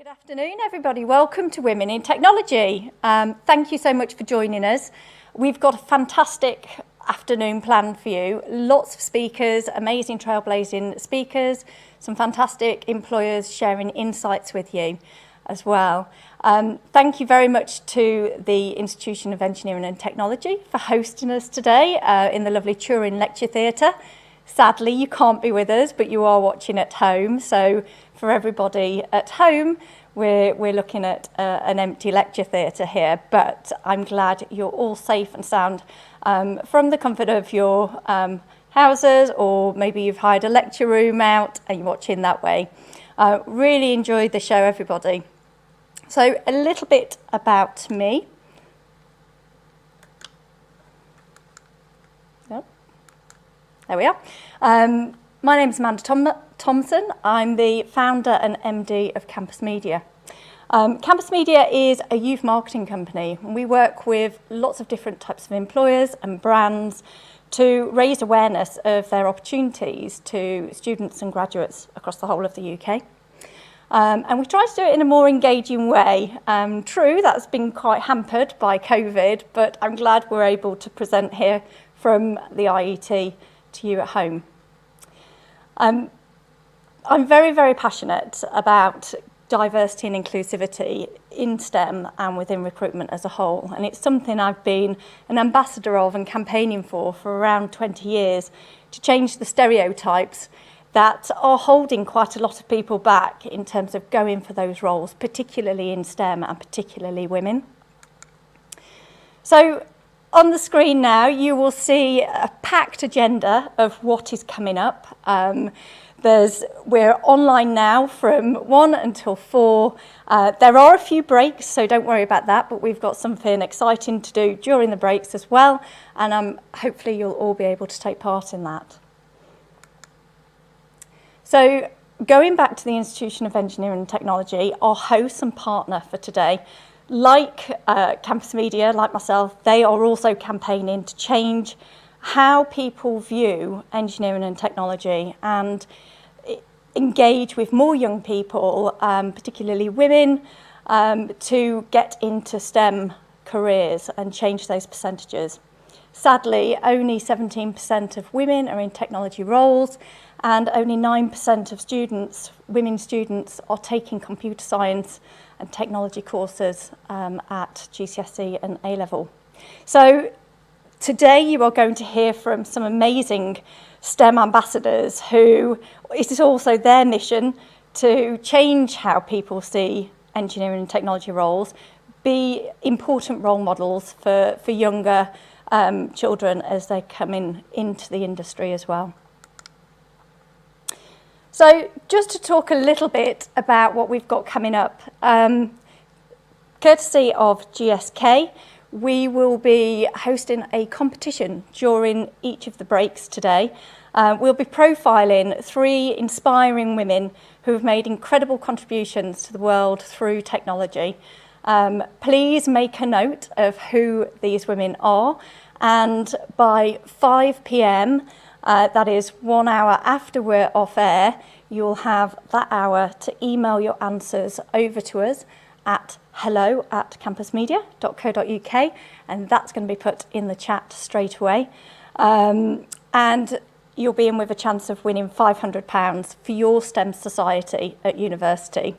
Good afternoon, everybody. Welcome to Women in Technology. Thank you so much for joining us. We've got a fantastic afternoon planned for you. Lots of speakers, amazing trailblazing speakers, some fantastic employers sharing insights with you as well. Thank you very much to the Institution of Engineering and Technology for hosting us today in the lovely Turin Lecture Theatre. Sadly, you can't be with us, but you are watching at home. So for everybody at home, we're looking at an empty lecture theatre here, but I'm glad you're all safe and sound from the comfort of your houses, or maybe you've hired a lecture room out and you're watching that way. Really enjoyed the show, everybody. So a little bit about me. Oh, there we are. My name is Amanda Thompson. I'm the founder and MD of Campus Media. Campus Media is a youth marketing company, and we work with lots of different types of employers and brands to raise awareness of their opportunities to students and graduates across the whole of the UK. And we try to do it in a more engaging way. True, that's been quite hampered by COVID, but I'm glad we're able to present here from the IET to you at home. I'm very, very passionate about diversity and inclusivity in STEM and within recruitment as a whole. And it's something I've been an ambassador of and campaigning for around 20 years to change the stereotypes that are holding quite a lot of people back in terms of going for those roles, particularly in STEM and particularly women. So on the screen now, you will see a packed agenda of what is coming up. We're online now from 1 until 4. There are a few breaks, so don't worry about that, but we've got something exciting to do during the breaks as well, and hopefully you'll all be able to take part in that. So going back to the Institution of Engineering and Technology, our host and partner for today, like Campus Media, like myself, they are also campaigning to change how people view engineering and technology and engage with more young people, particularly women, to get into STEM careers and change those percentages. Sadly, only 17% of women are in technology roles, and only 9% of women students are taking computer science and technology courses at GCSE and A-level. So today you are going to hear from some amazing STEM ambassadors who it is also their mission to change how people see engineering and technology roles, be important role models for younger children as they come into the industry as well. So just to talk a little bit about what we've got coming up, courtesy of GSK, we will be hosting a competition during each of the breaks today. We'll be profiling 3 inspiring women who have made incredible contributions to the world through technology. Please make a note of who these women are, and by 5 p.m, that is 1 hour after we're off air, you'll have that hour to email your answers over to us at hello@campusmedia.co.uk, and that's going to be put in the chat straight away. And you'll be in with a chance of winning £500 for your STEM society at university.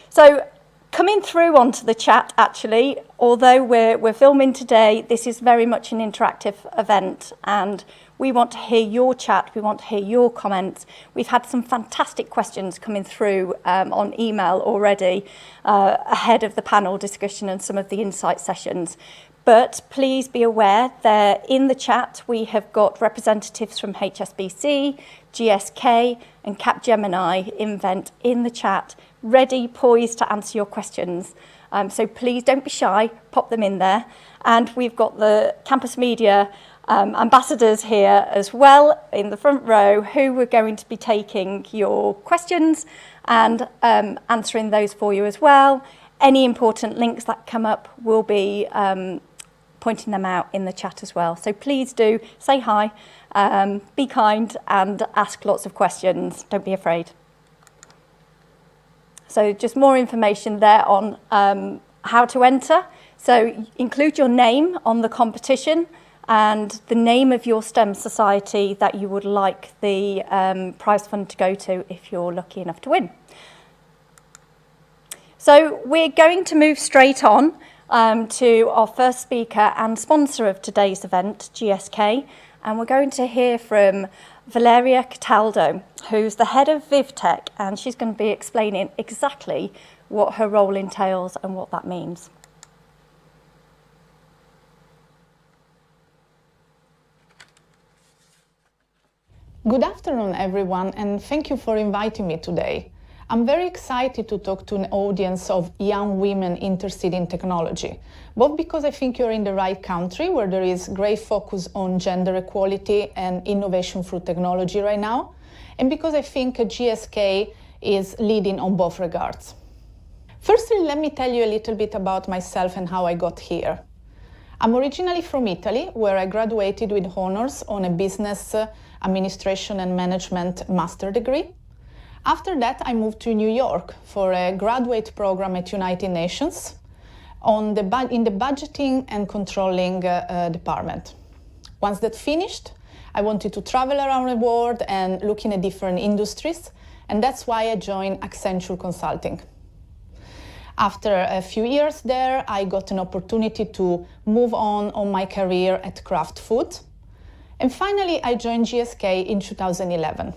So coming through onto the chat, actually, although we're filming today, this is very much an interactive event, and we want to hear your chat, we want to hear your comments. We've had some fantastic questions coming through on email already ahead of the panel discussion and some of the insight sessions. But please be aware that in the chat we have got representatives from HSBC, GSK and Capgemini Invent in the chat, ready, poised to answer your questions. So please don't be shy, pop them in there. And we've got the Campus Media ambassadors here as well in the front row, who are going to be taking your questions and answering those for you as well. Any important links that come up will be pointing them out in the chat as well. So please do say hi, be kind and ask lots of questions. Don't be afraid. So just more information there on how to enter. So include your name on the competition and the name of your STEM society that you would like the prize fund to go to if you're lucky enough to win. So we're going to move straight on to our first speaker and sponsor of today's event, GSK, and we're going to hear from Valeria Cataldo, who's the head of ViiV, and she's going to be explaining exactly what her role entails and what that means. Good afternoon, everyone, and thank you for inviting me today. I'm very excited to talk to an audience of young women interested in technology, both because I think you're in the right country where there is great focus on gender equality and innovation through technology right now, and because I think GSK is leading on both regards. Firstly, let me tell you a little bit about myself and how I got here. I'm originally from Italy, where I graduated with honors on a business administration and management master degree. After that, I moved to New York for a graduate program at United Nations in the budgeting and controlling department. Once that finished, I wanted to travel around the world and look in at different industries, and that's why I joined Accenture Consulting. After a few years there, I got an opportunity to move on my career at Kraft Foods. And finally, I joined GSK in 2011.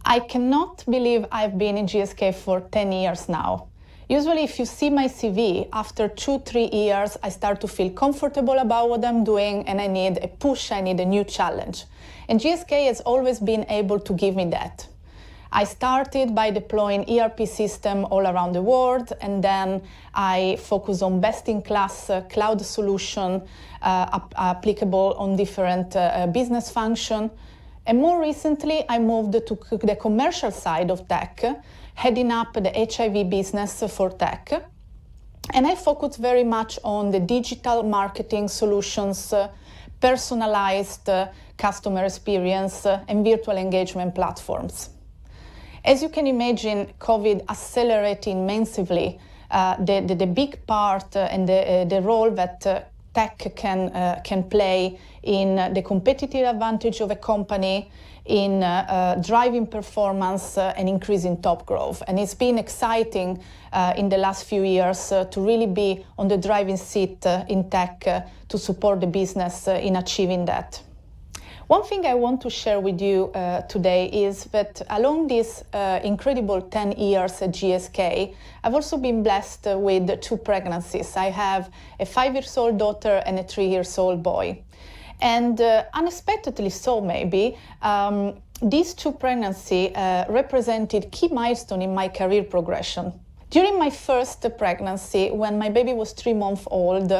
I cannot believe I've been in GSK for 10 years now. Usually, if you see my CV, after 2-3 years, I start to feel comfortable about what I'm doing and I need a push, I need a new challenge. And GSK has always been able to give me that. I started by deploying ERP system all around the world, and then I focus on best-in-class cloud solution applicable on different business function. And more recently, I moved to the commercial side of tech, heading up the HIV business for tech. And I focus very much on the digital marketing solutions, personalized customer experience, and virtual engagement platforms. As you can imagine, COVID accelerated immensely the big part and the role that tech can play in the competitive advantage of a company, in driving performance and increasing top growth. And it's been exciting in the last few years to really be on the driving seat in tech to support the business in achieving that. One thing I want to share with you today is that along these incredible 10 years at GSK, I've also been blessed with 2 pregnancies. I have a 5-year-old daughter and a 3-year-old boy. And unexpectedly so maybe, these 2 pregnancies represented key milestones in my career progression. During my first pregnancy, when my baby was 3 months old,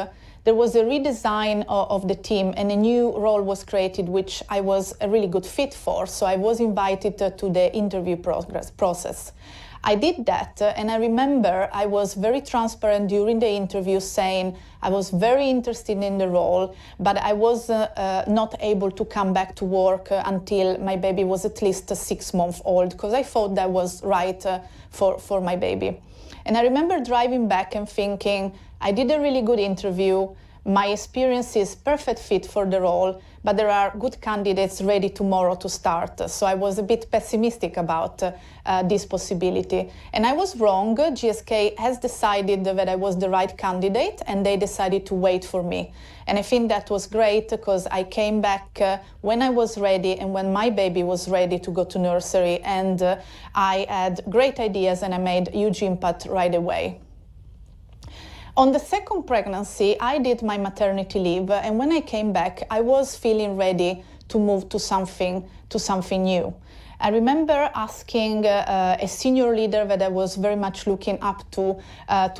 there was a redesign of the team and a new role was created, which I was a really good fit for. So I was invited to the interview process. I did that, and I remember I was very transparent during the interview, saying I was very interested in the role, but I was not able to come back to work until my baby was at least 6 months old, because I thought that was right for my baby. And I remember driving back and thinking, I did a really good interview, my experience is perfect fit for the role, but there are good candidates ready tomorrow to start. So I was a bit pessimistic about this possibility. And I was wrong. GSK has decided that I was the right candidate, and they decided to wait for me. And I think that was great, because I came back when I was ready and when my baby was ready to go to nursery, and I had great ideas and I made huge impact right away. On the second pregnancy, I did my maternity leave, and when I came back, I was feeling ready to move to something new. I remember asking a senior leader that I was very much looking up to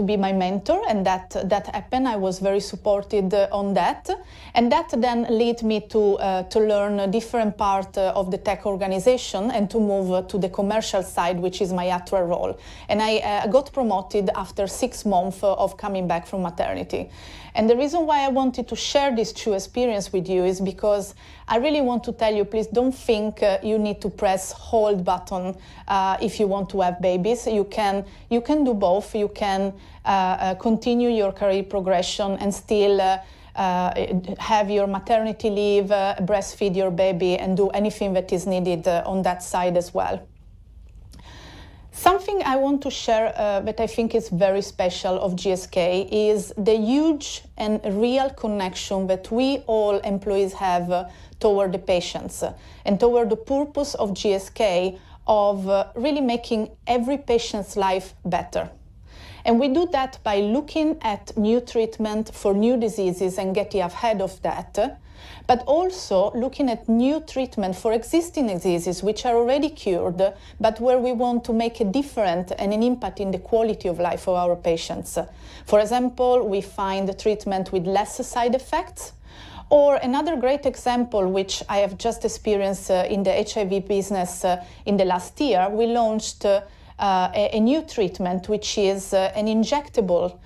be my mentor, and that happened. I was very supported on that, and that then led me to learn a different part of the tech organization and to move to the commercial side, which is my actual role. And I got promoted after 6 months of coming back from maternity. And the reason why I wanted to share this true experience with you is because I really want to tell you, please don't think you need to press press hold button if you want to have babies. You can do both. You can continue your career progression and still have your maternity leave, breastfeed your baby, and do anything that is needed on that side as well. Something I want to share that I think is very special of GSK is the huge and real connection that we all employees have toward the patients and toward the purpose of GSK of really making every patient's life better. And we do that by looking at new treatment for new diseases and getting ahead of that, but also looking at new treatment for existing diseases which are already cured, but where we want to make a difference and an impact in the quality of life of our patients. For example, we find treatment with less side effects. Or another great example, which I have just experienced in the HIV business in the last year, we launched a new treatment, which is an injectable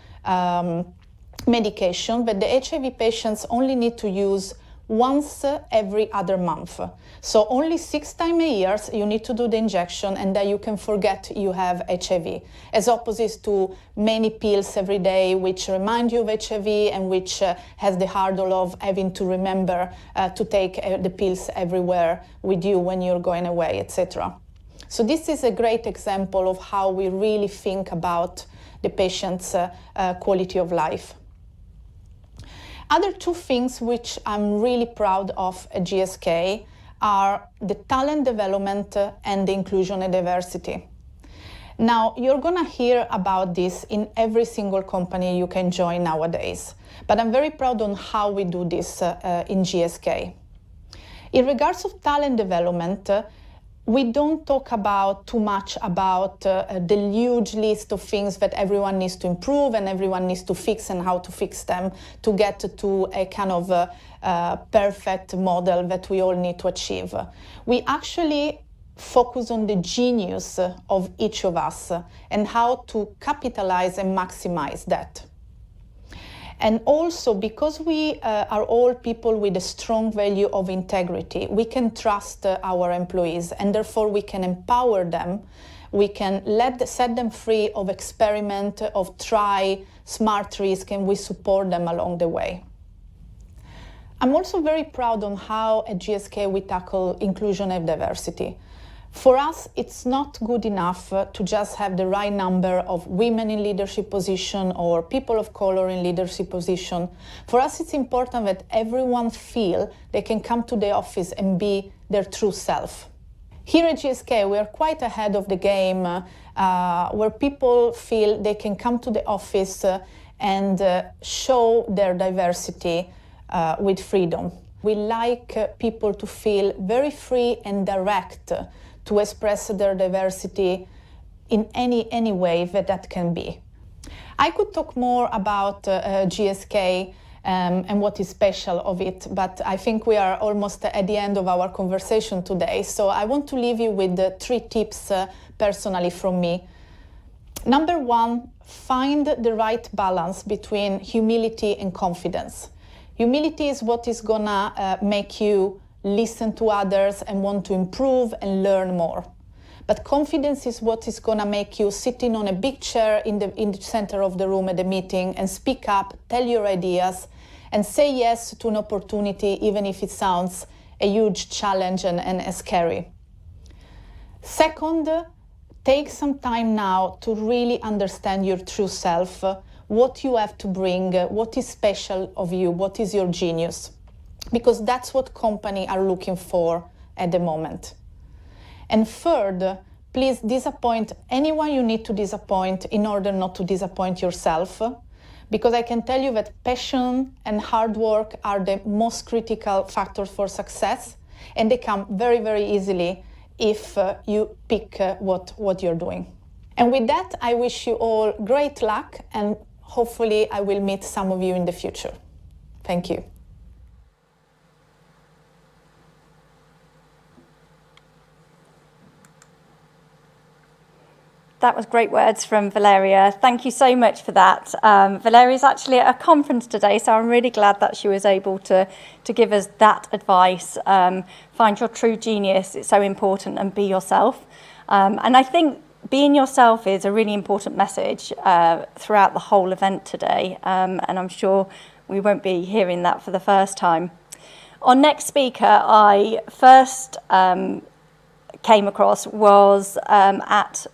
medication that the HIV patients only need to use once every other month. So only 6 times a year you need to do the injection, and then you can forget you have HIV, as opposed to many pills every day which remind you of HIV and which has the hurdle of having to remember to take the pills everywhere with you when you're going away, etc. So this is a great example of how we really think about the patient's quality of life. Other 2 things which I'm really proud of at GSK are the talent development and the inclusion and diversity. Now, you're gonna hear about this in every single company you can join nowadays, but I'm very proud on how we do this in GSK. In regards of talent development, we don't talk too much about the huge list of things that everyone needs to improve and everyone needs to fix and how to fix them to get to a kind of perfect model that we all need to achieve. We actually focus on the genius of each of us and how to capitalize and maximize that. And also, because we are all people with a strong value of integrity, we can trust our employees, and therefore we can empower them. We can set them free of experiment, of try, smart risk, and we support them along the way. I'm also very proud on how at GSK we tackle inclusion and diversity. For us, it's not good enough to just have the right number of women in leadership position or people of color in leadership position. For us, it's important that everyone feel they can come to the office and be their true self. Here at GSK, we are quite ahead of the game, where people feel they can come to the office and show their diversity with freedom. We like people to feel very free and direct to express their diversity in any way that can be. I could talk more about GSK and what is special of it, but I think we are almost at the end of our conversation today, so I want to leave you with 3 tips personally from me. Number 1, find the right balance between humility and confidence. Humility is what is gonna make you listen to others and want to improve and learn more. But confidence is what is gonna make you sitting on a big chair in the center of the room at the meeting and speak up, tell your ideas, and say yes to an opportunity, even if it sounds a huge challenge and scary. Second, take some time now to really understand your true self, what you have to bring, what is special of you, what is your genius. Because that's what companies are looking for at the moment. And third, please disappoint anyone you need to disappoint in order not to disappoint yourself, because I can tell you that passion and hard work are the most critical factors for success, and they come very, very easily if you pick what you're doing. And with that, I wish you all great luck, and hopefully I will meet some of you in the future. Thank you. That was great words from Valeria. Thank you so much for that. Valeria's actually at a conference today, so I'm really glad that she was able to give us that advice. Find your true genius, it's so important, and be yourself. And I think being yourself is a really important message throughout the whole event today, and I'm sure we won't be hearing that for the first time. Our next speaker I first came across was at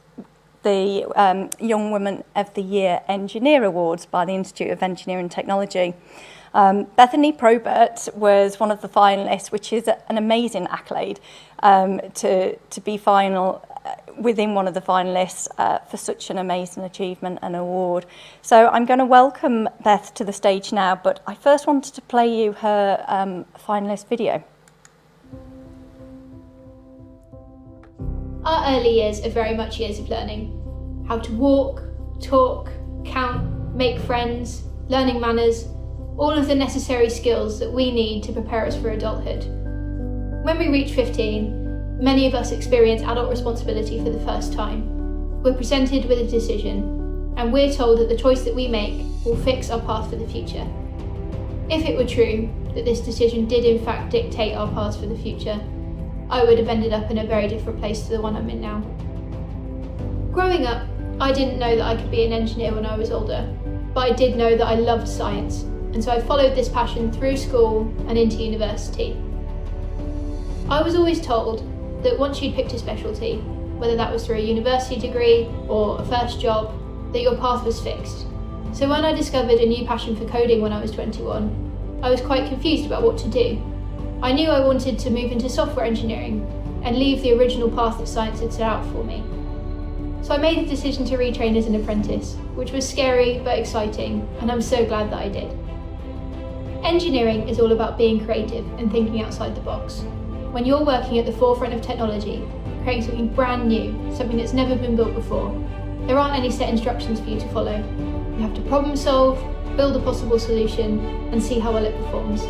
the Young Woman of the Year Engineer Awards by the Institute of Engineering and Technology. Bethany Probert was one of the finalists, which is an amazing accolade to be final within one of the finalists for such an amazing achievement and award. So I'm going to welcome Beth to the stage now, but I first wanted to play you her finalist video. Our early years are very much years of learning. How to walk, talk, count, make friends, learning manners, all of the necessary skills that we need to prepare us for adulthood. When we reach 15, many of us experience adult responsibility for the first time. We're presented with a decision, and we're told that the choice that we make will fix our path for the future. If it were true that this decision did in fact dictate our paths for the future, I would have ended up in a very different place to the one I'm in now. Growing up, I didn't know that I could be an engineer when I was older, but I did know that I loved science, and so I followed this passion through school and into university. I was always told that once you'd picked a specialty, whether that was through a university degree or a first job, that your path was fixed. So when I discovered a new passion for coding when I was 21, I was quite confused about what to do. I knew I wanted to move into software engineering and leave the original path that science had set out for me. So I made the decision to retrain as an apprentice, which was scary but exciting, and I'm so glad that I did. Engineering is all about being creative and thinking outside the box. When you're working at the forefront of technology, creating something brand new, something that's never been built before, there aren't any set instructions for you to follow. You have to problem solve, build a possible solution, and see how well it performs.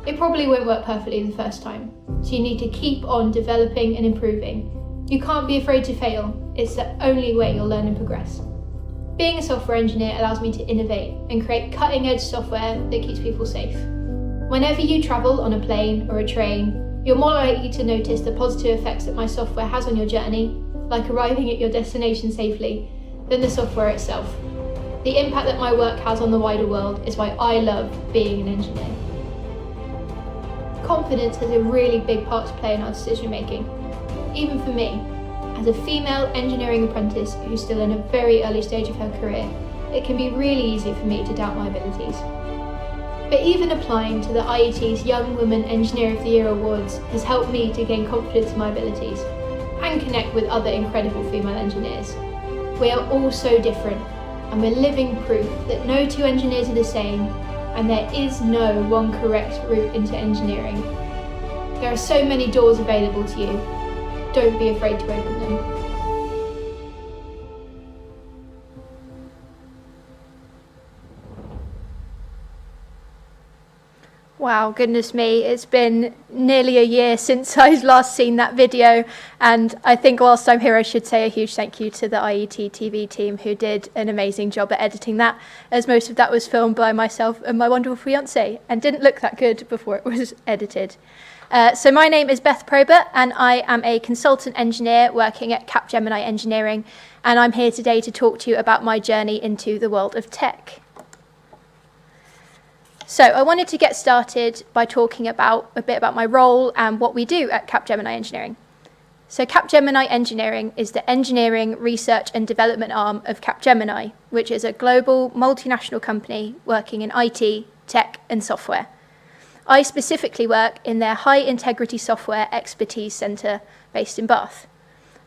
It probably won't work perfectly the first time, so you need to keep on developing and improving. You can't be afraid to fail, it's the only way you'll learn and progress. Being a software engineer allows me to innovate and create cutting-edge software that keeps people safe. Whenever you travel on a plane or a train, you're more likely to notice the positive effects that my software has on your journey, like arriving at your destination safely, than the software itself. The impact that my work has on the wider world is why I love being an engineer. Confidence has a really big part to play in our decision making. Even for me, as a female engineering apprentice who's still in a very early stage of her career, it can be really easy for me to doubt my abilities. But even applying to the IET's Young Women Engineer of the Year Awards has helped me to gain confidence in my abilities and connect with other incredible female engineers. We are all so different, and we're living proof that no two engineers are the same, and there is no one correct route into engineering. There are so many doors available to you. Don't be afraid to open them. Wow, goodness me, it's been nearly a year since I've last seen that video, and I think whilst I'm here I should say a huge thank you to the IET TV team who did an amazing job at editing that, as most of that was filmed by myself and my wonderful fiancé and didn't look that good before it was edited. So my name is Beth Probert, and I am a consultant engineer working at Capgemini Engineering, and I'm here today to talk to you about my journey into the world of tech. So I wanted to get started by talking a bit about my role and what we do at Capgemini Engineering. So Capgemini Engineering is the engineering, research and development arm of Capgemini, which is a global multinational company working in IT, tech and software. I specifically work in their High Integrity Software Expertise Centre based in Bath.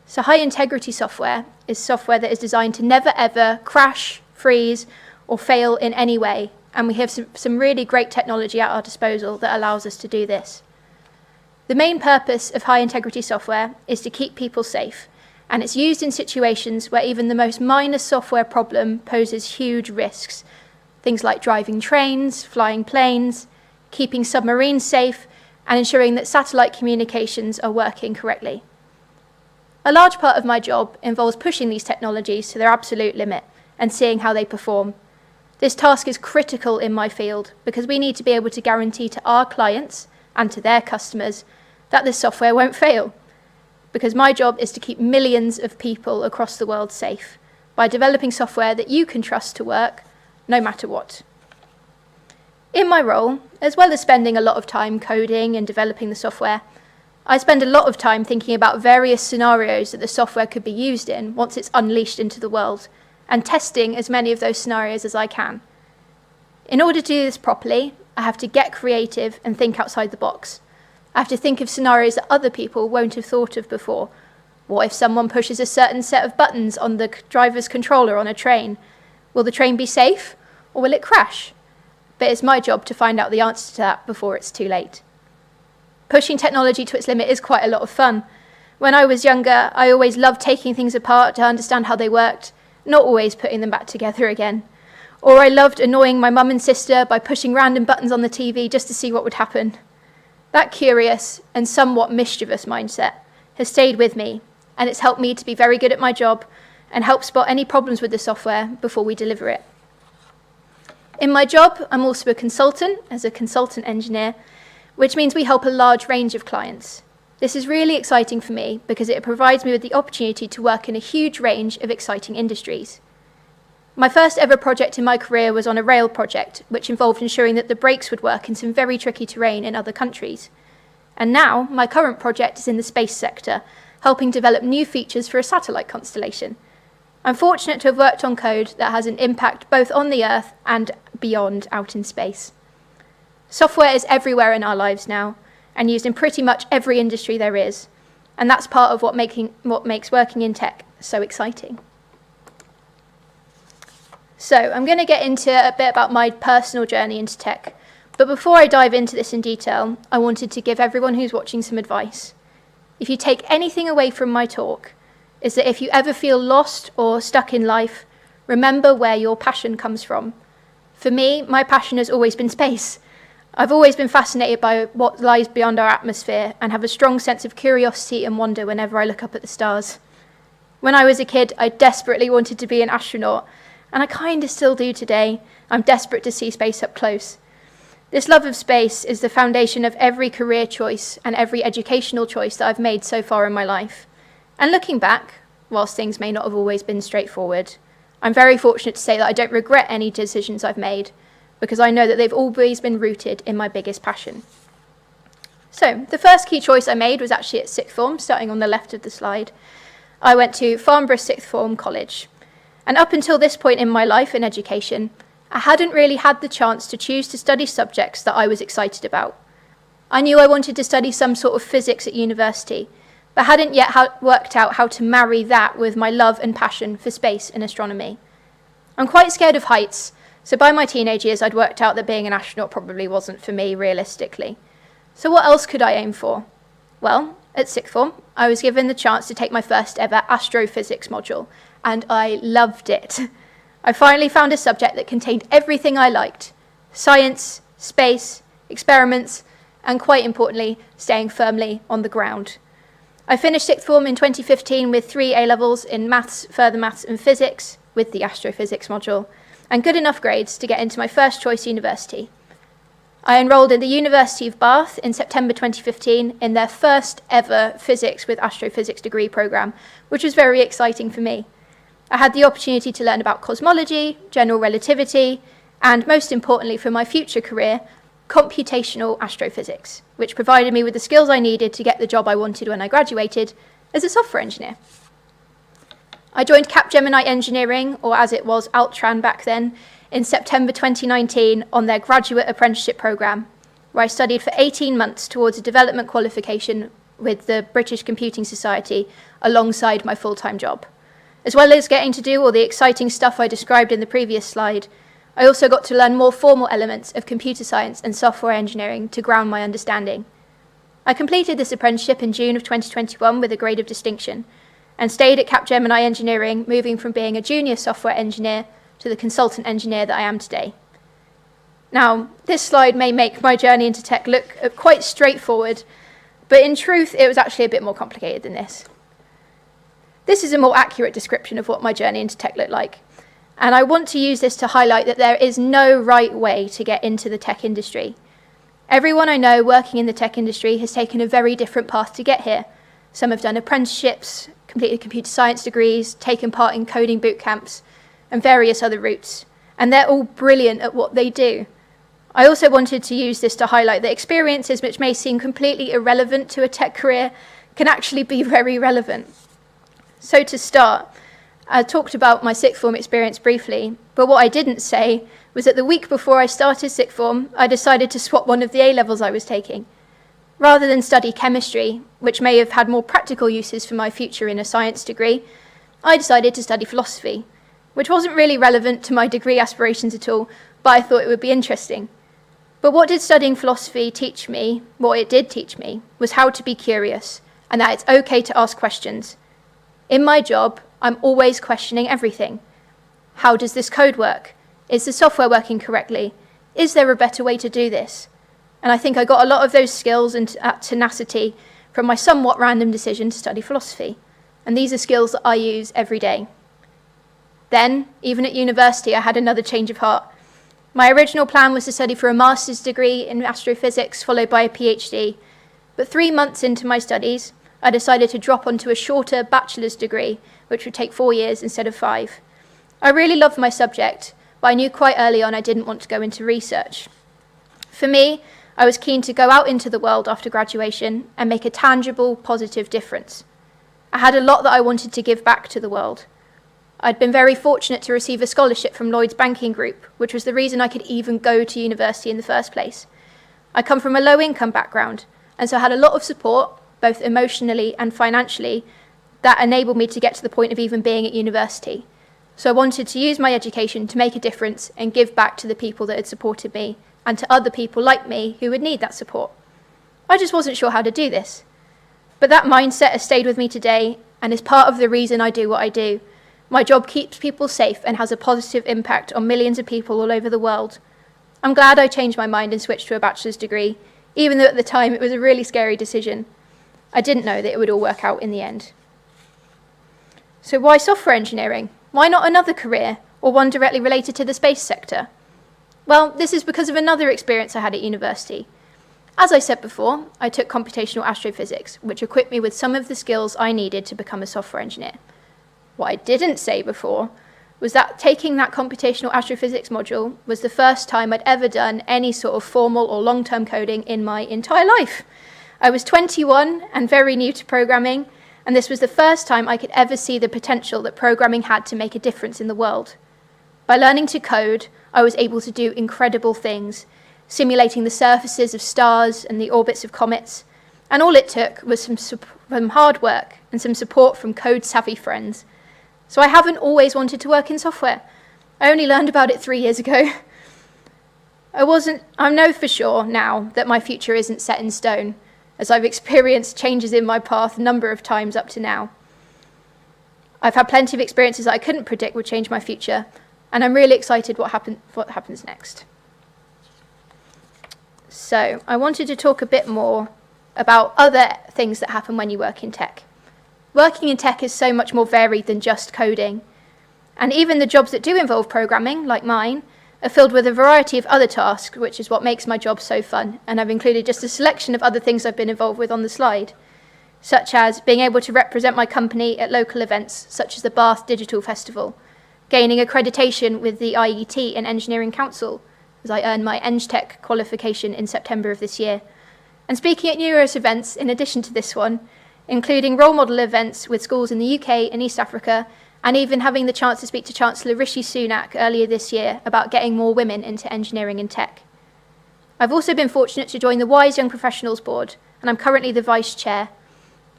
So high integrity software is software that is designed to never ever crash, freeze or fail in any way, and we have some really great technology at our disposal that allows us to do this. The main purpose of high integrity software is to keep people safe, and it's used in situations where even the most minor software problem poses huge risks. Things like driving trains, flying planes, keeping submarines safe, and ensuring that satellite communications are working correctly. A large part of my job involves pushing these technologies to their absolute limit and seeing how they perform. This task is critical in my field because we need to be able to guarantee to our clients and to their customers that this software won't fail. Because my job is to keep millions of people across the world safe by developing software that you can trust to work no matter what. In my role, as well as spending a lot of time coding and developing the software, I spend a lot of time thinking about various scenarios that the software could be used in once it's unleashed into the world, and testing as many of those scenarios as I can. In order to do this properly, I have to get creative and think outside the box. I have to think of scenarios that other people won't have thought of before. What if someone pushes a certain set of buttons on the driver's controller on a train? Will the train be safe, or will it crash? But it's my job to find out the answer to that before it's too late. Pushing technology to its limit is quite a lot of fun. When I was younger, I always loved taking things apart to understand how they worked, not always putting them back together again. Or I loved annoying my mum and sister by pushing random buttons on the TV just to see what would happen. That curious and somewhat mischievous mindset has stayed with me, and it's helped me to be very good at my job and help spot any problems with the software before we deliver it. In my job, I'm also a consultant, as a consultant engineer, which means we help a large range of clients. This is really exciting for me because it provides me with the opportunity to work in a huge range of exciting industries. My first ever project in my career was on a rail project, which involved ensuring that the brakes would work in some very tricky terrain in other countries. And now, my current project is in the space sector, helping develop new features for a satellite constellation. I'm fortunate to have worked on code that has an impact both on the Earth and beyond out in space. Software is everywhere in our lives now, and used in pretty much every industry there is, and that's part of what makes working in tech so exciting. So I'm going to get into a bit about my personal journey into tech, but before I dive into this in detail, I wanted to give everyone who's watching some advice. If you take anything away from my talk, is that if you ever feel lost or stuck in life, remember where your passion comes from. For me, my passion has always been space. I've always been fascinated by what lies beyond our atmosphere and have a strong sense of curiosity and wonder whenever I look up at the stars. When I was a kid, I desperately wanted to be an astronaut, and I kind of still do today. I'm desperate to see space up close. This love of space is the foundation of every career choice and every educational choice that I've made so far in my life. And looking back, whilst things may not have always been straightforward, I'm very fortunate to say that I don't regret any decisions I've made, because I know that they've always been rooted in my biggest passion. So, the first key choice I made was actually at sixth form, starting on the left of the slide. I went to Farnborough Sixth Form College, and up until this point in my life in education, I hadn't really had the chance to choose to study subjects that I was excited about. I knew I wanted to study some sort of physics at university, but hadn't yet worked out how to marry that with my love and passion for space and astronomy. I'm quite scared of heights, so by my teenage years I'd worked out that being an astronaut probably wasn't for me realistically. So what else could I aim for? Well, at sixth form, I was given the chance to take my first ever astrophysics module, and I loved it. I finally found a subject that contained everything I liked: science, space, experiments, and quite importantly, staying firmly on the ground. I finished sixth form in 2015 with 3 A-levels in maths, further maths and physics with the astrophysics module, and good enough grades to get into my first choice university. I enrolled in the University of Bath in September 2015 in their first ever physics with astrophysics degree programme, which was very exciting for me. I had the opportunity to learn about cosmology, general relativity, and most importantly for my future career, computational astrophysics, which provided me with the skills I needed to get the job I wanted when I graduated as a software engineer. I joined Capgemini Engineering, or as it was Altran back then, in September 2019 on their graduate apprenticeship programme, where I studied for 18 months towards a development qualification with the British Computing Society alongside my full-time job. As well as getting to do all the exciting stuff I described in the previous slide, I also got to learn more formal elements of computer science and software engineering to ground my understanding. I completed this apprenticeship in June of 2021 with a grade of distinction, and stayed at Capgemini Engineering, moving from being a junior software engineer to the consultant engineer that I am today. Now, this slide may make my journey into tech look quite straightforward, but in truth, it was actually a bit more complicated than this. This is a more accurate description of what my journey into tech looked like. And I want to use this to highlight that there is no right way to get into the tech industry. Everyone I know working in the tech industry has taken a very different path to get here. Some have done apprenticeships, completed computer science degrees, taken part in coding boot camps, and various other routes. And they're all brilliant at what they do. I also wanted to use this to highlight that experiences which may seem completely irrelevant to a tech career can actually be very relevant. So to start, I talked about my sixth form experience briefly, but what I didn't say was that the week before I started sixth form, I decided to swap one of the A-levels I was taking. Rather than study chemistry, which may have had more practical uses for my future in a science degree, I decided to study philosophy, which wasn't really relevant to my degree aspirations at all, but I thought it would be interesting. But what did studying philosophy teach me, what it did teach me, was how to be curious, and that it's okay to ask questions. In my job, I'm always questioning everything. How does this code work? Is the software working correctly? Is there a better way to do this? And I think I got a lot of those skills and tenacity from my somewhat random decision to study philosophy. And these are skills that I use every day. Then, even at university, I had another change of heart. My original plan was to study for a master's degree in astrophysics, followed by a PhD. But 3 months into my studies, I decided to drop onto a shorter bachelor's degree, which would take 4 years instead of 5. I really loved my subject, but I knew quite early on I didn't want to go into research. For me, I was keen to go out into the world after graduation and make a tangible, positive difference. I had a lot that I wanted to give back to the world. I'd been very fortunate to receive a scholarship from Lloyds Banking Group, which was the reason I could even go to university in the first place. I come from a low-income background, and so I had a lot of support, both emotionally and financially, that enabled me to get to the point of even being at university. So I wanted to use my education to make a difference and give back to the people that had supported me and to other people like me who would need that support. I just wasn't sure how to do this. But that mindset has stayed with me today and is part of the reason I do what I do. My job keeps people safe and has a positive impact on millions of people all over the world. I'm glad I changed my mind and switched to a bachelor's degree, even though at the time it was a really scary decision. I didn't know that it would all work out in the end. So why software engineering? Why not another career, or one directly related to the space sector? Well, this is because of another experience I had at university. As I said before, I took computational astrophysics, which equipped me with some of the skills I needed to become a software engineer. What I didn't say before was that taking that computational astrophysics module was the first time I'd ever done any sort of formal or long-term coding in my entire life. I was 21 and very new to programming, and this was the first time I could ever see the potential that programming had to make a difference in the world. By learning to code, I was able to do incredible things, simulating the surfaces of stars and the orbits of comets, and all it took was some hard work and some support from code-savvy friends. So I haven't always wanted to work in software. I only learned about it 3 years ago. I know for sure now that my future isn't set in stone, as I've experienced changes in my path a number of times up to now. I've had plenty of experiences that I couldn't predict would change my future, and I'm really excited what happens next. So I wanted to talk a bit more about other things that happen when you work in tech. Working in tech is so much more varied than just coding, and even the jobs that do involve programming, like mine, are filled with a variety of other tasks, which is what makes my job so fun, and I've included just a selection of other things I've been involved with on the slide, such as being able to represent my company at local events, such as the Bath Digital Festival, gaining accreditation with the IET and Engineering Council, as I earned my EngTech qualification in September of this year, and speaking at numerous events in addition to this one, including role model events with schools in the UK and East Africa, and even having the chance to speak to Chancellor Rishi Sunak earlier this year about getting more women into engineering and tech. I've also been fortunate to join the WISE Young Professionals Board, and I'm currently the Vice Chair.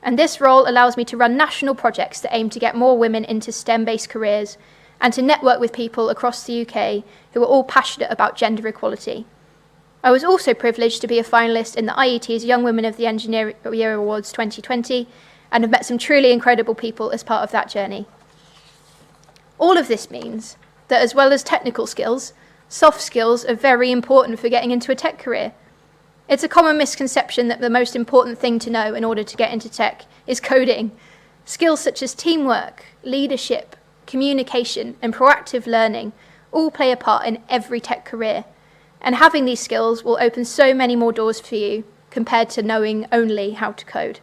And this role allows me to run national projects that aim to get more women into STEM-based careers and to network with people across the UK who are all passionate about gender equality. I was also privileged to be a finalist in the IET's Young Women of the Engineer Year Awards 2020 and have met some truly incredible people as part of that journey. All of this means that as well as technical skills, soft skills are very important for getting into a tech career. It's a common misconception that the most important thing to know in order to get into tech is coding. Skills such as teamwork, leadership, communication, and proactive learning all play a part in every tech career. And having these skills will open so many more doors for you compared to knowing only how to code.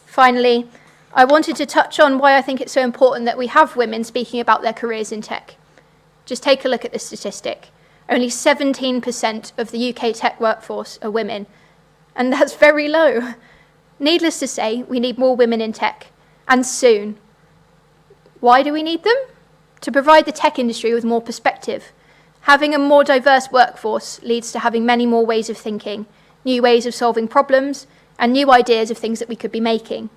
Finally, I wanted to touch on why I think it's so important that we have women speaking about their careers in tech. Just take a look at this statistic. Only 17% of the UK tech workforce are women, and that's very low. Needless to say, we need more women in tech, and soon. Why do we need them? To provide the tech industry with more perspective. Having a more diverse workforce leads to having many more ways of thinking, new ways of solving problems, and new ideas of things that we could be making.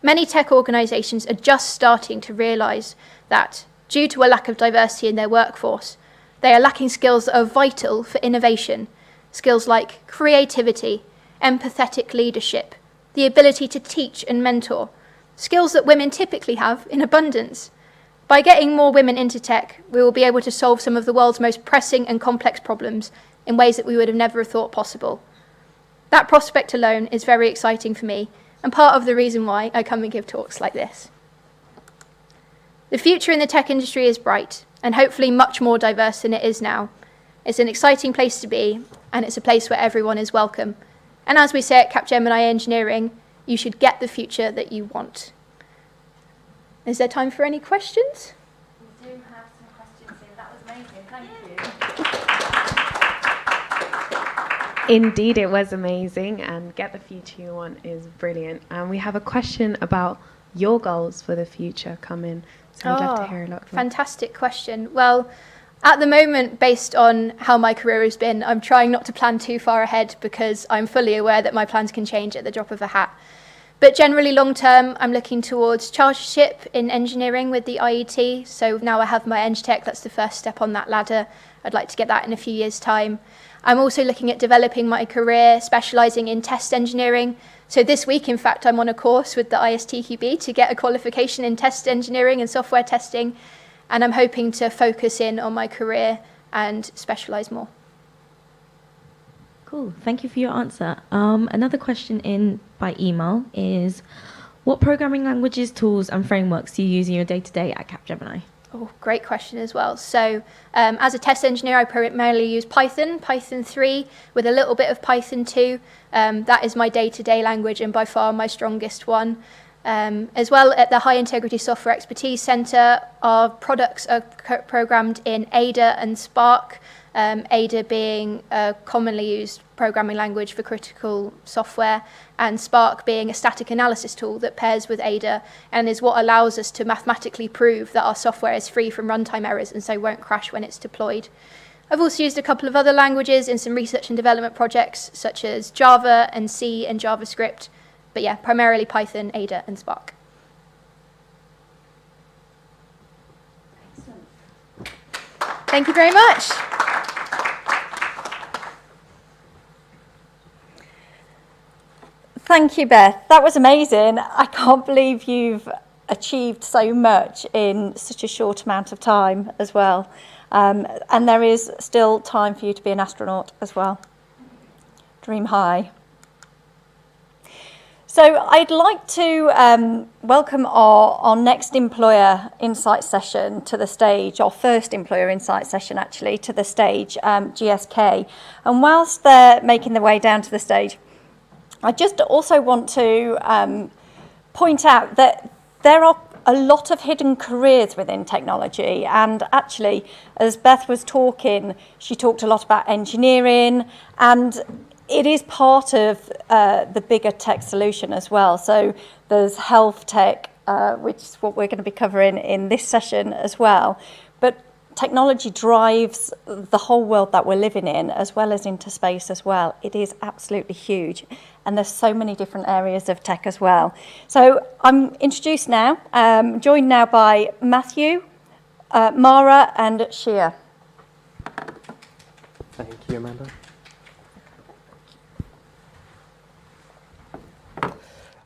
Many tech organisations are just starting to realise that, due to a lack of diversity in their workforce, they are lacking skills that are vital for innovation, skills like creativity, empathetic leadership, the ability to teach and mentor, skills that women typically have in abundance. By getting more women into tech, we will be able to solve some of the world's most pressing and complex problems in ways that we would have never thought possible. That prospect alone is very exciting for me, and part of the reason why I come and give talks like this. The future in the tech industry is bright, and hopefully much more diverse than it is now. It's an exciting place to be, and it's a place where everyone is welcome. And as we say at Capgemini Engineering, you should get the future that you want. Is there time for any questions? We do have some questions in. That was amazing. Thank you. Indeed, it was amazing, and get the future you want is brilliant. And we have a question about your goals for the future coming. So I'd love to hear a lot more. Fantastic question. Well, at the moment, based on how my career has been, I'm trying not to plan too far ahead because I'm fully aware that my plans can change at the drop of a hat. But generally long term, I'm looking towards chartership in engineering with the IET. So now I have my EngTech, that's the first step on that ladder. I'd like to get that in a few years' time. I'm also looking at developing my career, specialising in test engineering. So this week, in fact, I'm on a course with the ISTQB to get a qualification in test engineering and software testing. And I'm hoping to focus in on my career and specialise more. Cool, thank you for your answer. Another question in by email is, what programming languages, tools and frameworks do you use in your day-to-day at Capgemini? Oh, great question as well. So as a test engineer, I primarily use Python 3 with a little bit of Python 2. That is my day-to-day language and by far my strongest one. As well, at the High Integrity Software Expertise Centre, our products are programmed in Ada and Spark. Ada being a commonly used programming language for critical software, and Spark being a static analysis tool that pairs with Ada and is what allows us to mathematically prove that our software is free from runtime errors and so won't crash when it's deployed. I've also used a couple of other languages in some research and development projects, such as Java and C and JavaScript. But yeah, primarily Python, Ada, and Spark. Excellent. Thank you very much. Thank you, Beth. That was amazing. I can't believe you've achieved so much in such a short amount of time as well. And there is still time for you to be an astronaut as well. Dream high. So I'd like to welcome our next Employer Insights session to the stage, our first Employer Insights session actually, to the stage, GSK. And whilst they're making their way down to the stage, I just also want to point out that there are a lot of hidden careers within technology, and actually, as Beth was talking, she talked a lot about engineering, and it is part of the bigger tech solution as well. So there's health tech, which is what we're going to be covering in this session as well. But technology drives the whole world that we're living in, as well as into space as well. It is absolutely huge. And there's so many different areas of tech as well. So I'm introduced now, joined now by Matthew, Mara and Shia. Thank you, Amanda.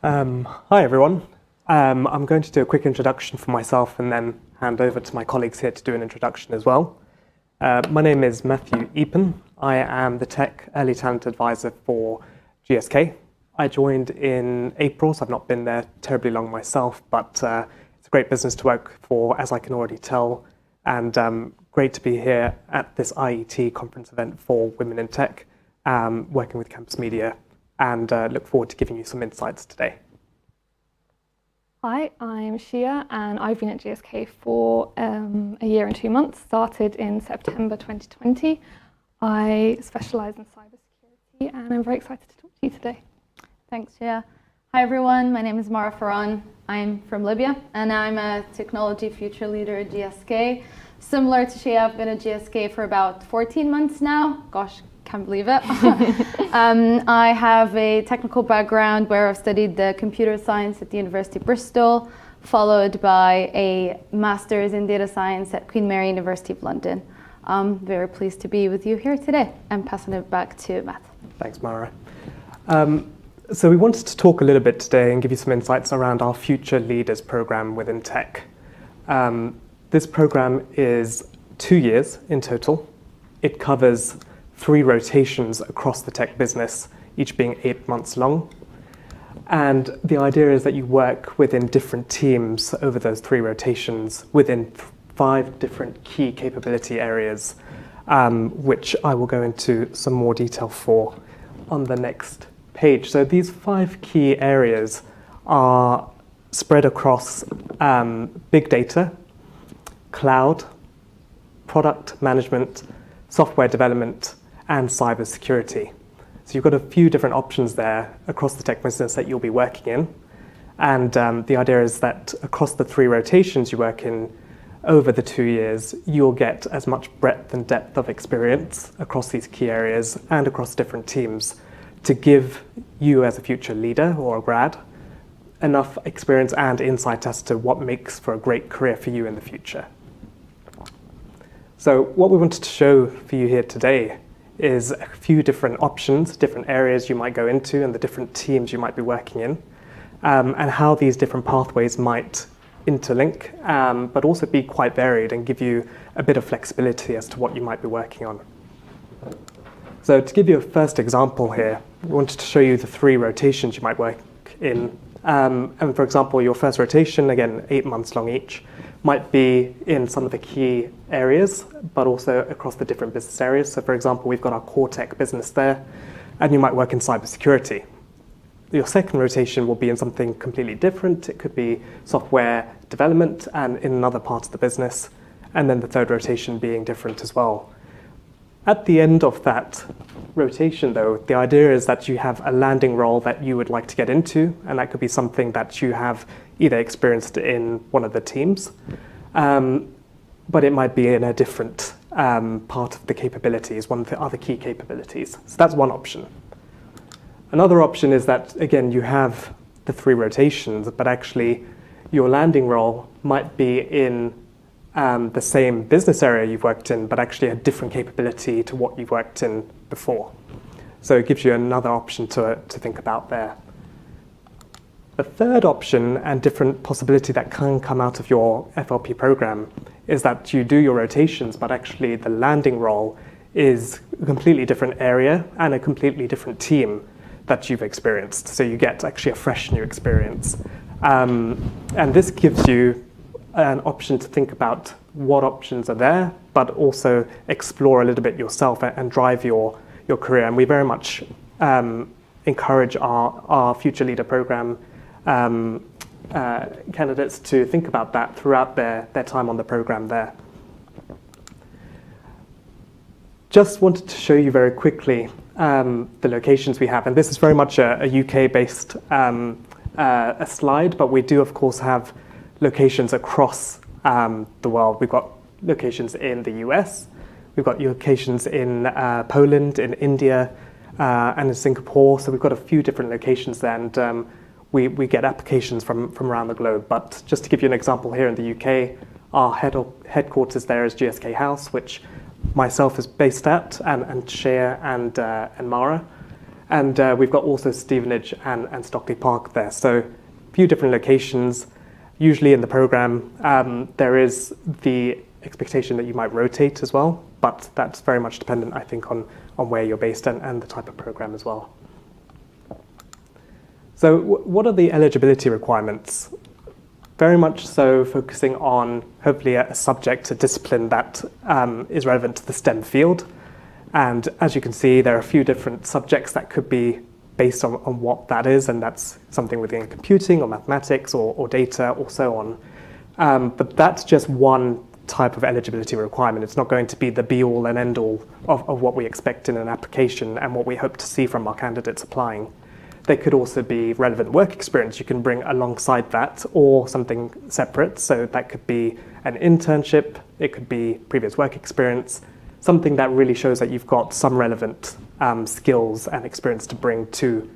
Hi, everyone. I'm going to do a quick introduction for myself and then hand over to my colleagues here to do an introduction as well. My name is Matthew Eapen. I am the Tech Early Talent Advisor for GSK. I joined in April, so I've not been there terribly long myself, but it's a great business to work for, as I can already tell, and great to be here at this IET conference event for Women in Tech, working with Campus Media, and look forward to giving you some insights today. Hi, I'm Shia, and I've been at GSK for a year and 2 months, started in September 2020. I specialise in cybersecurity, and I'm very excited to talk to you today. Thanks, Shia. Hi, everyone. My name is Mara Faran. I'm from Libya, and I'm a technology future leader at GSK. Similar to Shia, I've been at GSK for about 14 months now. Gosh, can't believe it. I have a technical background where I've studied the computer science at the University of Bristol, followed by a master's in data science at Queen Mary University of London. I'm very pleased to be with you here today. I'm passing it back to Matt. Thanks, Mara. So we wanted to talk a little bit today and give you some insights around our Future Leaders program within tech. This program is 2 years in total. It covers 3 rotations across the tech business, each being 8 months long. And the idea is that you work within different teams over those 3 rotations within 5 different key capability areas, which I will go into some more detail for on the next page. So these 5 key areas are spread across big data, cloud, product management, software development, and cybersecurity. So you've got a few different options there across the tech business that you'll be working in. And the idea is that across the 3 rotations you work in over the 2 years, you'll get as much breadth and depth of experience across these key areas and across different teams to give you as a future leader or a grad enough experience and insight as to what makes for a great career for you in the future. So what we wanted to show for you here today is a few different options, different areas you might go into and the different teams you might be working in, and how these different pathways might interlink, but also be quite varied and give you a bit of flexibility as to what you might be working on. So to give you a first example here, we wanted to show you the 3 rotations you might work in. And for example, your first rotation, again, 8 months long each, might be in some of the key areas, but also across the different business areas. So for example, we've got our core tech business there, and you might work in cybersecurity. Your second rotation will be in something completely different. It could be software development and in another part of the business. And then the third rotation being different as well. At the end of that rotation, though, the idea is that you have a landing role that you would like to get into, and that could be something that you have either experienced in one of the teams, but it might be in a different part of the capabilities, one of the other key capabilities. So that's one option. Another option is that, again, you have the 3 rotations, but actually your landing role might be in the same business area you've worked in, but actually a different capability to what you've worked in before. So it gives you another option to think about there. The third option and different possibility that can come out of your FLP program is that you do your rotations, but actually the landing role is a completely different area and a completely different team that you've experienced. So you get actually a fresh new experience. And this gives you an option to think about what options are there, but also explore a little bit yourself and drive your career. And we very much encourage our Future Leader program candidates to think about that throughout their time on the program there. Just wanted to show you very quickly the locations we have. And this is very much a UK-based a slide, but we do, of course, have locations across the world. We've got locations in the US, we've got locations in Poland, in India, and in Singapore. So we've got a few different locations there, and we get applications from around the globe. But just to give you an example, here in the UK, our headquarters there is GSK House, which myself is based at, and Shea and Mara. And we've got also Stevenage and Stockley Park there. So a few different locations. Usually in the program, there is the expectation that you might rotate as well, but that's very much dependent, I think, on where you're based and the type of program as well. So what are the eligibility requirements? Very much so focusing on hopefully a subject, a discipline that is relevant to the STEM field. And as you can see, there are a few different subjects that could be based on what that is, and that's something within computing or mathematics or data or so on. But that's just one type of eligibility requirement. It's not going to be the be-all and end-all of what we expect in an application and what we hope to see from our candidates applying. There could also be relevant work experience you can bring alongside that, or something separate. So that could be an internship, it could be previous work experience, something that really shows that you've got some relevant skills and experience to bring to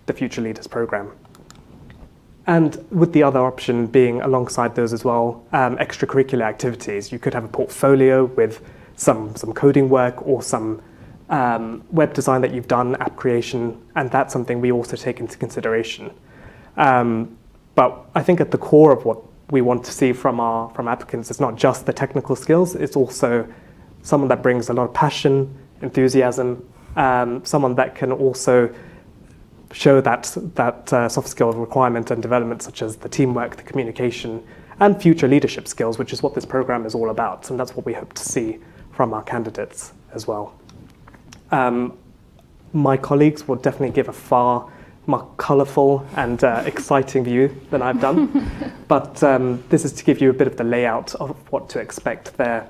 the Future Leaders program. And with the other option being alongside those as well, extracurricular activities. You could have a portfolio with some coding work or some web design that you've done, app creation, and that's something we also take into consideration. But I think at the core of what we want to see from applicants is not just the technical skills, it's also someone that brings a lot of passion, enthusiasm, someone that can also show that soft skill requirement and development, such as the teamwork, the communication, and future leadership skills, which is what this program is all about. And that's what we hope to see from our candidates as well. My colleagues will definitely give a far more colourful and exciting view than I've done. But this is to give you a bit of the layout of what to expect there.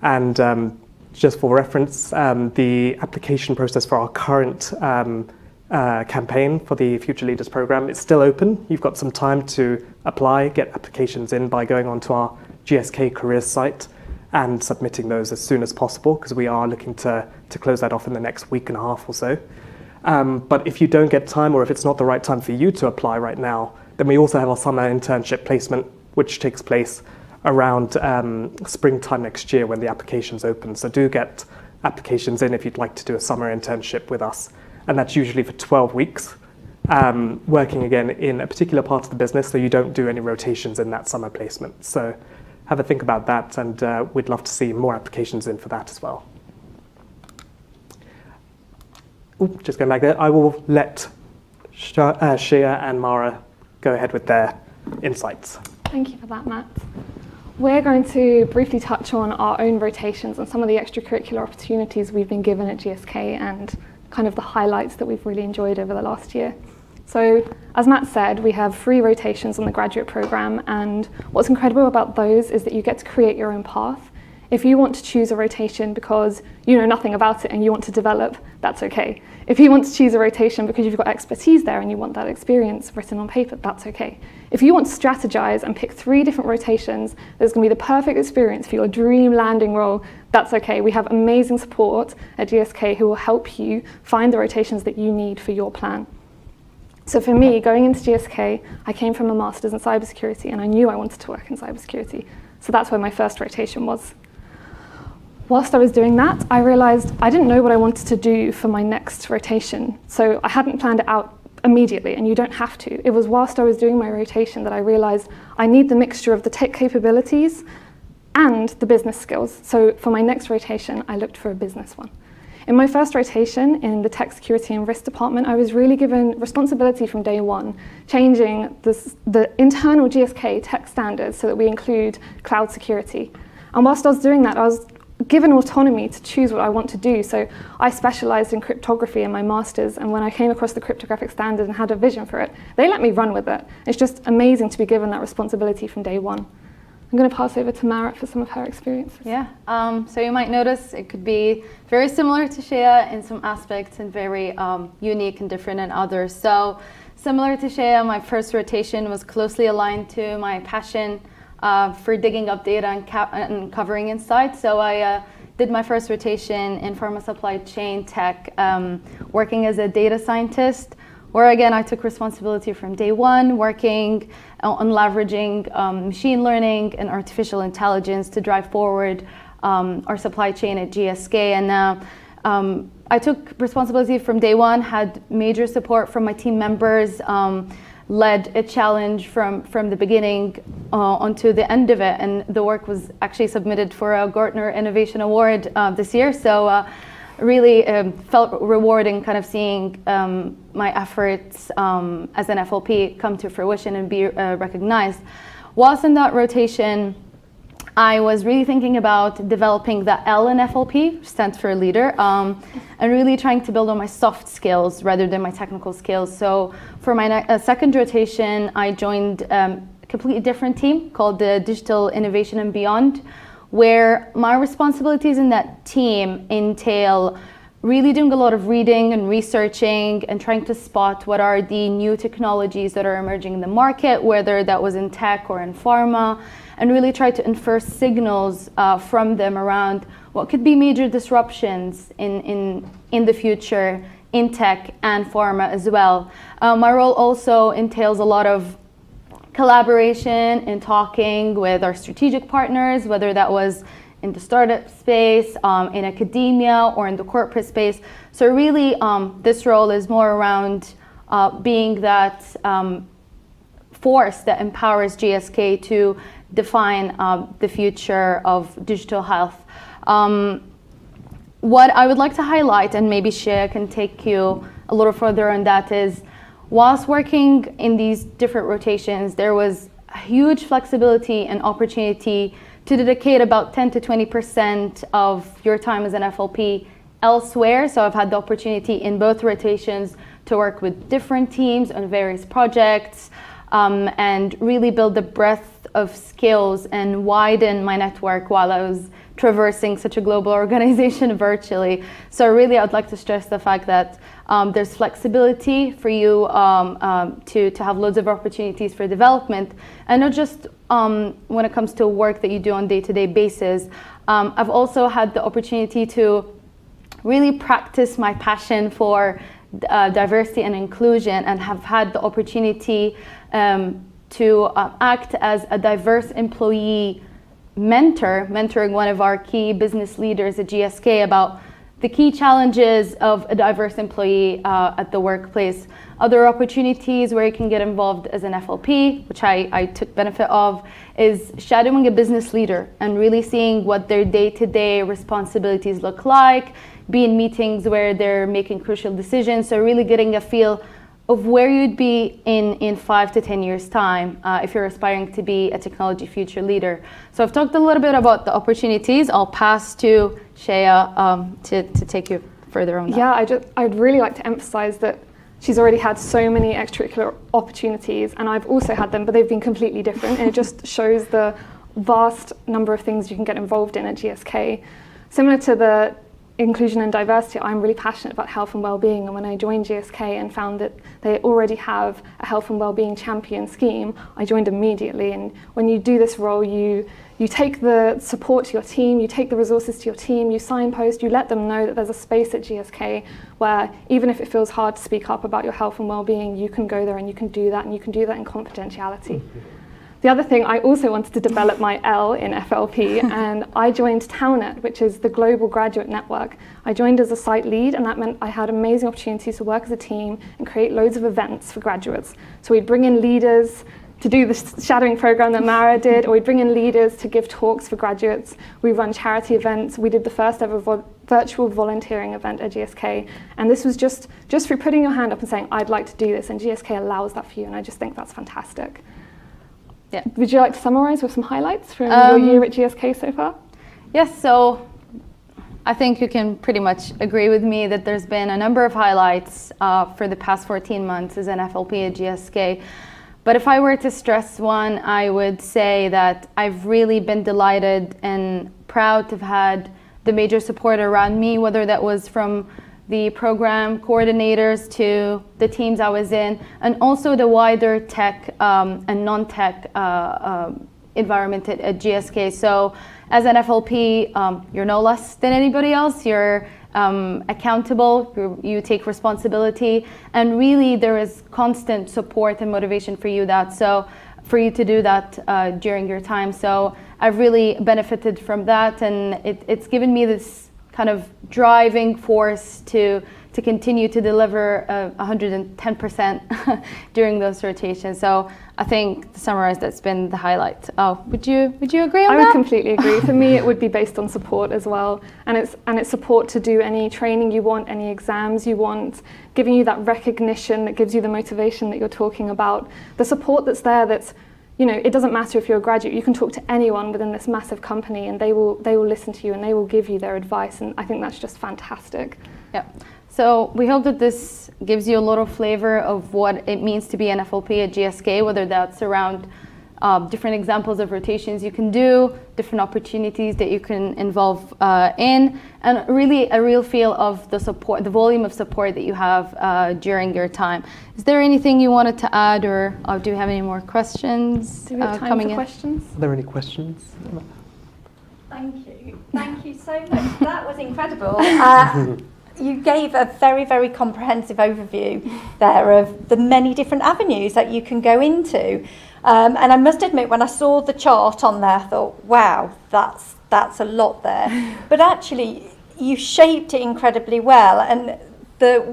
And just for reference, the application process for our current campaign for the Future Leaders program is still open. You've got some time to apply, get applications in by going onto our GSK careers site and submitting those as soon as possible, because we are looking to close that off in the next week and a half or so. But if you don't get time, or if it's not the right time for you to apply right now, then we also have our summer internship placement, which takes place around springtime next year when the applications open. So do get applications in if you'd like to do a summer internship with us. And that's usually for 12 weeks, working again in a particular part of the business, so you don't do any rotations in that summer placement. So have a think about that, and we'd love to see more applications in for that as well. Just going back there, I will let Shia and Mara go ahead with their insights. Thank you for that, Matt. We're going to briefly touch on our own rotations and some of the extracurricular opportunities we've been given at GSK and kind of the highlights that we've really enjoyed over the last year. So, as Matt said, we have 3 rotations on the graduate program, and what's incredible about those is that you get to create your own path. If you want to choose a rotation because you know nothing about it and you want to develop, that's okay. If you want to choose a rotation because you've got expertise there and you want that experience written on paper, that's okay. If you want to strategize and pick 3 different rotations, there's going to be the perfect experience for your dream landing role, that's okay. We have amazing support at GSK who will help you find the rotations that you need for your plan. So for me, going into GSK, I came from a master's in cybersecurity and I knew I wanted to work in cybersecurity. So that's where my first rotation was. Whilst I was doing that, I realized I didn't know what I wanted to do for my next rotation. So I hadn't planned it out immediately, and you don't have to. It was whilst I was doing my rotation that I realized I need the mixture of the tech capabilities and the business skills. So for my next rotation, I looked for a business one. In my first rotation in the tech security and risk department, I was really given responsibility from day one, changing the internal GSK tech standards so that we include cloud security. And whilst I was doing that, I was given autonomy to choose what I want to do. So I specialized in cryptography in my master's, and when I came across the cryptographic standard and had a vision for it, they let me run with it. It's just amazing to be given that responsibility from day one. I'm going to pass over to Mara for some of her experiences. Yeah, so you might notice it could be very similar to Shea in some aspects and very unique and different in others. So similar to Shea, my first rotation was closely aligned to my passion for digging up data and covering insights. So I did my first rotation in pharma supply chain tech, working as a data scientist, where again I took responsibility from day one, working on leveraging machine learning and artificial intelligence to drive forward our supply chain at GSK. And I took responsibility from day one, had major support from my team members, led a challenge from the beginning onto the end of it, and the work was actually submitted for a Gartner Innovation Award this year. So really felt rewarding kind of seeing my efforts as an FLP come to fruition and be recognized. Whilst in that rotation, I was really thinking about developing the L in FLP, which stands for leader, and really trying to build on my soft skills rather than my technical skills. So for my second rotation, I joined a completely different team called the Digital Innovation and Beyond, where my responsibilities in that team entail really doing a lot of reading and researching and trying to spot what are the new technologies that are emerging in the market, whether that was in tech or in pharma, and really try to infer signals from them around what could be major disruptions in the future in tech and pharma as well. My role also entails a lot of collaboration and talking with our strategic partners, whether that was in the startup space, in academia, or in the corporate space. So really, this role is more around being that force that empowers GSK to define the future of digital health. What I would like to highlight, and maybe Shea can take you a little further on that, is whilst working in these different rotations, there was a huge flexibility and opportunity to dedicate about 10 to 20% of your time as an FLP elsewhere. So I've had the opportunity in both rotations to work with different teams on various projects and really build the breadth of skills and widen my network while I was traversing such a global organization virtually. So really, I'd like to stress the fact that there's flexibility for you to have loads of opportunities for development, and not just when it comes to work that you do on a day-to-day basis. I've also had the opportunity to really practice my passion for diversity and inclusion, and have had the opportunity to act as a diverse employee mentoring one of our key business leaders at GSK about the key challenges of a diverse employee at the workplace. Other opportunities where you can get involved as an FLP, which I took benefit of, is shadowing a business leader and really seeing what their day-to-day responsibilities look like, be in meetings where they're making crucial decisions, so really getting a feel of where you'd be in 5 to 10 years' time if you're aspiring to be a technology future leader. So I've talked a little bit about the opportunities. I'll pass to Shea to take you further on that. Yeah, I'd really like to emphasize that she's already had so many extracurricular opportunities, and I've also had them, but they've been completely different, and it just shows the vast number of things you can get involved in at GSK. Similar to the inclusion and diversity, I'm really passionate about health and well-being, and when I joined GSK and found that they already have a health and well-being champion scheme, I joined immediately. And when you do this role, you take the support to your team, you take the resources to your team, you signpost, you let them know that there's a space at GSK where even if it feels hard to speak up about your health and well-being, you can go there and you can do that, and you can do that in confidentiality. The other thing, I also wanted to develop my L in FLP, and I joined TALNet, which is the Global Graduate Network. I joined as a site lead, and that meant I had amazing opportunities to work as a team and create loads of events for graduates. So we'd bring in leaders to do the shadowing program that Mara did, or we'd bring in leaders to give talks for graduates. We run charity events. We did the first ever virtual volunteering event at GSK. And this was just through putting your hand up and saying, I'd like to do this, and GSK allows that for you, and I just think that's fantastic. Yeah. Would you like to summarize with some highlights from your year at GSK so far? Yes, so I think you can pretty much agree with me that there's been a number of highlights for the past 14 months as an FLP at GSK. But if I were to stress one, I would say that I've really been delighted and proud to have had the major support around me, whether that was from the program coordinators to the teams I was in, and also the wider tech and non-tech environment at GSK. So as an FLP, you're no less than anybody else. You're accountable, you take responsibility, and really there is constant support and motivation for you to do that during your time. So I've really benefited from that, and it's given me this kind of driving force to to continue to deliver 110% during those rotations. So I think, to summarize, that's been the highlight. Oh, would you agree on that? I would completely agree. For me, it would be based on support as well, and it's support to do any training you want, any exams you want, giving you that recognition that gives you the motivation that you're talking about. The support that's there, that's, you know, it doesn't matter if you're a graduate. You can talk to anyone within this massive company, and they will listen to you and they will give you their advice. And I think that's just fantastic. Yeah. So we hope that this gives you a lot of flavor of what it means to be an FLP at GSK, whether that's around different examples of rotations you can do, different opportunities that you can involve in, and really a real feel of the support, the volume of support that you have during your time. Is there anything you wanted to add, or do we have any more questions Do we have time coming for in? questions? Are there any questions? Thank you so much. That was incredible. You gave a very, very comprehensive overview there of the many different avenues that you can go into. And I must admit, when I saw the chart on there, I thought, wow, that's a lot there. But actually, you shaped it incredibly well. And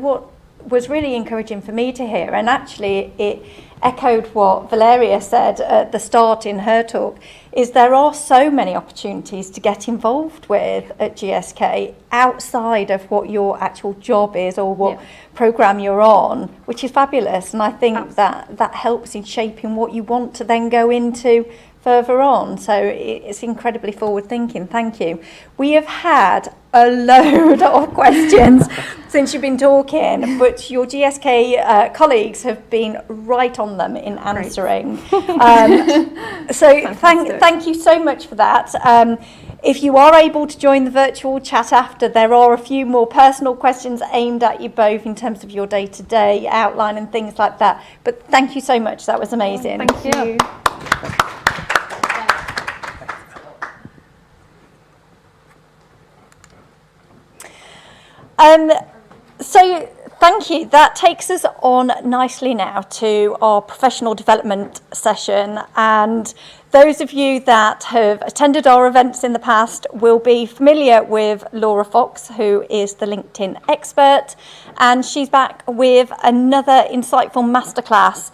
what was really encouraging for me to hear, and actually it echoed what Valeria said at the start in her talk, is there are so many opportunities to get involved with at GSK outside of what your actual job is or what programme you're on, which is fabulous. And I think that helps in shaping what you want to then go into further on. So it's incredibly forward thinking. Thank you. We have had a load of questions since you've been talking, but your GSK colleagues have been right on them in answering. So thank you so much for that. If you are able to join the virtual chat after, there are a few more personal questions aimed at you both in terms of your day-to-day outline and things like that. But thank you so much. That was amazing. Thank you. So thank you. That takes us on nicely now to our professional development session. And those of you that have attended our events in the past will be familiar with Laura Fox, who is the LinkedIn expert. And she's back with another insightful masterclass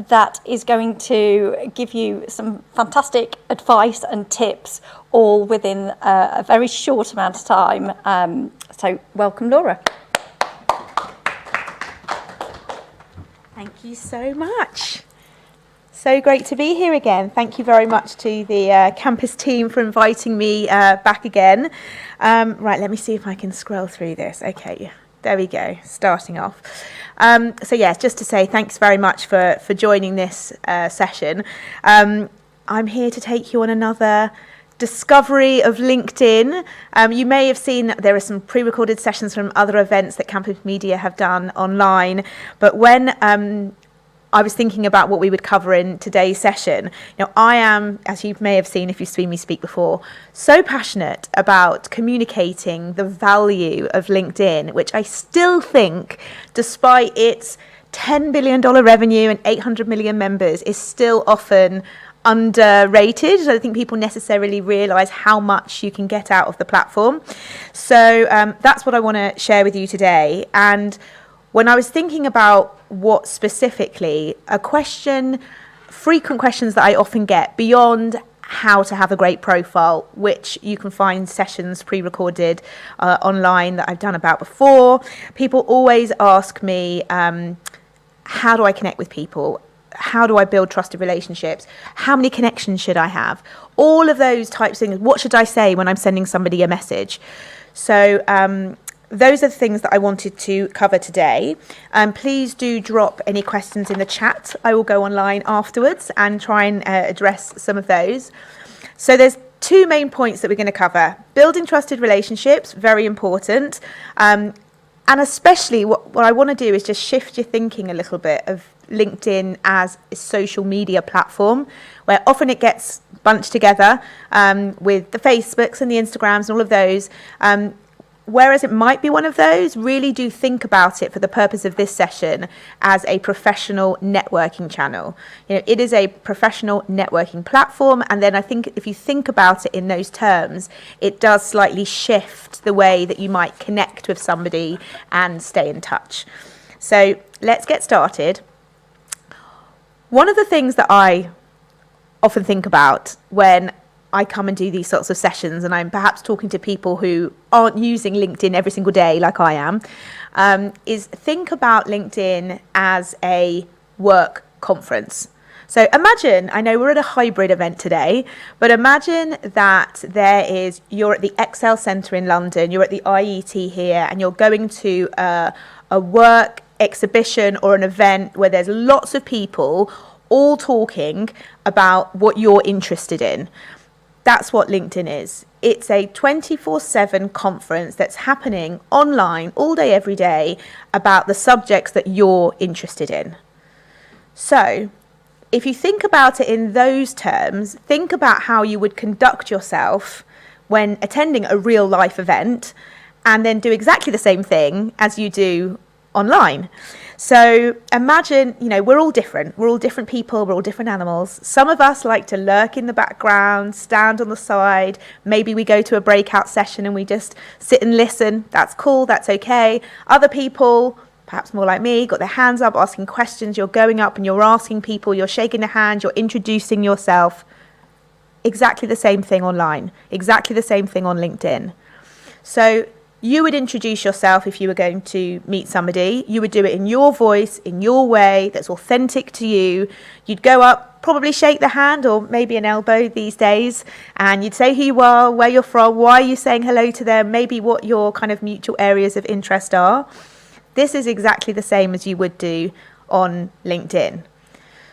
that is going to give you some fantastic advice and tips, all within a very short amount of time. So welcome, Laura. Thank you so much. So great to be here again. Thank you very much to the campus team for inviting me back again. Right, let me see if I can scroll through this. Okay, there we go, starting off. So yeah, just to say thanks very much for joining this session. I'm here to take you on another discovery of LinkedIn. You may have seen that there are some pre-recorded sessions from other events that Campus Media have done online, but when I was thinking about what we would cover in today's session, I am, as you may have seen if you've seen me speak before, so passionate about communicating the value of LinkedIn, which I still think, despite its $10 billion revenue and 800 million members, is still often underrated. I don't think people necessarily realise how much you can get out of the platform. So that's what I want to share with you today. And when I was thinking about what specifically, frequent questions that I often get beyond how to have a great profile, which you can find sessions pre-recorded online that I've done about before. People always ask me, how do I connect with people? How do I build trusted relationships? How many connections should I have? All of those types of things. What should I say when I'm sending somebody a message? So those are the things that I wanted to cover today. Please do drop any questions in the chat. I will go online afterwards and try and address some of those. So there's two main points that we're going to cover. Building trusted relationships, very important. And especially what I want to do is just shift your thinking a little bit of LinkedIn as a social media platform, where often it gets bunched together with the Facebooks and the Instagrams and all of those. whereas it might be one of those, really do think about it for the purpose of this session as a professional networking channel. You know, it is a professional networking platform, and then I think if you think about it in those terms, it does slightly shift the way that you might connect with somebody and stay in touch. So let's get started. One of the things that I often think about when I come and do these sorts of sessions, and I'm perhaps talking to people who aren't using LinkedIn every single day like I am, is think about LinkedIn as a work conference. So imagine, I know we're at a hybrid event today, but imagine that you're at the Excel Centre in London, you're at the IET here, and you're going to a work exhibition or an event where there's lots of people all talking about what you're interested in. That's what LinkedIn is. It's a 24/7 conference that's happening online all day, every day about the subjects that you're interested in. So if you think about it in those terms, think about how you would conduct yourself when attending a real life event, and then do exactly the same thing as you do online. So imagine, you know, we're all different. We're all different people. We're all different animals. Some of us like to lurk in the background, stand on the side. Maybe we go to a breakout session and we just sit and listen. That's cool. That's okay. Other people, perhaps more like me, got their hands up, asking questions. You're going up and you're asking people. You're shaking their hand. You're introducing yourself. Exactly the same thing online. Exactly the same thing on LinkedIn. So you would introduce yourself if you were going to meet somebody. You would do it in your voice, in your way, that's authentic to you. You'd go up, probably shake the hand or maybe an elbow these days, and you'd say who you are, where you're from, why are you saying hello to them, maybe what your kind of mutual areas of interest are. This is exactly the same as you would do on LinkedIn.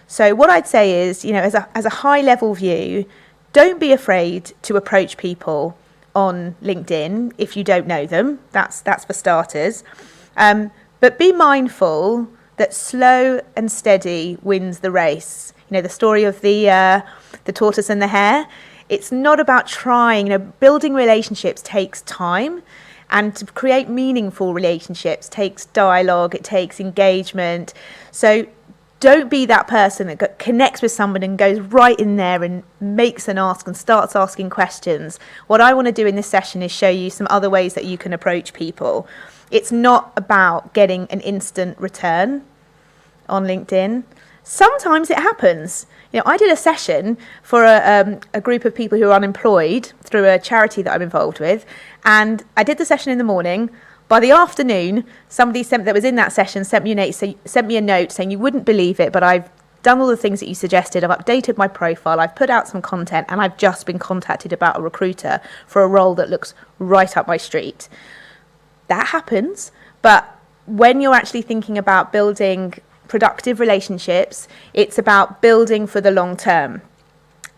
So what I'd say is, you know, as a high level view, don't be afraid to approach people on LinkedIn if you don't know them. That's for starters. But be mindful that slow and steady wins the race. You know, the story of the tortoise and the hare. It's not about trying. You know, building relationships takes time, and to create meaningful relationships takes dialogue. It takes engagement. So don't be that person that connects with someone and goes right in there and makes an ask and starts asking questions. What I want to do in this session is show you some other ways that you can approach people. It's not about getting an instant return on LinkedIn. Sometimes it happens. You know, I did a session for a group of people who are unemployed through a charity that I'm involved with, and I did the session in the morning. By the afternoon, somebody that was in that session sent me a note saying, you wouldn't believe it, but I've done all the things that you suggested. I've updated my profile. I've put out some content, and I've just been contacted about a recruiter for a role that looks right up my street. That happens. But when you're actually thinking about building productive relationships, it's about building for the long term.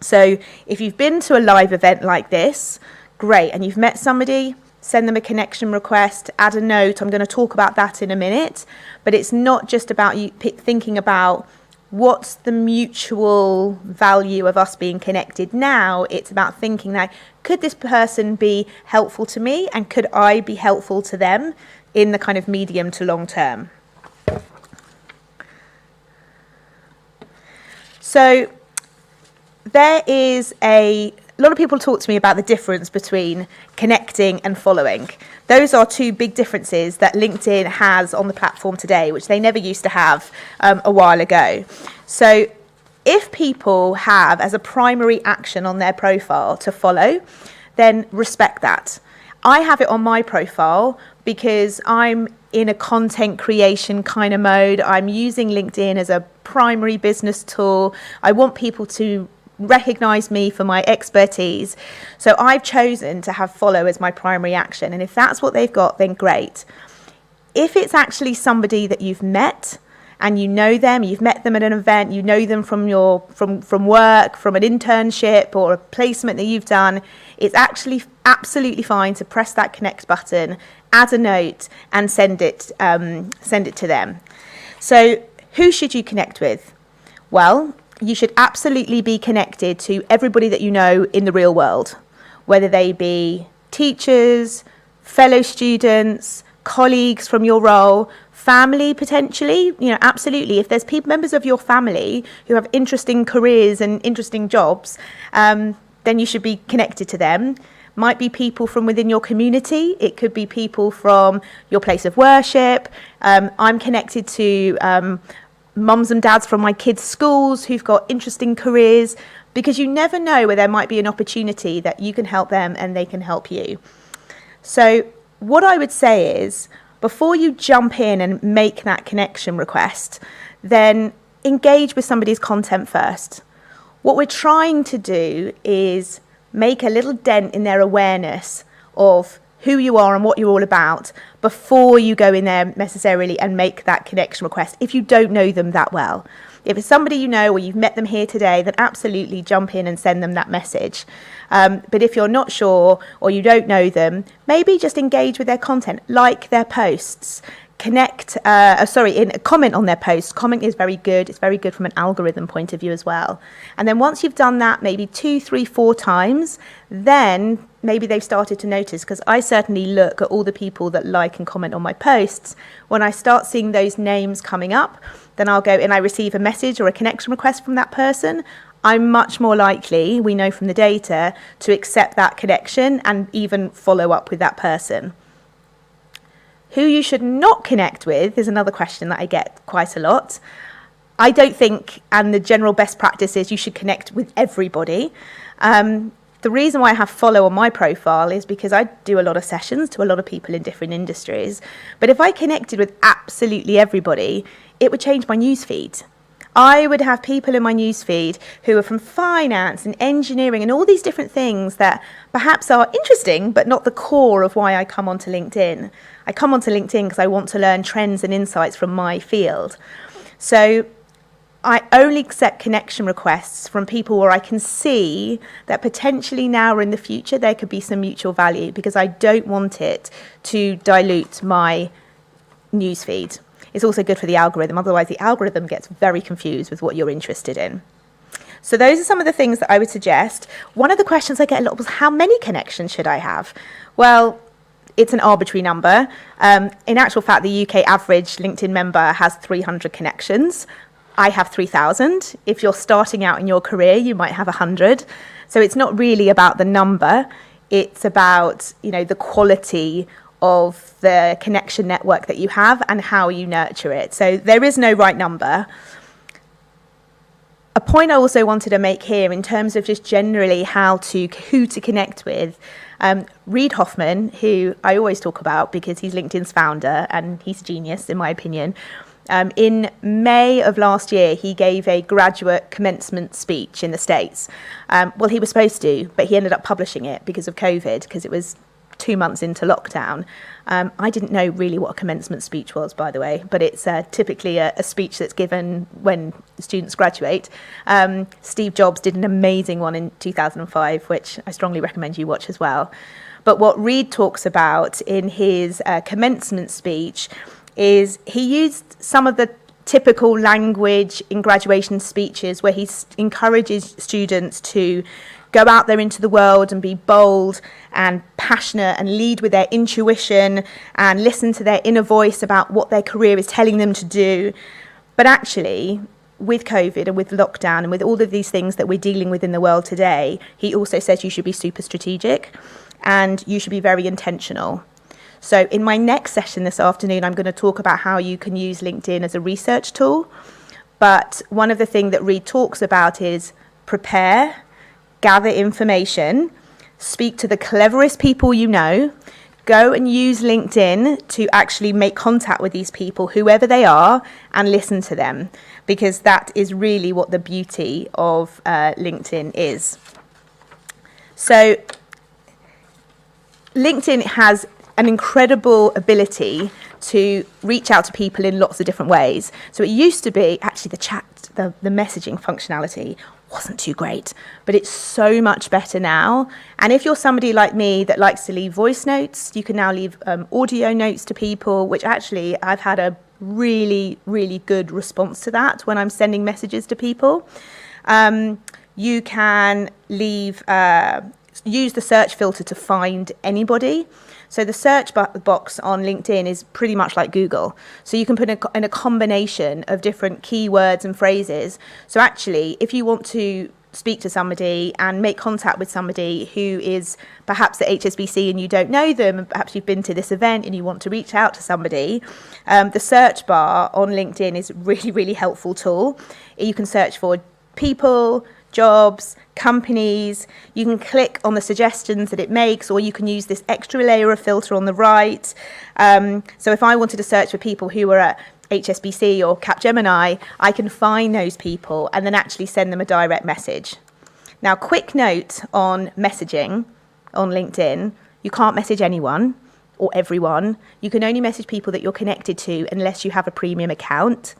So if you've been to a live event like this, great, and you've met somebody, send them a connection request, add a note. I'm going to talk about that in a minute. But it's not just about you thinking about what's the mutual value of us being connected now. It's about thinking that, could this person be helpful to me, and could I be helpful to them in the kind of medium to long term? So there is a lot of people talk to me about the difference between connecting and following. Those are two big differences that LinkedIn has on the platform today, which they never used to have a while ago. So if people have as a primary action on their profile to follow, then respect that. I have it on my profile because I'm in a content creation kind of mode. I'm using LinkedIn as a primary business tool. I want people to recognize me for my expertise. So I've chosen to have follow as my primary action. And if that's what they've got, then great. If it's actually somebody that you've met and you know them, you've met them at an event, you know them from work, from an internship or a placement that you've done, it's actually absolutely fine to press that connect button, add a note, and send it to them. So who should you connect with? Well, you should absolutely be connected to everybody that you know in the real world, whether they be teachers, fellow students, colleagues from your role, family potentially, absolutely. If there's members of your family who have interesting careers and interesting jobs, then you should be connected to them. Might be people from within your community. It could be people from your place of worship. I'm connected to mums and dads from my kids' schools who've got interesting careers, because you never know where there might be an opportunity that you can help them and they can help you. So what I would say is, before you jump in and make that connection request, then engage with somebody's content first. What we're trying to do is make a little dent in their awareness of who you are and what you're all about before you go in there necessarily and make that connection request, if you don't know them that well. If it's somebody you know or you've met them here today, then absolutely jump in and send them that message. But if you're not sure or you don't know them, maybe just engage with their content, like their posts, comment on their posts. Comment is very good. It's very good from an algorithm point of view as well. And then once you've done that maybe 2, 3, 4 times, then maybe they've started to notice, because I certainly look at all the people that like and comment on my posts. When I start seeing those names coming up, then I'll go and I receive a message or a connection request from that person. I'm much more likely, we know from the data, to accept that connection and even follow up with that person. Who you should not connect with is another question that I get quite a lot. I don't think, and the general best practice is, you should connect with everybody. The reason why I have follow on my profile is because I do a lot of sessions to a lot of people in different industries. But if I connected with absolutely everybody, it would change my newsfeed. I would have people in my newsfeed who are from finance and engineering and all these different things that perhaps are interesting, but not the core of why I come onto LinkedIn. I come onto LinkedIn because I want to learn trends and insights from my field. So I only accept connection requests from people where I can see that potentially now or in the future there could be some mutual value, because I don't want it to dilute my newsfeed. It's also good for the algorithm, otherwise the algorithm gets very confused with what you're interested in. So those are some of the things that I would suggest. One of the questions I get a lot was, how many connections should I have? Well, it's an arbitrary number. In actual fact, the UK average LinkedIn member has 300 connections. I have 3,000. If you're starting out in your career, you might have 100. So it's not really about the number. It's about, the quality of the connection network that you have and how you nurture it. So there is no right number. A point I also wanted to make here in terms of just generally who to connect with, Reid Hoffman, who I always talk about because he's LinkedIn's founder and he's a genius in my opinion. In May of last year, he gave a graduate commencement speech in the States. Well, he was supposed to, but he ended up publishing it because of COVID, because it was 2 months into lockdown. I didn't know really what a commencement speech was, by the way, but it's typically a speech that's given when students graduate. Steve Jobs did an amazing one in 2005, which I strongly recommend you watch as well. But what Reid talks about in his commencement speech is he used some of the typical language in graduation speeches where he encourages students to go out there into the world and be bold and passionate and lead with their intuition and listen to their inner voice about what their career is telling them to do. But actually, with COVID and with lockdown and with all of these things that we're dealing with in the world today, he also says you should be super strategic and you should be very intentional. So in my next session this afternoon, I'm going to talk about how you can use LinkedIn as a research tool. But one of the things that Reid talks about is prepare, gather information, speak to the cleverest people you know, go and use LinkedIn to actually make contact with these people, whoever they are, and listen to them, because that is really what the beauty of LinkedIn is. So LinkedIn has an incredible ability to reach out to people in lots of different ways. So it used to be, actually the messaging functionality wasn't too great, but it's so much better now. And if you're somebody like me that likes to leave voice notes, you can now leave audio notes to people, which actually I've had a really, really good response to that when I'm sending messages to people. You can leave use the search filter to find anybody. So the search box on LinkedIn is pretty much like Google. So you can put in a combination of different keywords and phrases. So actually, if you want to speak to somebody and make contact with somebody who is perhaps at HSBC and you don't know them, and perhaps you've been to this event and you want to reach out to somebody, the search bar on LinkedIn is a really, really helpful tool. You can search for people, jobs, companies. You can click on the suggestions that it makes, or you can use this extra layer of filter on the right. So if I wanted to search for people who were at HSBC or Capgemini, I can find those people and then actually send them a direct message. Now, quick note on messaging on LinkedIn: you can't message anyone or everyone. You can only message people that you're connected to unless you have a premium account.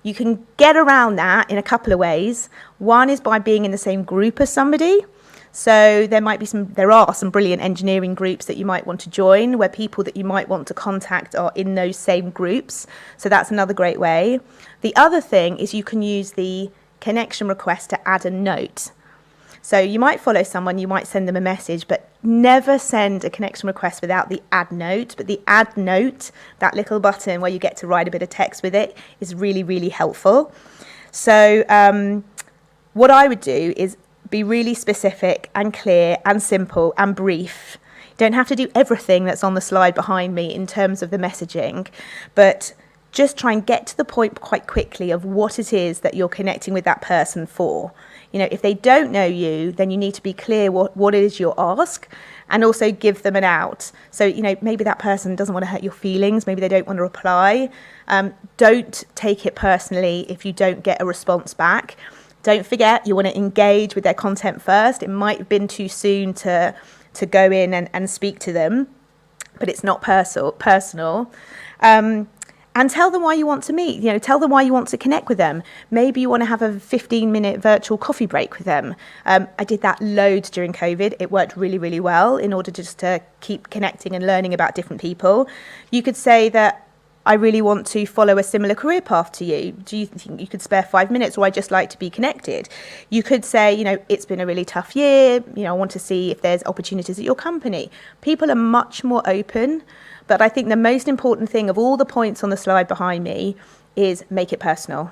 You can get around that in a couple of ways. One is by being in the same group as somebody. So there are some brilliant engineering groups that you might want to join, where people that you might want to contact are in those same groups. So that's another great way. The other thing is you can use the connection request to add a note. So you might follow someone, you might send them a message, but never send a connection request without the add note. But the add note, that little button where you get to write a bit of text with it, is really, really helpful. So what I would do is be really specific and clear and simple and brief. You don't have to do everything that's on the slide behind me in terms of the messaging, but just try and get to the point quite quickly of what it is that you're connecting with that person for. You know, if they don't know you, then you need to be clear what it is you'll ask, and also give them an out. So, you know, maybe that person doesn't want to hurt your feelings, maybe they don't want to reply. Don't take it personally if you don't get a response back. Don't forget, you want to engage with their content first. It might have been too soon to go in and speak to them, but it's not personal. And tell them why you want to meet. You know, tell them why you want to connect with them. Maybe you want to have a 15-minute virtual coffee break with them. I did that loads during COVID. It worked really, really well in order just to keep connecting and learning about different people. You could say that, I really want to follow a similar career path to you. Do you think you could spare 5 minutes, or I'd just like to be connected? You could say, you know, it's been a really tough year. You know, I want to see if there's opportunities at your company. People are much more open. But I think the most important thing of all the points on the slide behind me is make it personal.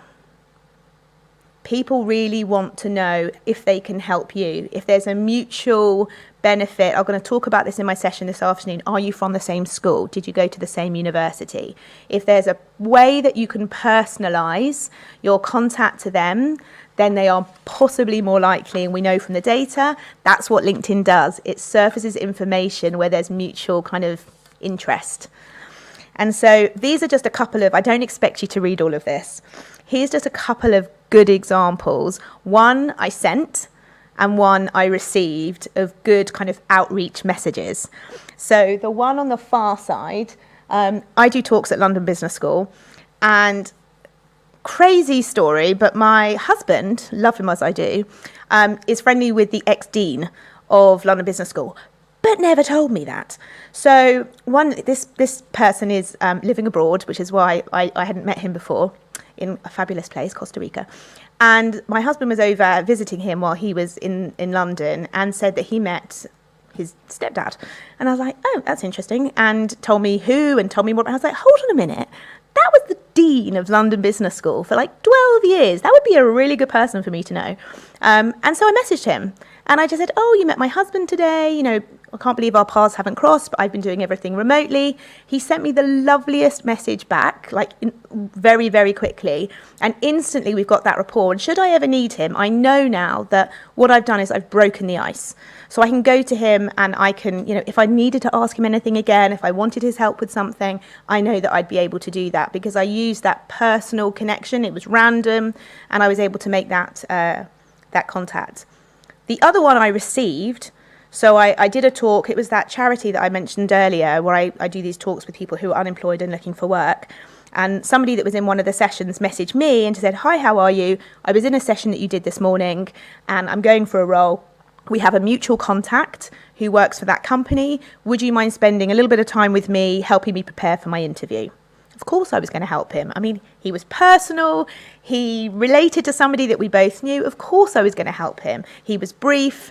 People really want to know if they can help you, if there's a mutual benefit. I'm going to talk about this in my session this afternoon. Are you from the same school? Did you go to the same university? If there's a way that you can personalise your contact to them, then they are possibly more likely, and we know from the data, that's what LinkedIn does. It surfaces information where there's mutual kind of interest. And so these are just a couple of, I don't expect you to read all of this. Here's just a couple of good examples. One I sent and one I received of good kind of outreach messages. So the one on the far side, I do talks at London Business School, and crazy story, but my husband, love him as I do, is friendly with the ex-dean of London Business School, but never told me that. So this person is living abroad, which is why I hadn't met him before, in a fabulous place, Costa Rica. And my husband was over visiting him while he was in London, and said that he met his stepdad. And I was like, oh, that's interesting. And told me who, and told me more. And I was like, hold on a minute. That was the dean of London Business School for like 12 years. That would be a really good person for me to know. And so I messaged him. And I just said, oh, you met my husband today. You know, I can't believe our paths haven't crossed, but I've been doing everything remotely. He sent me the loveliest message back, very, very quickly. And instantly we've got that rapport. And should I ever need him, I know now that what I've done is I've broken the ice. So I can go to him and I can, you know, if I needed to ask him anything again, if I wanted his help with something, I know that I'd be able to do that because I used that personal connection. It was random and I was able to make that contact. The other one I received, so I did a talk. It was that charity that I mentioned earlier where I do these talks with people who are unemployed and looking for work. And somebody that was in one of the sessions messaged me and said, hi, how are you? I was in a session that you did this morning and I'm going for a role. We have a mutual contact who works for that company. Would you mind spending a little bit of time with me, helping me prepare for my interview? Of course I was going to help him. I mean, he was personal. He related to somebody that we both knew. Of course I was going to help him. He was brief.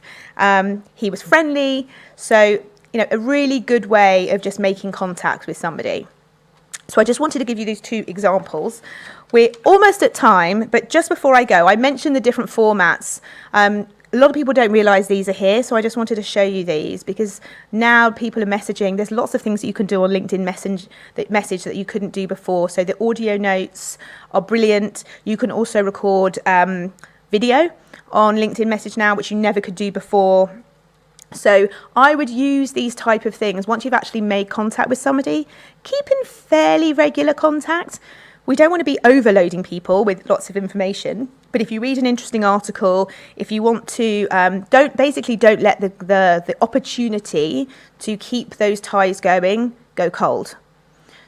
He was friendly. So, a really good way of just making contact with somebody. So I just wanted to give you these two examples. We're almost at time, but just before I go, I mentioned the different formats. A lot of people don't realise these are here, so I just wanted to show you these because now people are messaging. There's lots of things that you can do on LinkedIn message that you couldn't do before. So the audio notes are brilliant. You can also record video on LinkedIn message now, which you never could do before. So I would use these type of things once you've actually made contact with somebody. Keep in fairly regular contact. We don't want to be overloading people with lots of information, but if you read an interesting article, if you want to, don't let the opportunity to keep those ties going go cold.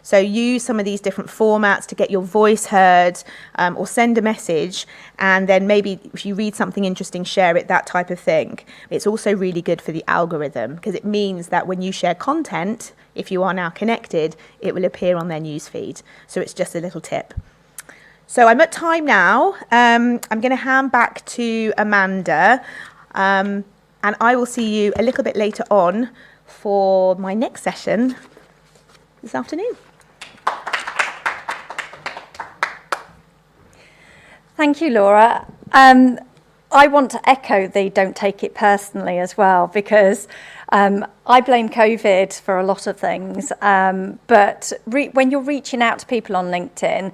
So use some of these different formats to get your voice heard, or send a message, and then maybe if you read something interesting, share it, that type of thing. It's also really good for the algorithm because it means that when you share content, if you are now connected, it will appear on their newsfeed. So it's just a little tip. So I'm at time now. I'm going to hand back to Amanda, and I will see you a little bit later on for my next session this afternoon. Thank you, Laura. I want to echo the don't take it personally as well, because I blame COVID for a lot of things. But when you're reaching out to people on LinkedIn,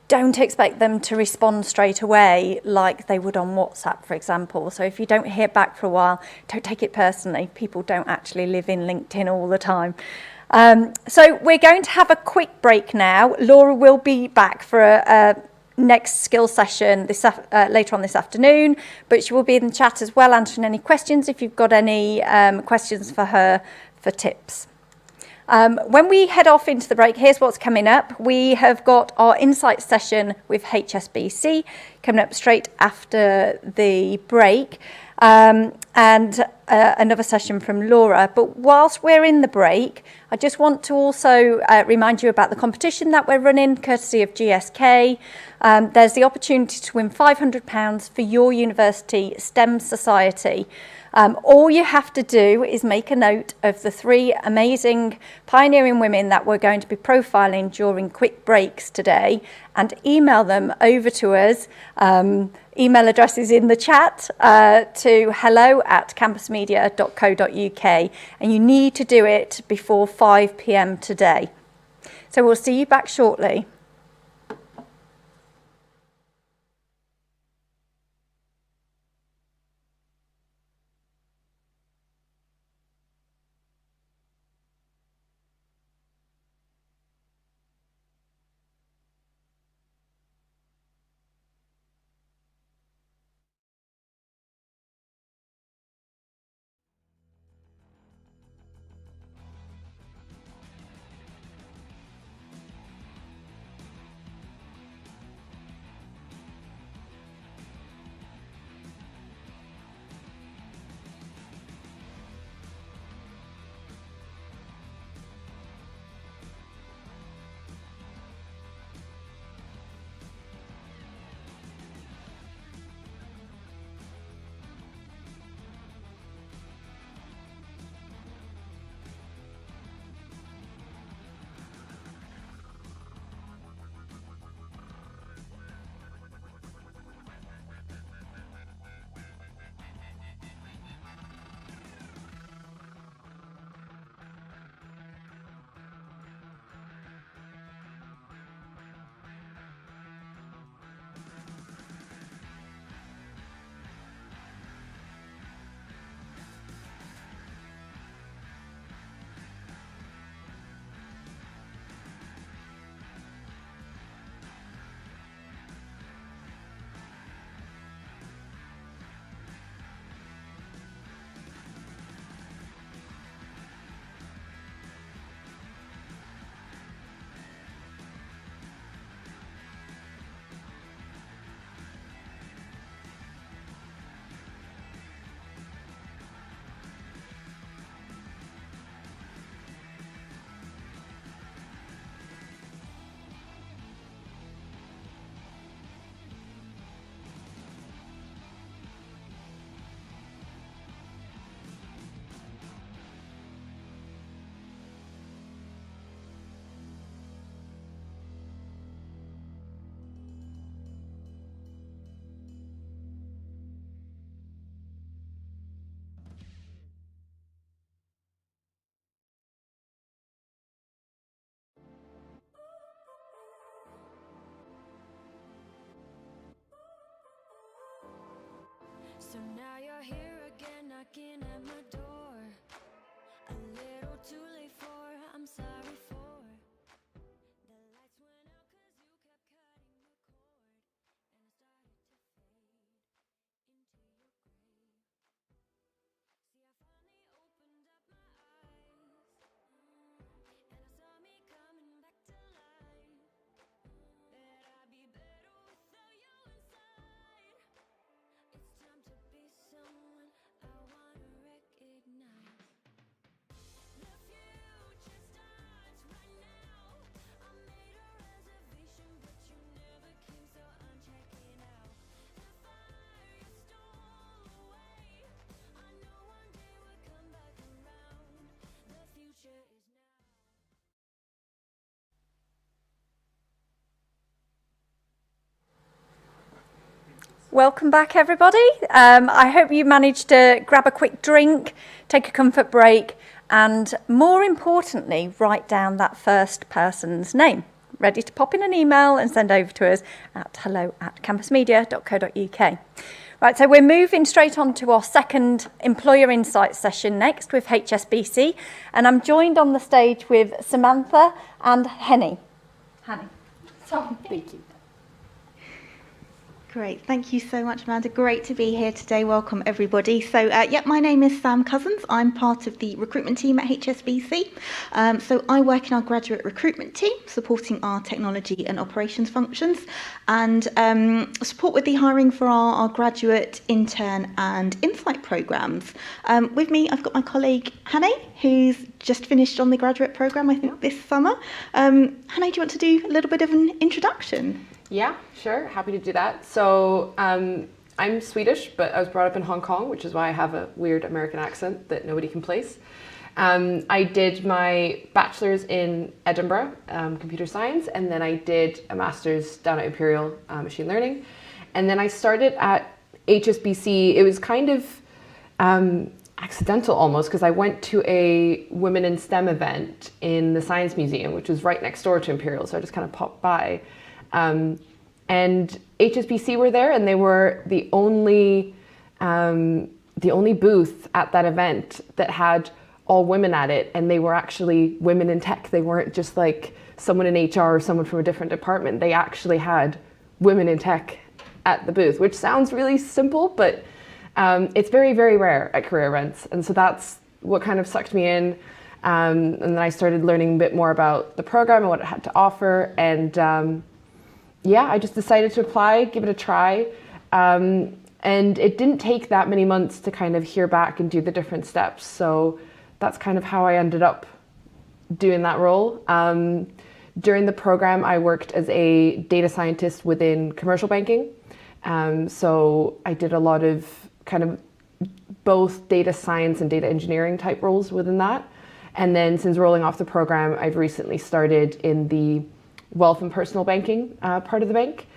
don't expect them to respond straight away like they would on WhatsApp, for example. So if you don't hear back for a while, don't take it personally. People don't actually live in LinkedIn all the time. So we're going to have a quick break now. Laura will be back for a next skill session later on this afternoon, but she will be in the chat as well, answering any questions if you've got any questions for her for tips. When we head off into the break, here's what's coming up. We have got our Insights session with HSBC coming up straight after the break, and another session from Laura. But whilst we're in the break, I just want to also remind you about the competition that we're running, courtesy of GSK. There's the opportunity to win £500 for your university STEM society. All you have to do is make a note of the 3 amazing pioneering women that we're going to be profiling during quick breaks today and email them over to us. Email address is in the chat to hello@campusmedia.co.uk, and you need to do it before 5 p.m. today. So we'll see you back shortly. Welcome back, everybody. I hope you managed to grab a quick drink, take a comfort break, and more importantly, write down that first person's name. Ready to pop in an email and send over to us at hello@campusmedia.co.uk. Right, so we're moving straight on to our second Employer Insights session next with HSBC, and I'm joined on the stage with Samantha and Henny. Sorry. Thank you. Great, thank you so much, Amanda. Great to be here today. Welcome, everybody. So, my name is Sam Cousins. I'm part of the recruitment team at HSBC. So I work in our graduate recruitment team, supporting our technology and operations functions, and support with the hiring for our graduate, intern and insight programmes. With me, I've got my colleague, Hannah, who's just finished on the graduate programme, I think, this summer. Hannah, do you want to do a little bit of an introduction? Yeah, sure. Happy to do that. So I'm Swedish, but I was brought up in Hong Kong, which is why I have a weird American accent that nobody can place. I did my bachelor's in Edinburgh, computer science, and then I did a master's down at Imperial, machine learning. And then I started at HSBC. It was kind of accidental almost, because I went to a Women in STEM event in the Science Museum, which was right next door to Imperial, so I just kind of popped by. And HSBC were there, and they were the only booth at that event that had all women at it, and they were actually women in tech. They weren't just like someone in HR or someone from a different department. They actually had women in tech at the booth, which sounds really simple, but it's very, very rare at career events. And so that's what kind of sucked me in. And then I started learning a bit more about the program and what it had to offer. And I just decided to apply, give it a try. And it didn't take that many months to kind of hear back and do the different steps. So that's kind of how I ended up doing that role. During the program, I worked as a data scientist within commercial banking. So I did a lot of kind of both data science and data engineering type roles within that. And then since rolling off the program, I've recently started in the wealth and personal banking part of the bank,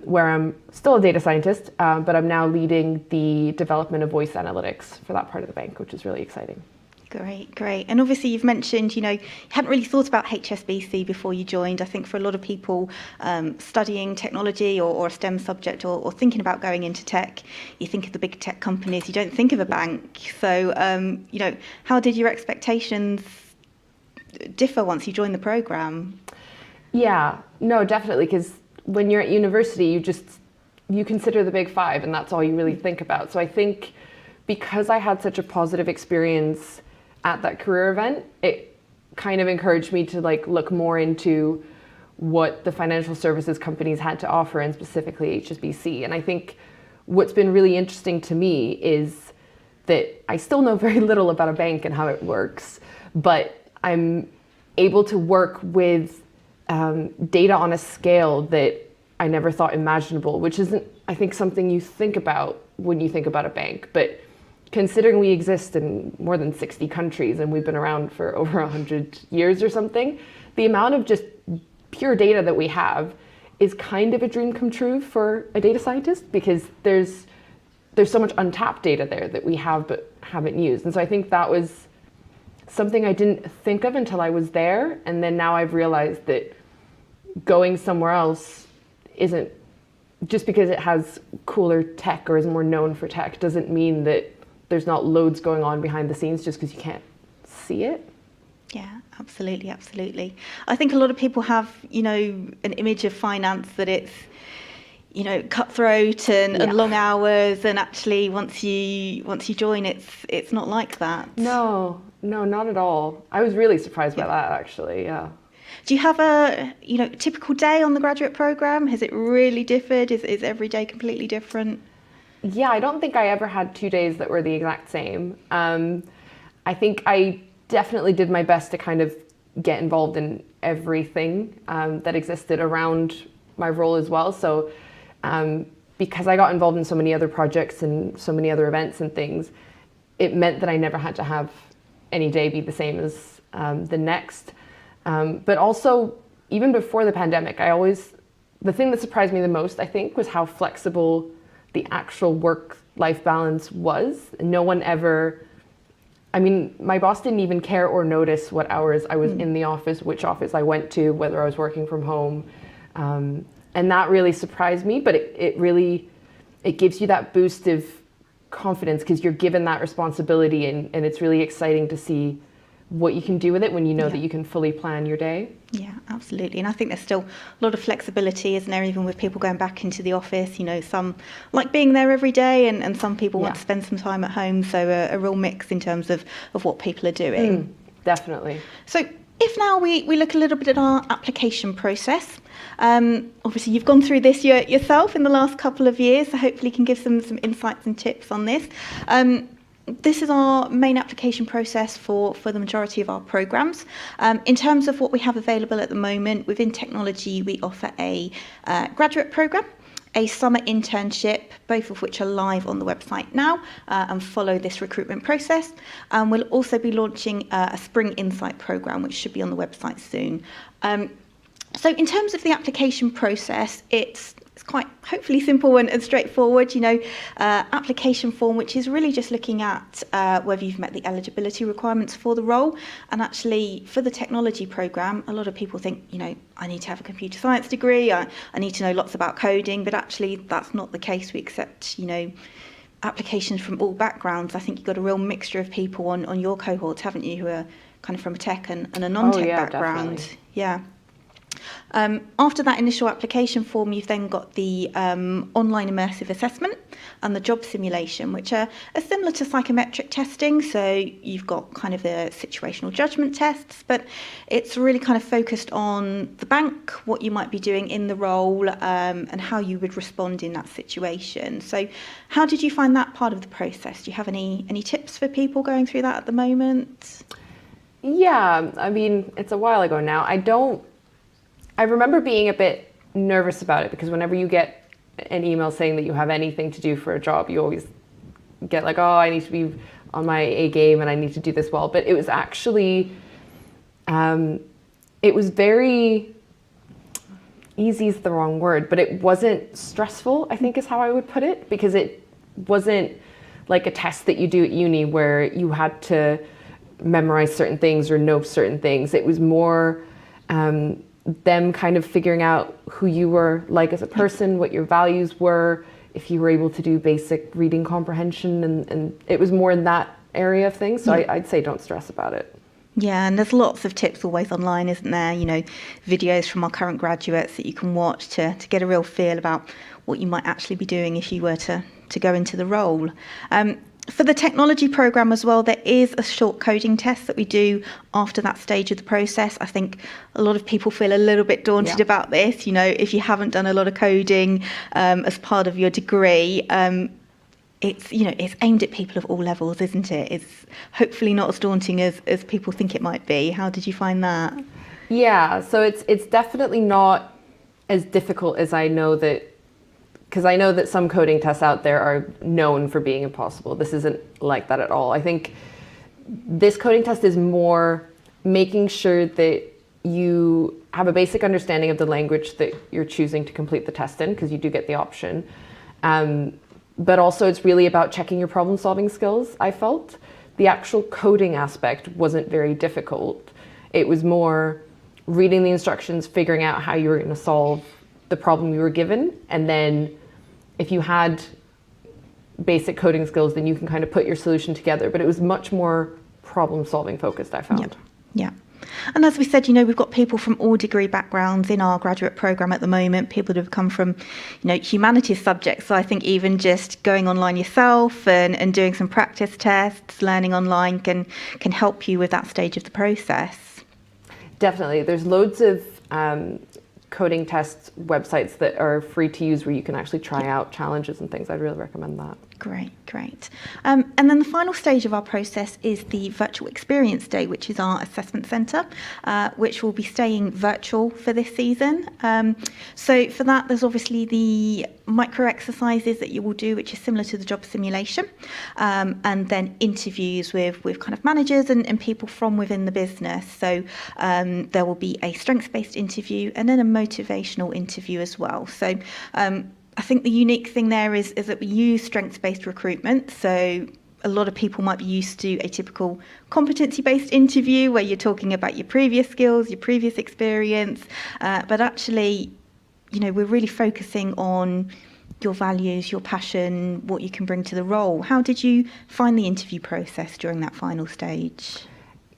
where I'm still a data scientist, but I'm now leading the development of voice analytics for that part of the bank, which is really exciting. Great. And obviously you've mentioned, you hadn't really thought about HSBC before you joined. I think for a lot of people studying technology or a STEM subject or thinking about going into tech, you think of the big tech companies, you don't think of a bank. So, how did your expectations differ once you joined the program? Yeah, no, definitely, because when you're at university, you consider the big five, and that's all you really think about. So I think because I had such a positive experience at that career event, it kind of encouraged me to look more into what the financial services companies had to offer, and specifically HSBC. And I think what's been really interesting to me is that I still know very little about a bank and how it works, but I'm able to work with data on a scale that I never thought imaginable, which isn't, I think, something you think about when you think about a bank. But considering we exist in more than 60 countries and we've been around for over 100 years or something, the amount of just pure data that we have is kind of a dream come true for a data scientist, because there's so much untapped data there that we have but haven't used. And so I think that was something I didn't think of until I was there. And then now I've realized that going somewhere else isn't, just because it has cooler tech or is more known for tech, doesn't mean that there's not loads going on behind the scenes just because you can't see it. Yeah, absolutely. I think a lot of people have, an image of finance that it's, cutthroat and long hours, and actually once you join, it's not like that. No, not at all. I was really surprised by that, actually. Yeah. Do you have a typical day on the graduate program? Has it really differed? Is every day completely different? Yeah, I don't think I ever had 2 days that were the exact same. I think I definitely did my best to kind of get involved in everything that existed around my role as well. So because I got involved in so many other projects and so many other events and things, it meant that I never had to have any day be the same as the next. But also, even before the pandemic, the thing that surprised me the most, I think, was how flexible the actual work-life balance was. No one ever, I mean, my boss didn't even care or notice what hours I was in the office, which office I went to, whether I was working from home. And that really surprised me, but it gives you that boost of confidence because you're given that responsibility, and it's really exciting to see what you can do with it when you know that you can fully plan your day. Yeah, absolutely. And I think there's still a lot of flexibility, isn't there, even with people going back into the office. You know, some like being there every day, and some people want to spend some time at home. So a real mix in terms of what people are doing. Definitely. So if now we look a little bit at our application process, obviously you've gone through this yourself in the last couple of years, so hopefully you can give some insights and tips on this. This is our main application process for the majority of our programs. In terms of what we have available at the moment, within technology, we offer a graduate program, a summer internship, both of which are live on the website now and follow this recruitment process. We'll also be launching a spring insight program, which should be on the website soon. So in terms of the application process, it's quite hopefully simple and straightforward. You know, application form, which is really just looking at whether you've met the eligibility requirements for the role. And actually, for the technology program, a lot of people think, you know, I need to have a computer science degree, I need to know lots about coding, but actually that's not the case. We accept, you know, applications from all backgrounds. I think you've got a real mixture of people on your cohort, haven't you, who are kind of from a tech and a non-tech background. Definitely. Yeah. After that initial application form, you've then got the online immersive assessment and the job simulation, which are similar to psychometric testing. So you've got kind of the situational judgment tests, but it's really kind of focused on the bank, what you might be doing in the role, and how you would respond in that situation. So how did you find that part of the process? Do you have any tips for people going through that at the moment? Yeah, I mean, it's a while ago now. I remember being a bit nervous about it because whenever you get an email saying that you have anything to do for a job, you always get like, oh, I need to be on my A game and I need to do this well. But it was actually, it was very, easy is the wrong word, but it wasn't stressful, I think is how I would put it, because it wasn't like a test that you do at uni where you had to memorize certain things or know certain things. It was more them kind of figuring out who you were like as a person, what your values were, if you were able to do basic reading comprehension, and it was more in that area of things. So I'd say don't stress about it. Yeah, and there's lots of tips always online, isn't there? You know, videos from our current graduates that you can watch to get a real feel about what you might actually be doing if you were to go into the role. For the technology program as well, there is a short coding test that we do after that stage of the process. I think a lot of people feel a little bit daunted about this. You know, if you haven't done a lot of coding as part of your degree, it's aimed at people of all levels, isn't it? It's hopefully not as daunting as people think it might be. How did you find that? Yeah, so it's definitely not as difficult as I know that, because I know that some coding tests out there are known for being impossible. This isn't like that at all. I think this coding test is more making sure that you have a basic understanding of the language that you're choosing to complete the test in, because you do get the option. But also it's really about checking your problem solving skills, I felt. The actual coding aspect wasn't very difficult. It was more reading the instructions, figuring out how you were going to solve the problem you were given, and then if you had basic coding skills, then you can kind of put your solution together. But it was much more problem solving focused, I found. Yeah. And as we said, you know, we've got people from all degree backgrounds in our graduate program at the moment, people that have come from, you know, humanities subjects. So I think even just going online yourself and doing some practice tests, learning online can help you with that stage of the process. Definitely. There's loads of coding test websites that are free to use where you can actually try out challenges and things. I'd really recommend that. Great. And then the final stage of our process is the virtual experience day, which is our assessment centre, which will be staying virtual for this season. So for that, there's obviously the micro exercises that you will do, which is similar to the job simulation, and then interviews with kind of managers and people from within the business. So there will be a strengths-based interview and then a motivational interview as well. So I think the unique thing there is that we use strengths-based recruitment. So a lot of people might be used to a typical competency-based interview where you're talking about your previous skills, your previous experience, but actually, we're really focusing on your values, your passion, what you can bring to the role. How did you find the interview process during that final stage?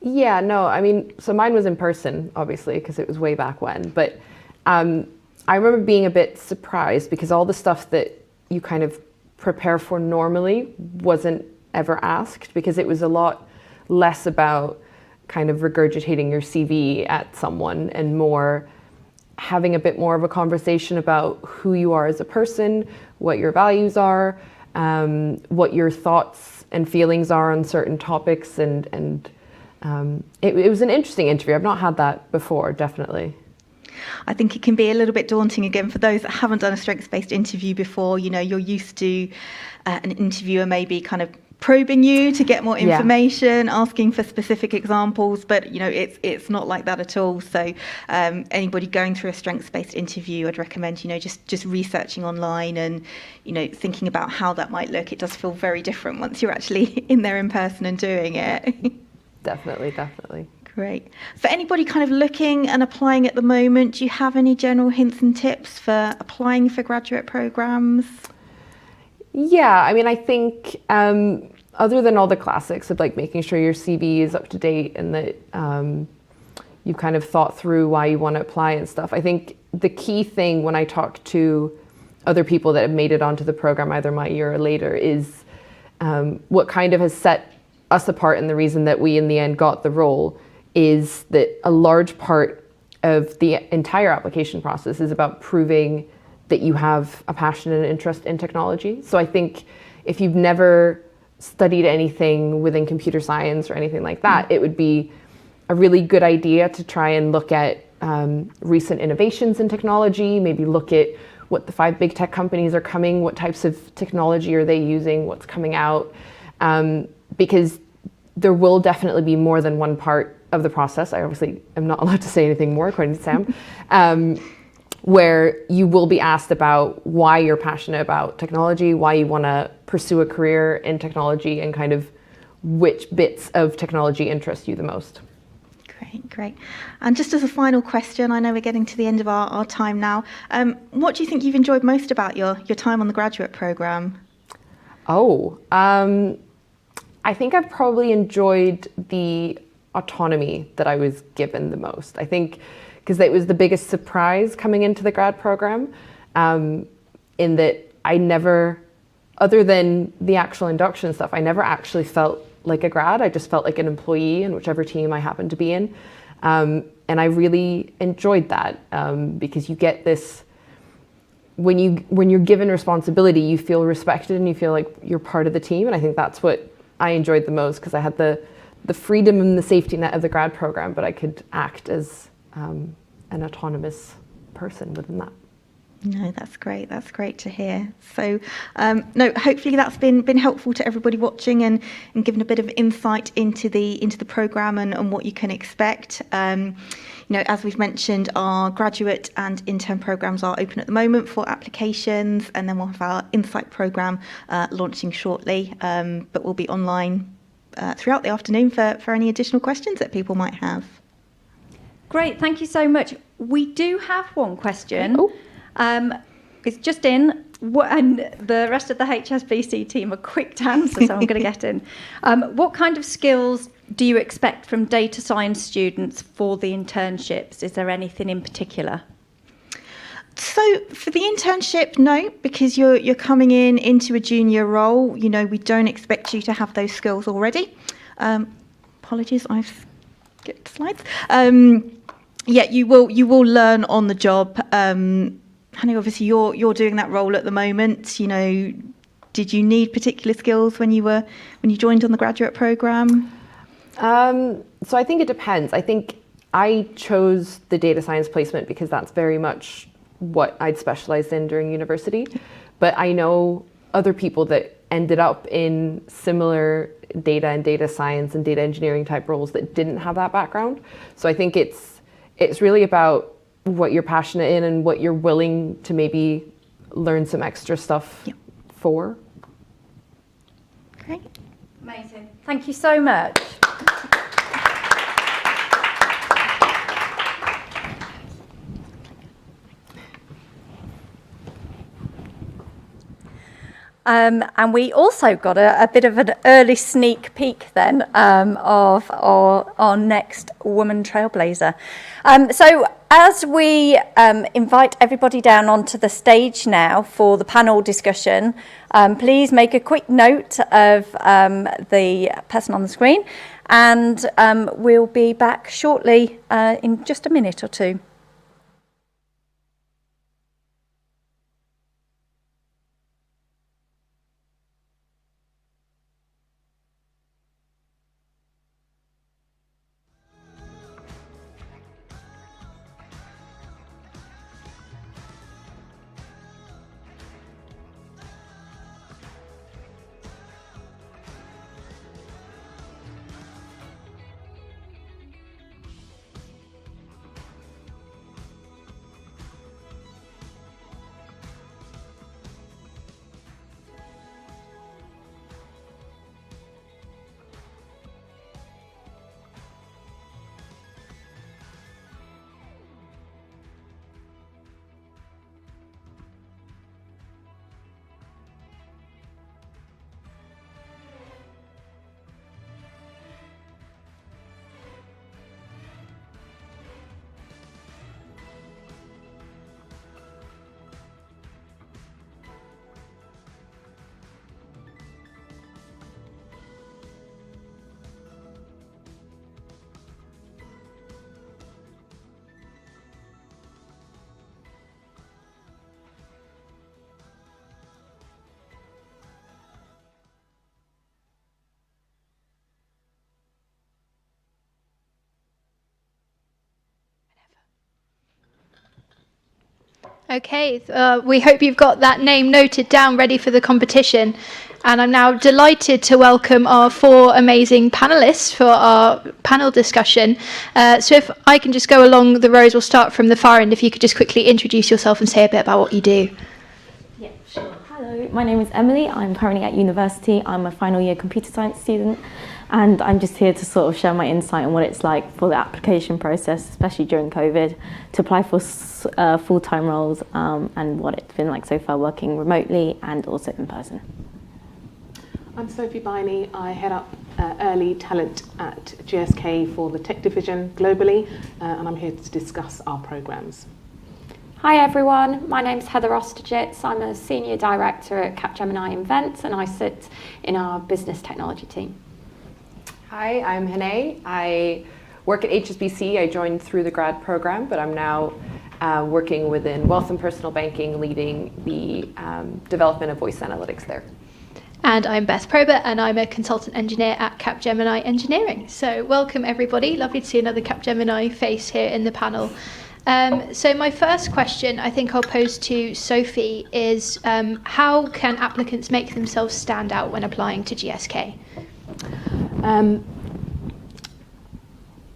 Yeah, no, I mean, so mine was in person, obviously, because it was way back when. But I remember being a bit surprised because all the stuff that you kind of prepare for normally wasn't ever asked, because it was a lot less about kind of regurgitating your CV at someone and more having a bit more of a conversation about who you are as a person, what your values are, what your thoughts and feelings are on certain topics. And it was an interesting interview. I've not had that before, definitely. I think it can be a little bit daunting again for those that haven't done a strengths-based interview before. You're used to an interviewer maybe kind of probing you to get more information, asking for specific examples, but it's not like that at all. So anybody going through a strengths-based interview, I'd recommend just researching online and thinking about how that might look. It does feel very different once you're actually in there in person and doing it. Definitely. Great. For anybody kind of looking and applying at the moment, do you have any general hints and tips for applying for graduate programs? Yeah, I mean, I think other than all the classics of like making sure your CV is up to date and that you've kind of thought through why you want to apply and stuff, I think the key thing when I talk to other people that have made it onto the program, either my year or later, is what kind of has set us apart and the reason that we in the end got the role is that a large part of the entire application process is about proving that you have a passion and interest in technology. So I think if you've never studied anything within computer science or anything like that, it would be a really good idea to try and look at recent innovations in technology, maybe look at what the 5 big tech companies are coming, what types of technology are they using, what's coming out, because there will definitely be more than one part of the process. I obviously am not allowed to say anything more, according to Sam, where you will be asked about why you're passionate about technology, why you want to pursue a career in technology, and kind of which bits of technology interest you the most. Great. And just as a final question, I know we're getting to the end of our time now. What do you think you've enjoyed most about your time on the graduate programme? I think I've probably enjoyed the autonomy that I was given the most. I think because it was the biggest surprise coming into the grad program, in that I never, other than the actual induction stuff, I never actually felt like a grad. I just felt like an employee in whichever team I happened to be in. And I really enjoyed that because you get this, when you're given responsibility, you feel respected and you feel like you're part of the team. And I think that's what I enjoyed the most, because I had the freedom and the safety net of the grad program, but I could act as an autonomous person within that. No, that's great. That's great to hear. So, hopefully that's been helpful to everybody watching and given a bit of insight into the programme and what you can expect. As we've mentioned, our graduate and intern programmes are open at the moment for applications, and then we'll have our Insight programme launching shortly, but we'll be online throughout the afternoon for any additional questions that people might have. Great, thank you so much. We do have one question. It's just in, and the rest of the HSBC team are quick to answer, so I'm going to get in. What kind of skills do you expect from data science students for the internships? Is there anything in particular? So for the internship, no, because you're coming into a junior role. We don't expect you to have those skills already. Apologies, I've skipped slides. You will learn on the job. Honey, obviously you're doing that role at the moment. Did you need particular skills when you joined on the graduate program? So I think it depends. I think I chose the data science placement because that's very much what I'd specialized in during university. But I know other people that ended up in similar data and data science and data engineering type roles that didn't have that background. So I think it's really about what you're passionate in and what you're willing to maybe learn some extra stuff for. Great. Amazing. Thank you so much. And we also got a bit of an early sneak peek then of our next woman trailblazer. So as we invite everybody down onto the stage now for the panel discussion, please make a quick note of the person on the screen, and we'll be back shortly in just a minute or two. Okay, we hope you've got that name noted down, ready for the competition. And I'm now delighted to welcome our 4 amazing panelists for our panel discussion. So if I can just go along the rows, we'll start from the far end. If you could just quickly introduce yourself and say a bit about what you do. Yeah, sure. Hello, my name is Emily. I'm currently at university. I'm a final year computer science student. And I'm just here to sort of share my insight on what it's like for the application process, especially during COVID, to apply for full-time roles and what it's been like so far working remotely and also in person. I'm Sophie Biney. I head up early talent at GSK for the tech division globally, and I'm here to discuss our programs. Hi everyone, my name's Heather Ostergitz. I'm a senior director at Capgemini Invent and I sit in our business technology team. Hi, I'm Hene. I work at HSBC. I joined through the grad program, but I'm now working within wealth and personal banking, leading the development of voice analytics there. And I'm Beth Probert, and I'm a consultant engineer at Capgemini Engineering. So welcome everybody. Lovely to see another Capgemini face here in the panel. So my first question, I think I'll pose to Sophie, is how can applicants make themselves stand out when applying to GSK?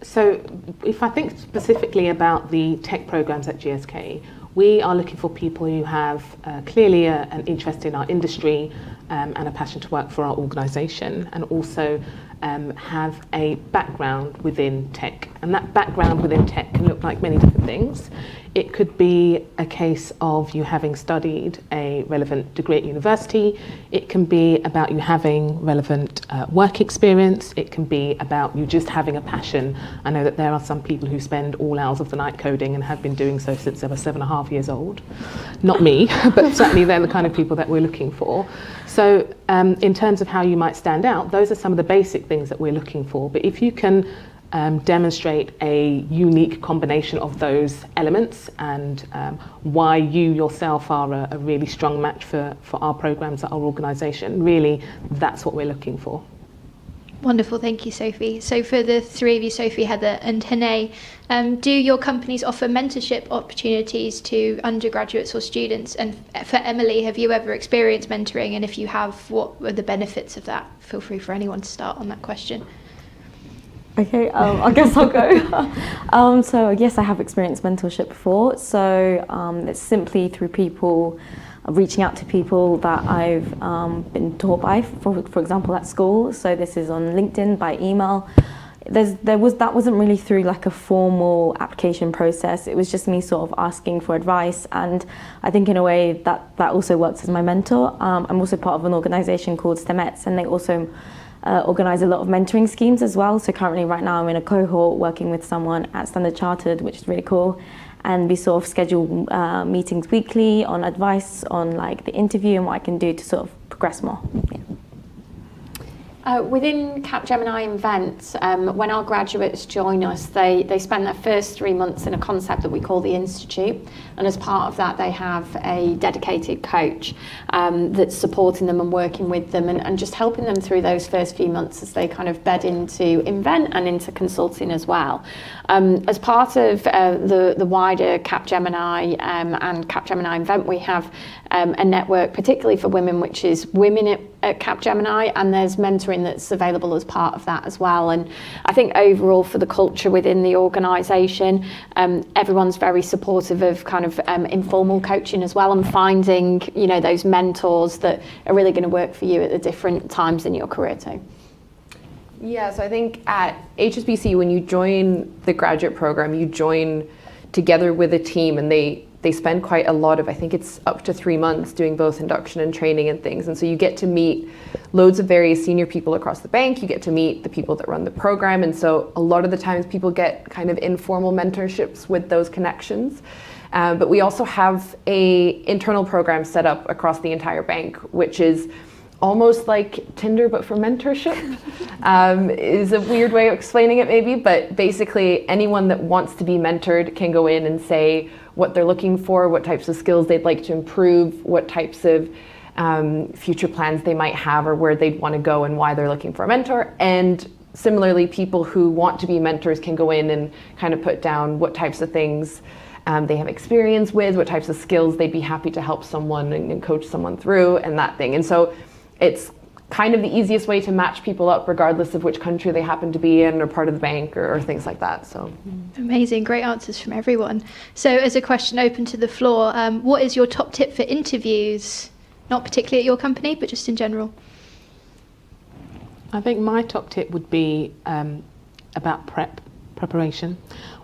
So if I think specifically about the tech programs at GSK, we are looking for people who have clearly an interest in our industry and a passion to work for our organisation, and also have a background within tech. And that background within tech can look like many different things. It could be a case of you having studied a relevant degree at university. It can be about you having relevant work experience. It can be about you just having a passion. I know that there are some people who spend all hours of the night coding and have been doing so since they were 7.5 years old. Not me, but certainly they're the kind of people that we're looking for. So in terms of how you might stand out, those are some of the basic things that we're looking for. But if you can demonstrate a unique combination of those elements and why you yourself are a really strong match for our programs at our organisation, really that's what we're looking for. Wonderful, thank you, Sophie. So for the three of you, Sophie, Heather and Hene, do your companies offer mentorship opportunities to undergraduates or students? And for Emily, have you ever experienced mentoring? And if you have, what were the benefits of that? Feel free for anyone to start on that question. Okay, I guess I'll go. So yes, I have experienced mentorship before. So it's simply through people reaching out to people that I've been taught by, for example, at school. So this is on LinkedIn, by email. That wasn't really through like a formal application process. It was just me sort of asking for advice, and I think in a way that also works as my mentor. I'm also part of an organisation called STEMETS, and they also organise a lot of mentoring schemes as well. So currently right now I'm in a cohort working with someone at Standard Chartered, which is really cool. And we sort of schedule meetings weekly on advice on like the interview and what I can do to sort of progress more. Yeah. Within Capgemini Invent, when our graduates join us, they spend their first 3 months in a concept that we call the Institute, and as part of that they have a dedicated coach that's supporting them and working with them and just helping them through those first few months as they kind of bed into Invent and into consulting as well. As part of the wider Capgemini and Capgemini Invent, we have a network particularly for women, which is Women at Capgemini, and there's mentoring that's available as part of that as well. And I think overall for the culture within the organisation, everyone's very supportive of kind of informal coaching as well, and finding, you know, those mentors that are really going to work for you at the different times in your career too. Yeah, so I think at HSBC, when you join the graduate program, you join together with a team, and they spend quite a lot of, I think it's up to 3 months, doing both induction and training and things. And so you get to meet loads of various senior people across the bank, you get to meet the people that run the program. And so a lot of the times people get kind of informal mentorships with those connections. But we also have a internal program set up across the entire bank, which is almost like Tinder, but for mentorship. Is a weird way of explaining it maybe, but basically anyone that wants to be mentored can go in and say what they're looking for, what types of skills they'd like to improve, what types of future plans they might have, or where they'd want to go and why they're looking for a mentor. And similarly, people who want to be mentors can go in and kind of put down what types of things they have experience with, what types of skills they'd be happy to help someone and coach someone through, and that thing. And so it's kind of the easiest way to match people up regardless of which country they happen to be in or part of the bank or things like that. So amazing, great answers from everyone. So as a question open to the floor, what is your top tip for interviews, not particularly at your company, but just in general? I think my top tip would be about preparation,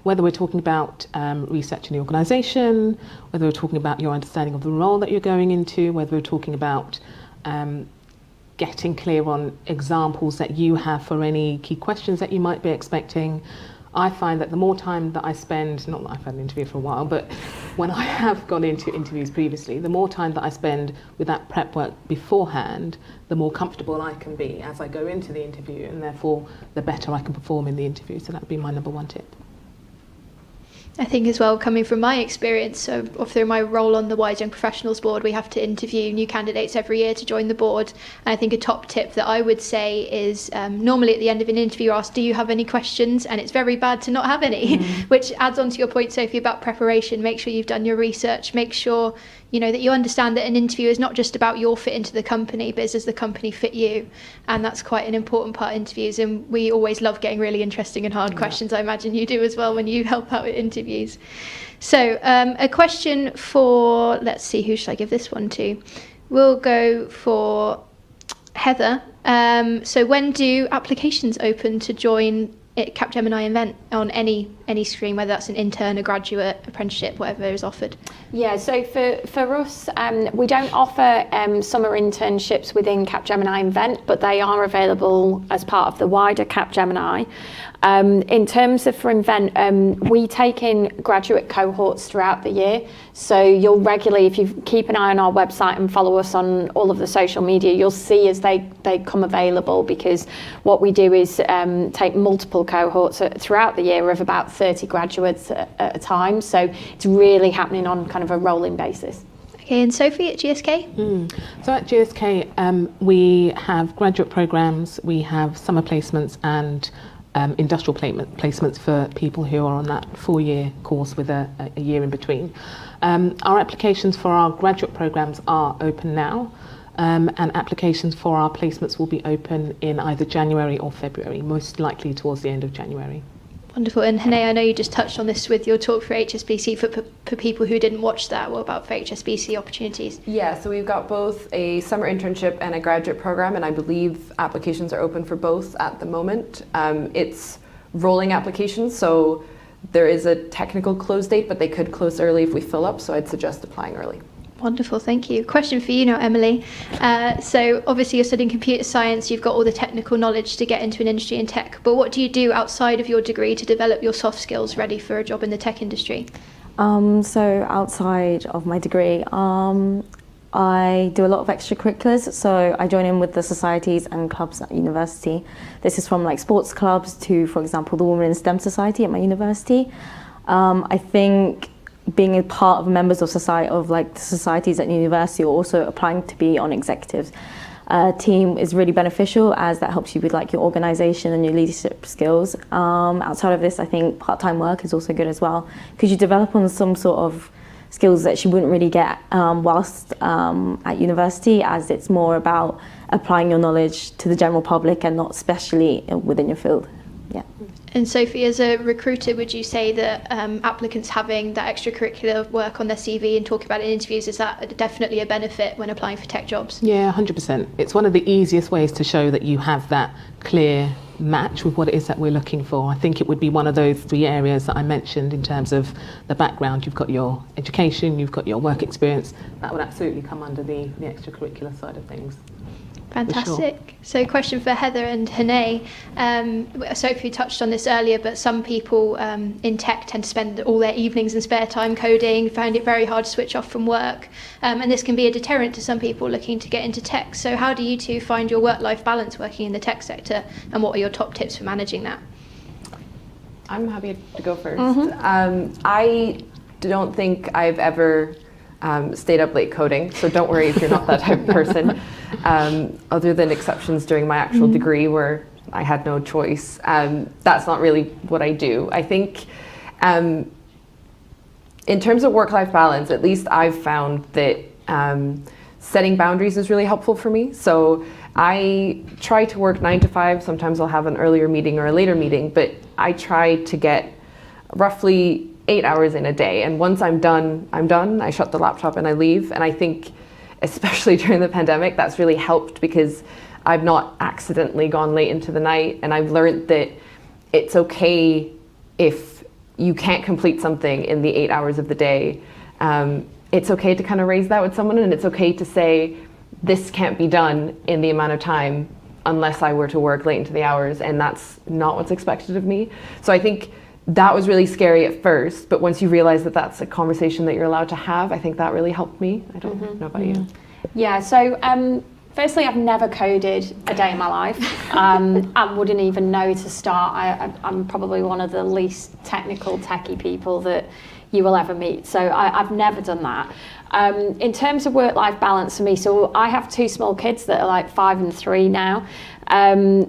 whether we're talking about research in the organisation, whether we're talking about your understanding of the role that you're going into, whether we're talking about getting clear on examples that you have for any key questions that you might be expecting. I find that the more time that I spend, not that I've had an interview for a while, but when I have gone into interviews previously, the more time that I spend with that prep work beforehand, the more comfortable I can be as I go into the interview, and therefore the better I can perform in the interview. So that would be my number one tip. I think as well, coming from my experience, so through my role on the Wise Young Professionals Board, we have to interview new candidates every year to join the board. And I think a top tip that I would say is normally at the end of an interview you're asked, do you have any questions? And it's very bad to not have any, which adds on to your point, Sophie, about preparation. Make sure you've done your research, make sure that you understand that an interview is not just about your fit into the company, but does the company fit you? And that's quite an important part of interviews. And we always love getting really interesting and hard questions. I imagine you do as well when you help out with interviews. So a question for, let's see, who should I give this one to? We'll go for Heather. So when do applications open to join Capgemini Invent on any stream, whether that's an intern, a graduate, apprenticeship, whatever is offered? Yeah, so for us, we don't offer summer internships within Capgemini Invent, but they are available as part of the wider Capgemini. In terms of for Invent, we take in graduate cohorts throughout the year. So you'll regularly, if you keep an eye on our website and follow us on all of the social media, you'll see as they come available, because what we do is take multiple cohorts throughout the year of about 30 graduates at a time. So it's really happening on kind of a rolling basis. Okay, and Sophie at GSK? So at GSK, we have graduate programs, we have summer placements and industrial placements for people who are on that 4-year course with a year in between. Our applications for our graduate programs are open now, and applications for our placements will be open in either January or February, most likely towards the end of January. Wonderful. And Hene, I know you just touched on this with your talk for HSBC. For people who didn't watch that, what about for HSBC Opportunities? Yeah, so we've got both a summer internship and a graduate program, and I believe applications are open for both at the moment. It's rolling applications, so there is a technical close date, but they could close early if we fill up, so I'd suggest applying early. Wonderful, thank you. Question for you now, Emily. So obviously you're studying computer science, you've got all the technical knowledge to get into an industry in tech, but what do you do outside of your degree to develop your soft skills ready for a job in the tech industry? So outside of my degree, I do a lot of extracurriculars. So I join in with the societies and clubs at university. This is from like sports clubs to, for example, the Women in STEM Society at my university. I think being a part of members of society, of like the societies at university, or also applying to be on executives team is really beneficial, as that helps you with like your organisation and your leadership skills. Outside of this, I think part-time work is also good as well, because you develop on some sort of skills that you wouldn't really get whilst at university, as it's more about applying your knowledge to the general public and not especially within your field. Yeah. And Sophie, as a recruiter, would you say that applicants having that extracurricular work on their CV and talking about it in interviews, is that definitely a benefit when applying for tech jobs? Yeah, 100%. It's one of the easiest ways to show that you have that clear match with what it is that we're looking for. I think it would be one of those 3 areas that I mentioned in terms of the background. You've got your education, you've got your work experience. That would absolutely come under the extracurricular side of things. Fantastic. Sure. So question for Heather and Hene. Sophie touched on this earlier, but some people in tech tend to spend all their evenings and spare time coding, find it very hard to switch off from work. And this can be a deterrent to some people looking to get into tech. So how do you two find your work-life balance working in the tech sector, and what are your top tips for managing that? I'm happy to go first. I don't think I've ever stayed up late coding, so don't worry if you're not that type of person. Other than exceptions during my actual degree where I had no choice, that's not really what I do. I think in terms of work-life balance, at least I've found that setting boundaries is really helpful for me. So I try to work 9 to 5. Sometimes I'll have an earlier meeting or a later meeting, but I try to get roughly 8 hours in a day, and once I'm done, I'm done. I shut the laptop and I leave. And I think, especially during the pandemic, that's really helped, because I've not accidentally gone late into the night, and I've learned that it's okay if you can't complete something in the 8 hours of the day. It's okay to kind of raise that with someone, and it's okay to say, this can't be done in the amount of time unless I were to work late into the hours, and that's not what's expected of me. So I think that was really scary at first, but once you realize that that's a conversation that you're allowed to have, I think that really helped me. I don't know about you. Yeah, so firstly, I've never coded a day in my life. I wouldn't even know to start. I'm probably one of the least technical, techie people that you will ever meet. So I've never done that. In terms of work-life balance for me, so I have 2 small kids that are like 5 and 3 now.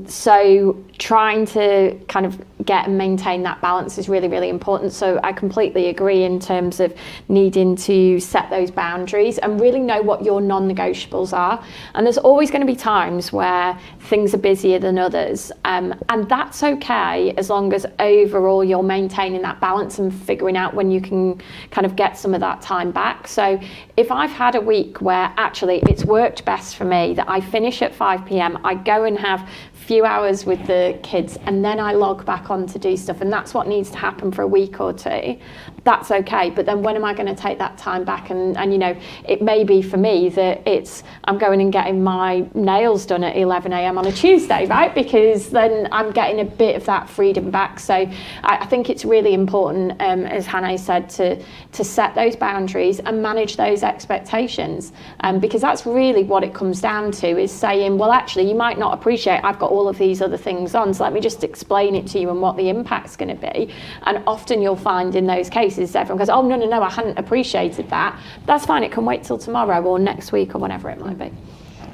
So trying to kind of get and maintain that balance is really, really important. So I completely agree in terms of needing to set those boundaries and really know what your non-negotiables are. And there's always going to be times where things are busier than others. And that's okay, as long as overall you're maintaining that balance and figuring out when you can kind of get some of that time back. So if I've had a week where actually it's worked best for me that I finish at 5 p.m, I go and have few hours with the kids, and then I log back on to do stuff, and that's what needs to happen for a week or 2, that's okay. But then when am I going to take that time back? And you know, it may be for me that it's I'm going and getting my nails done at 11 a.m. on a Tuesday, right? Because then I'm getting a bit of that freedom back. So I think it's really important, as Hannah said, to set those boundaries and manage those expectations, because that's really what it comes down to, is saying, well, actually, you might not appreciate I've got all of these other things on, so let me just explain it to you and what the impact's going to be. And often you'll find in those cases everyone goes, oh no, I hadn't appreciated that. That's fine, it can wait till tomorrow or next week or whenever it might be.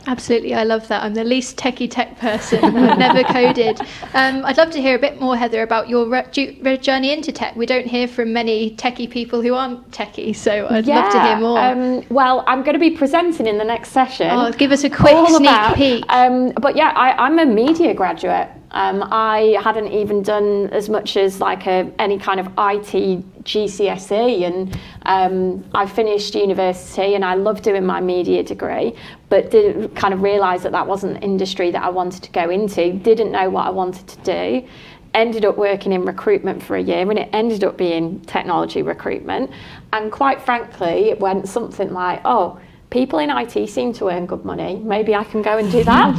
Absolutely, I love that. I'm the least techie tech person. I've never coded. I'd love to hear a bit more, Heather, about your journey into tech. We don't hear from many techie people who aren't techie, so I'd love to hear more. Well, I'm going to be presenting in the next session. Oh, give us a quick sneak peek. But yeah, I'm a media graduate. I hadn't even done as much as like any kind of IT GCSE, and I finished university and I loved doing my media degree, but didn't kind of realise that wasn't the industry that I wanted to go into, didn't know what I wanted to do. Ended up working in recruitment for a year, and it ended up being technology recruitment. And quite frankly, it went something like, oh, people in IT seem to earn good money. Maybe I can go and do that.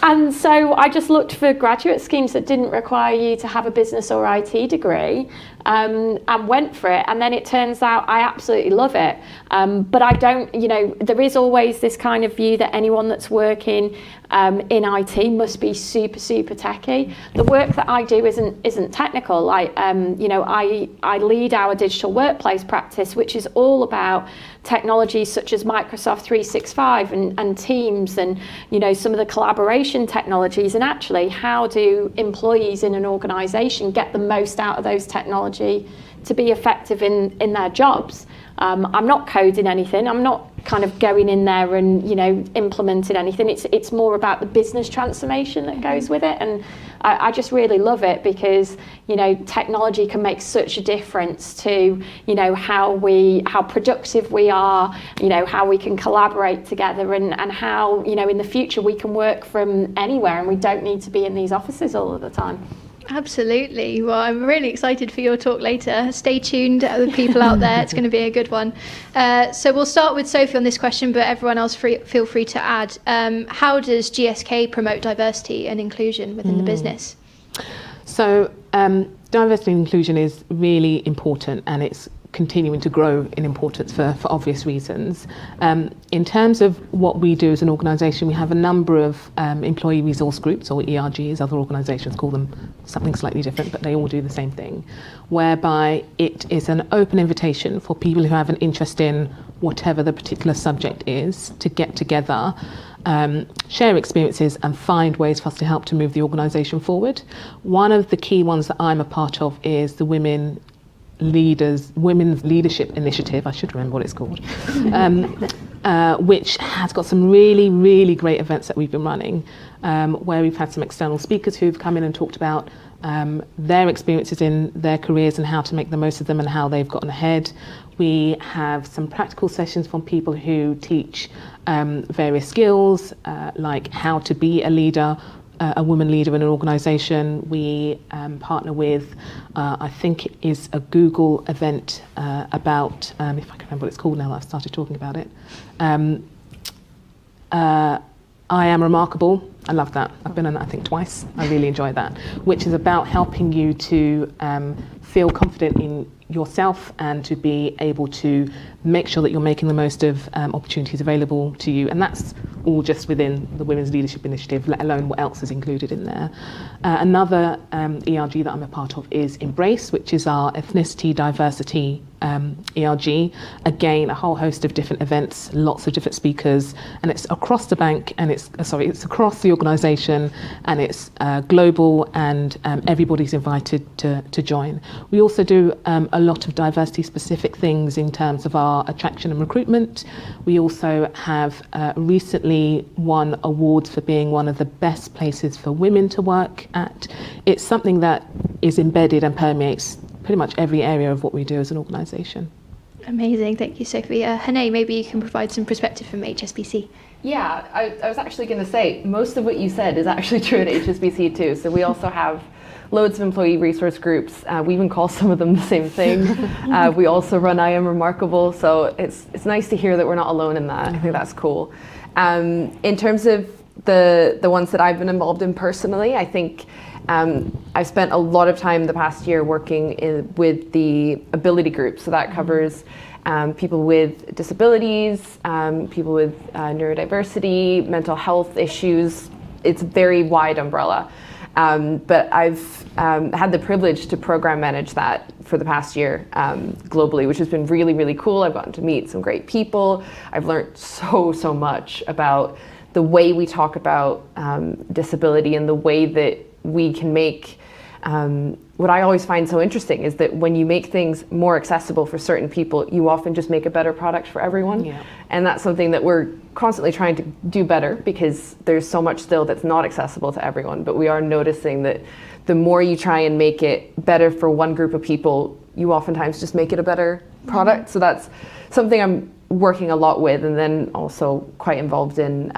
And so I just looked for graduate schemes that didn't require you to have a business or IT degree, and went for it. And then it turns out I absolutely love it. But I don't, there is always this kind of view that anyone that's working in IT must be super, super techie. The work that I do isn't technical. I lead our digital workplace practice, which is all about technologies such as Microsoft 365 and Teams and some of the collaboration technologies, and actually how do employees in an organisation get the most out of those technology to be effective in their jobs. I'm not coding anything. I'm not kind of going in there and implementing anything. It's more about the business transformation that goes with it, and I just really love it because technology can make such a difference to how productive we are, how we can collaborate together, and how in the future we can work from anywhere and we don't need to be in these offices all of the time. Absolutely. Well, I'm really excited for your talk later. Stay tuned, the people out there. It's going to be a good one. So we'll start with Sophie on this question, but everyone else feel free to add. How does GSK promote diversity and inclusion within the business? So diversity and inclusion is really important, and it's continuing to grow in importance for obvious reasons. In terms of what we do as an organisation, we have a number of employee resource groups, or ERGs, other organisations call them something slightly different, but they all do the same thing, whereby it is an open invitation for people who have an interest in whatever the particular subject is to get together, share experiences and find ways for us to help to move the organisation forward. One of the key ones that I'm a part of is the Women's Leadership Initiative, I should remember what it's called, which has got some really, really great events that we've been running, where we've had some external speakers who've come in and talked about their experiences in their careers and how to make the most of them and how they've gotten ahead. We have some practical sessions from people who teach various skills, like how to be a leader, a woman leader in an organisation. We partner with, I think it is a Google event about, if I can remember what it's called now that I've started talking about it. I Am Remarkable. I love that. I've been on that, I think, twice. I really enjoy that, which is about helping you to feel confident in yourself and to be able to make sure that you're making the most of opportunities available to you. And that's all just within the Women's Leadership Initiative, let alone what else is included in there. Another ERG that I'm a part of is Embrace, which is our ethnicity diversity ERG. Again, a whole host of different events, lots of different speakers, and it's across the bank, and it's across the organisation, and it's global, and everybody's invited to join. We also do a lot of diversity specific things in terms of our attraction and recruitment. We also have recently won awards for being one of the best places for women to work at. It's something that is embedded and permeates pretty much every area of what we do as an organisation. Amazing, thank you, Sophie. Hannay, maybe you can provide some perspective from HSBC. Yeah, I was actually going to say, most of what you said is actually true at HSBC too. So we also have loads of employee resource groups. We even call some of them the same thing. We also run I Am Remarkable. So it's nice to hear that we're not alone in that. I think that's cool. In terms of the ones that I've been involved in personally, I think I've spent a lot of time the past year working with the ability group. So that covers people with disabilities, people with neurodiversity, mental health issues. It's a very wide umbrella. But I've had the privilege to program manage that for the past year globally, which has been really, really cool. I've gotten to meet some great people. I've learned so much about the way we talk about disability and the way that we can make What I always find so interesting is that when you make things more accessible for certain people, you often just make a better product for everyone. Yeah. And that's something that we're constantly trying to do better, because there's so much still that's not accessible to everyone. But we are noticing that the more you try and make it better for one group of people, you oftentimes just make it a better product. So that's something I'm working a lot with, and then also quite involved in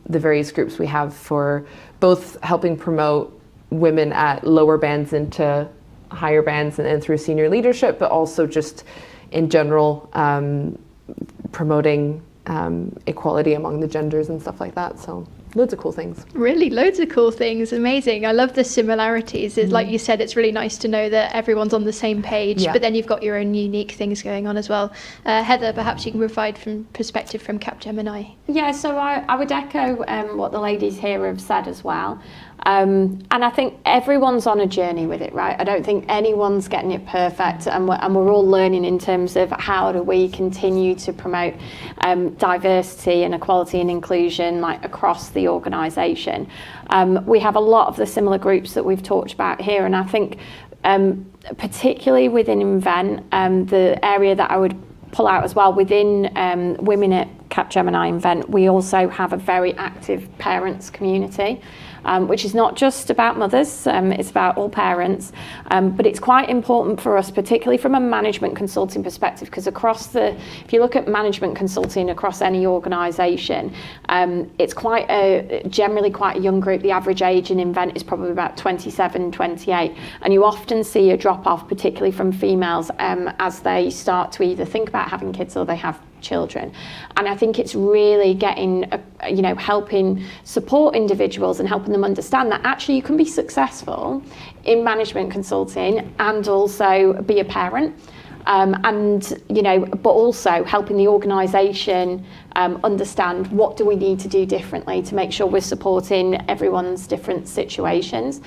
the various groups we have for both helping promote women at lower bands into higher bands and through senior leadership, but also just in general promoting equality among the genders and stuff like that. So loads of cool things. Really, loads of cool things. Amazing. I love the similarities. It's like you said, it's really nice to know that everyone's on the same page, but then you've got your own unique things going on as well. Heather, perhaps you can provide from perspective from Capgemini. Yeah, so I would echo what the ladies here have said as well. And I think everyone's on a journey with it, right? I don't think anyone's getting it perfect, and we're all learning in terms of how do we continue to promote diversity and equality and inclusion like across the organisation. We have a lot of the similar groups that we've talked about here, and I think particularly within Invent, the area that I would pull out as well within women at Capgemini Invent, we also have a very active parents community. Which is not just about mothers, it's about all parents, but it's quite important for us, particularly from a management consulting perspective, because if you look at management consulting across any organisation, it's generally quite a young group. The average age in Invent is probably about 27, 28, and you often see a drop off, particularly from females, as they start to either think about having kids or they have children. And I think it's really helping support individuals and helping them understand that actually you can be successful in management consulting and also be a parent. But also helping the organisation understand what do we need to do differently to make sure we're supporting everyone's different situations.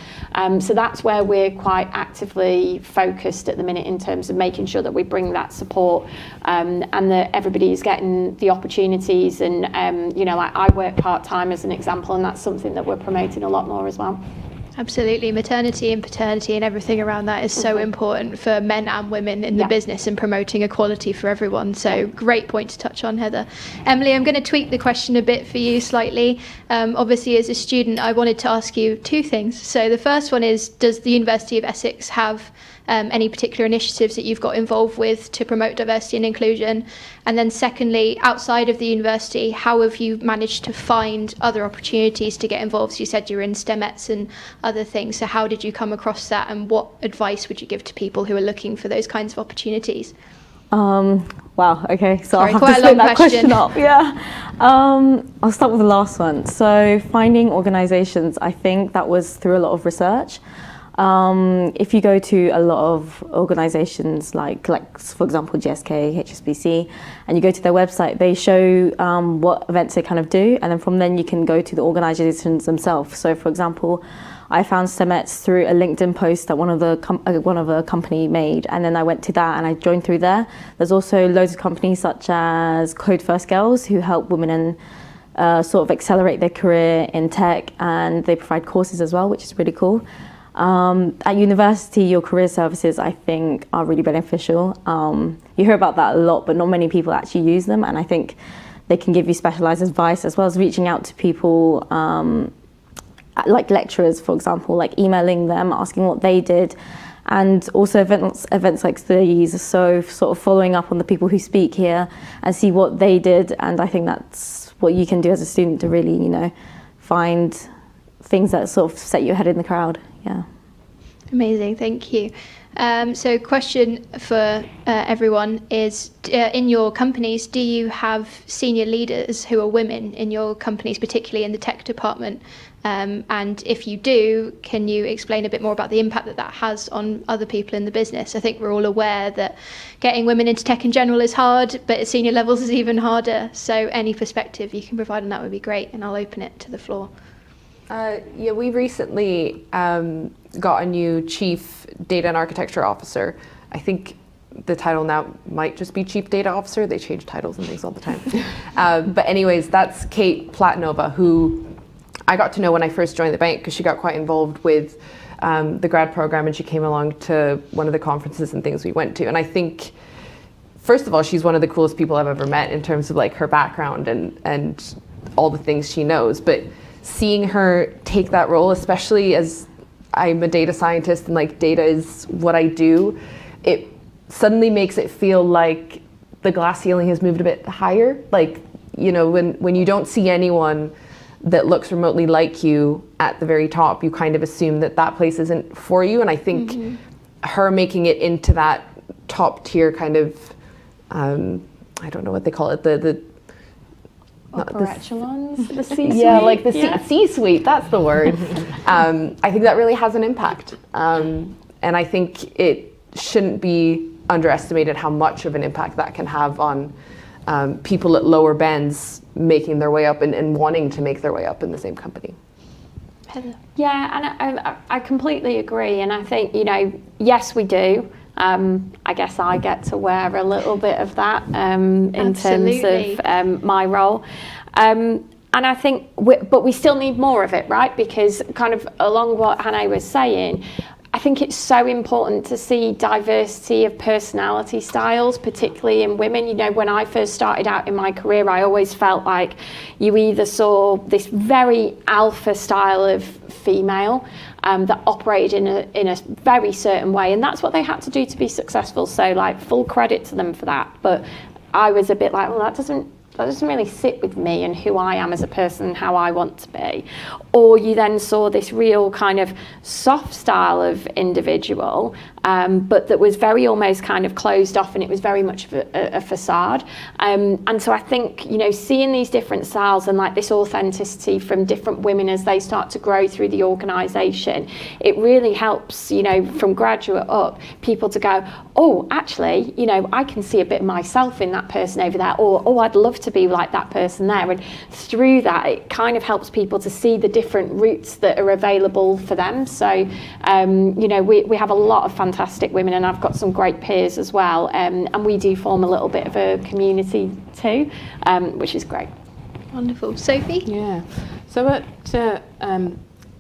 So that's where we're quite actively focused at the minute in terms of making sure that we bring that support and that everybody is getting the opportunities. And I work part-time as an example, and that's something that we're promoting a lot more as well. Absolutely. Maternity and paternity and everything around that is so important for men and women in the business and promoting equality for everyone. So great point to touch on, Heather. Emily, I'm going to tweak the question a bit for you slightly. Obviously, as a student, I wanted to ask you two things. So the first one is, does the University of Essex have any particular initiatives that you've got involved with to promote diversity and inclusion? And then secondly, outside of the university, how have you managed to find other opportunities to get involved? So you said you were in STEMettes and other things. So how did you come across that, and what advice would you give to people who are looking for those kinds of opportunities? Wow, okay, so Sorry, I'll have to split that question up. Yeah. I'll start with the last one. So finding organisations, I think that was through a lot of research. If you go to a lot of organisations like for example GSK, HSBC, and you go to their website, they show what events they kind of do, and then from then you can go to the organisations themselves. So for example, I found STEMettes through a LinkedIn post that one of a company made, and then I went to that and I joined through there. There's also loads of companies such as Code First Girls who help women and sort of accelerate their career in tech, and they provide courses as well, which is really cool. At university, your career services, I think, are really beneficial. You hear about that a lot, but not many people actually use them, and I think they can give you specialised advice, as well as reaching out to people like lecturers, for example, like emailing them, asking what they did, and also events like these. So sort of following up on the people who speak here and see what they did, and I think that's what you can do as a student to really, find things that sort of set you ahead in the crowd. Yeah. Amazing, thank you. So question for everyone is, in your companies, do you have senior leaders who are women in your companies, particularly in the tech department? And if you do, can you explain a bit more about the impact that has on other people in the business? I think we're all aware that getting women into tech in general is hard, but at senior levels is even harder. So any perspective you can provide on that would be great, and I'll open it to the floor. We recently got a new Chief Data and Architecture Officer. I think the title now might just be Chief Data Officer. They change titles and things all the time. But anyways, that's Kate Platinova, who I got to know when I first joined the bank, because she got quite involved with the grad program, and she came along to one of the conferences and things we went to. And I think, first of all, she's one of the coolest people I've ever met in terms of like her background and all the things she knows. But seeing her take that role, especially as I'm a data scientist and like data is what I do, it suddenly makes it feel like the glass ceiling has moved a bit higher. Like, you know, when you don't see anyone that looks remotely like you at the very top, you kind of assume that that place isn't for you. And I think her making it into that top tier kind of, I don't know what they call it, the upper echelons, the C-suite. Yeah, like the C-suite, that's the word. I think that really has an impact. And I think it shouldn't be underestimated how much of an impact that can have on people at lower bends making their way up and wanting to make their way up in the same company. Heather. Yeah, and I completely agree. And I think, you know, yes, we do. I guess I get to wear a little bit of that in terms of my role. And I think, but we still need more of it, right? Because kind of along what Hannah was saying, I think it's so important to see diversity of personality styles, particularly in women. You know, when I first started out in my career, I always felt like you either saw this very alpha style of female that operated in a very certain way, and that's what they had to do to be successful. So, like, full credit to them for that. But I was a bit like, well, that doesn't really sit with me and who I am as a person and how I want to be. Or you then saw this real kind of soft style of individual, but that was very almost kind of closed off, and it was very much of a facade. And so I think, you know, seeing these different styles and like this authenticity from different women as they start to grow through the organisation, it really helps, you know, from graduate up, people to go, oh, actually, you know, I can see a bit of myself in that person over there, or, oh, I'd love to be like that person there. And through that, it kind of helps people to see the different routes that are available for them. So, you know, we have a lot of fantastic women, and I've got some great peers as well. And we do form a little bit of a community too, which is great. Wonderful. Sophie? Yeah. So at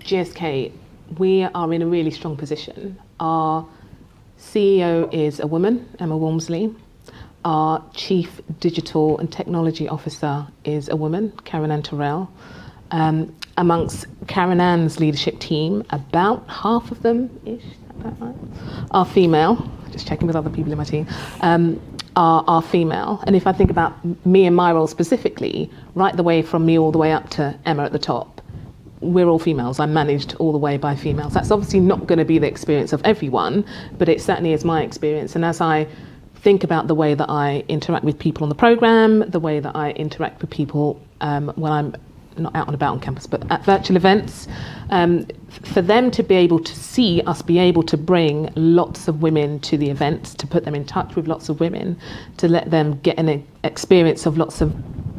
GSK, we are in a really strong position. Our CEO is a woman, Emma Walmsley. Our Chief Digital and Technology Officer is a woman, Karen Ann Terrell. Amongst Karen Ann's leadership team, about half of them-ish, about right, are female. Just checking with other people in my team. Are female. And if I think about me and my role specifically, right the way from me all the way up to Emma at the top, we're all females. I'm managed all the way by females. That's obviously not going to be the experience of everyone, but it certainly is my experience. And as I think about the way that I interact with people on the programme, the way that I interact with people when I'm not out and about on campus, but at virtual events, for them to be able to see us be able to bring lots of women to the events, to put them in touch with lots of women, to let them get an experience of lots of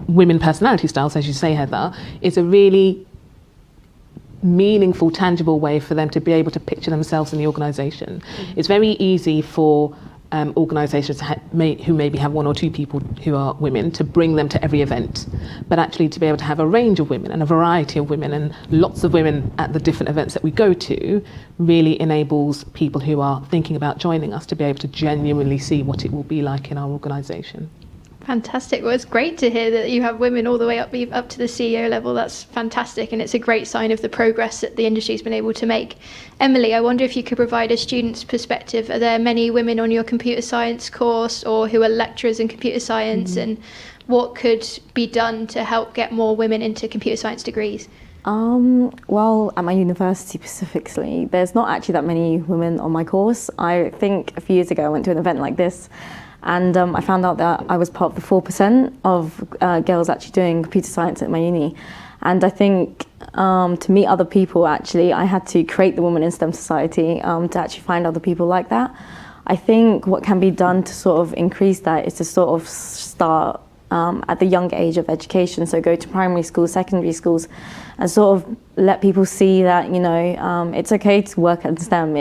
women personality styles, as you say, Heather, is a really meaningful, tangible way for them to be able to picture themselves in the organisation. Mm-hmm. It's very easy for organisations who maybe have one or two people who are women to bring them to every event, but actually to be able to have a range of women and a variety of women and lots of women at the different events that we go to really enables people who are thinking about joining us to be able to genuinely see what it will be like in our organisation. Fantastic. Well, it's great to hear that you have women all the way up to the CEO level. That's fantastic, and it's a great sign of the progress that the industry's been able to make. Emily, I wonder if you could provide a student's perspective. Are there many women on your computer science course or who are lecturers in computer science, and what could be done to help get more women into computer science degrees? Well, at my university specifically, there's not actually that many women on my course. I think a few years ago I went to an event like this, and I found out that I was part of the 4% of girls actually doing computer science at my uni. And I think to meet other people, actually, I had to create the Women in STEM Society to actually find other people like that. I think what can be done to sort of increase that is to sort of start at the young age of education. So go to primary schools, secondary schools, and sort of let people see that, you know, it's okay to work at STEM.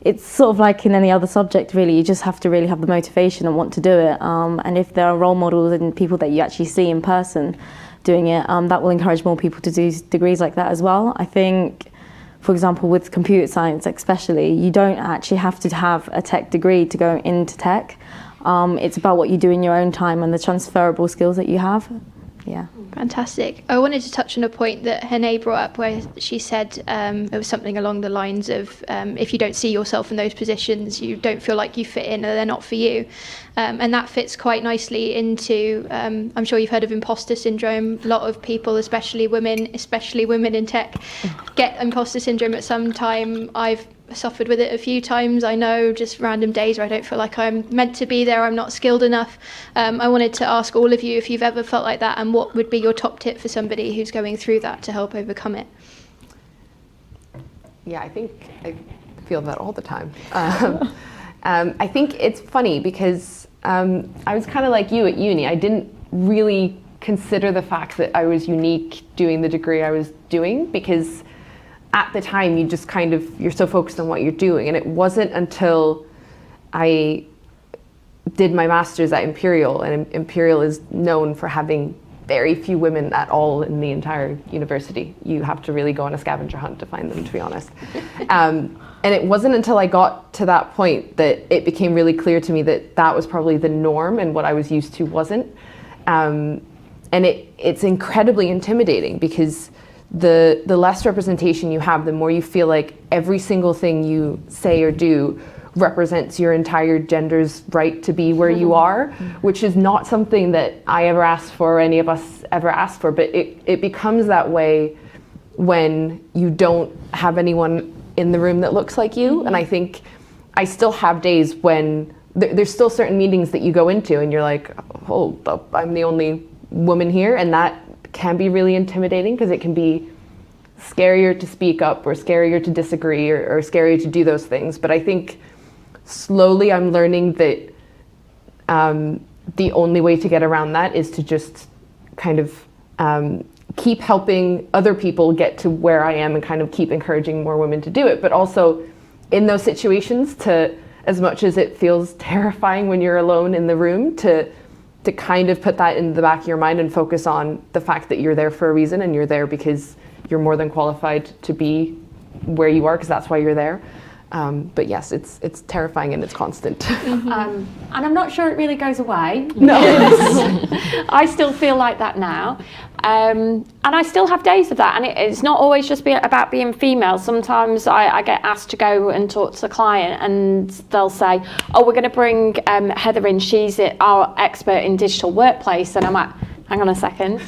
It's sort of like in any other subject, really. You just have to really have the motivation and want to do it. And if there are role models and people that you actually see in person doing it, that will encourage more people to do degrees like that as well. I think for example, with computer science especially, you don't actually have to have a tech degree to go into tech. It's about what you do in your own time and the transferable skills that you have. Yeah. Fantastic. I wanted to touch on a point that Hene brought up where she said it was something along the lines of if you don't see yourself in those positions, you don't feel like you fit in or they're not for you. And that fits quite nicely into, I'm sure you've heard of imposter syndrome. A lot of people, especially women in tech, get imposter syndrome at some time. I've suffered with it a few times. I know, just random days where I don't feel like I'm meant to be there, I'm not skilled enough. I wanted to ask all of you if you've ever felt like that, and what would be your top tip for somebody who's going through that to help overcome it? Yeah, I think I feel that all the time. I think it's funny because I was kind of like you at uni. I didn't really consider the fact that I was unique doing the degree I was doing, because at the time you just kind of, you're so focused on what you're doing. And it wasn't until I did my master's at Imperial, and Imperial is known for having very few women at all in the entire university. You have to really go on a scavenger hunt to find them, to be honest. And it wasn't until I got to that point that it became really clear to me that that was probably the norm and what I was used to wasn't. And it's incredibly intimidating, because the less representation you have, the more you feel like every single thing you say or do represents your entire gender's right to be where you are, which is not something that I ever asked for or any of us ever asked for, but it becomes that way when you don't have anyone in the room that looks like you. And I think I still have days when there's still certain meetings that you go into and you're like, oh, I'm the only woman here, and that can be really intimidating, because it can be scarier to speak up or scarier to disagree or scarier to do those things. But I think slowly I'm learning that the only way to get around that is to just kind of keep helping other people get to where I am, and kind of keep encouraging more women to do it. But also in those situations, to, as much as it feels terrifying when you're alone in the room, to kind of put that in the back of your mind and focus on the fact that you're there for a reason, and you're there because you're more than qualified to be where you are, because that's why you're there. But yes, it's terrifying and it's constant. And I'm not sure it really goes away. No. I still feel like that now. And I still have days of that. And it's not always just about being female. Sometimes I get asked to go and talk to the client, and they'll say, oh, we're going to bring Heather in. She's our expert in digital workplace. And I'm like, hang on a second.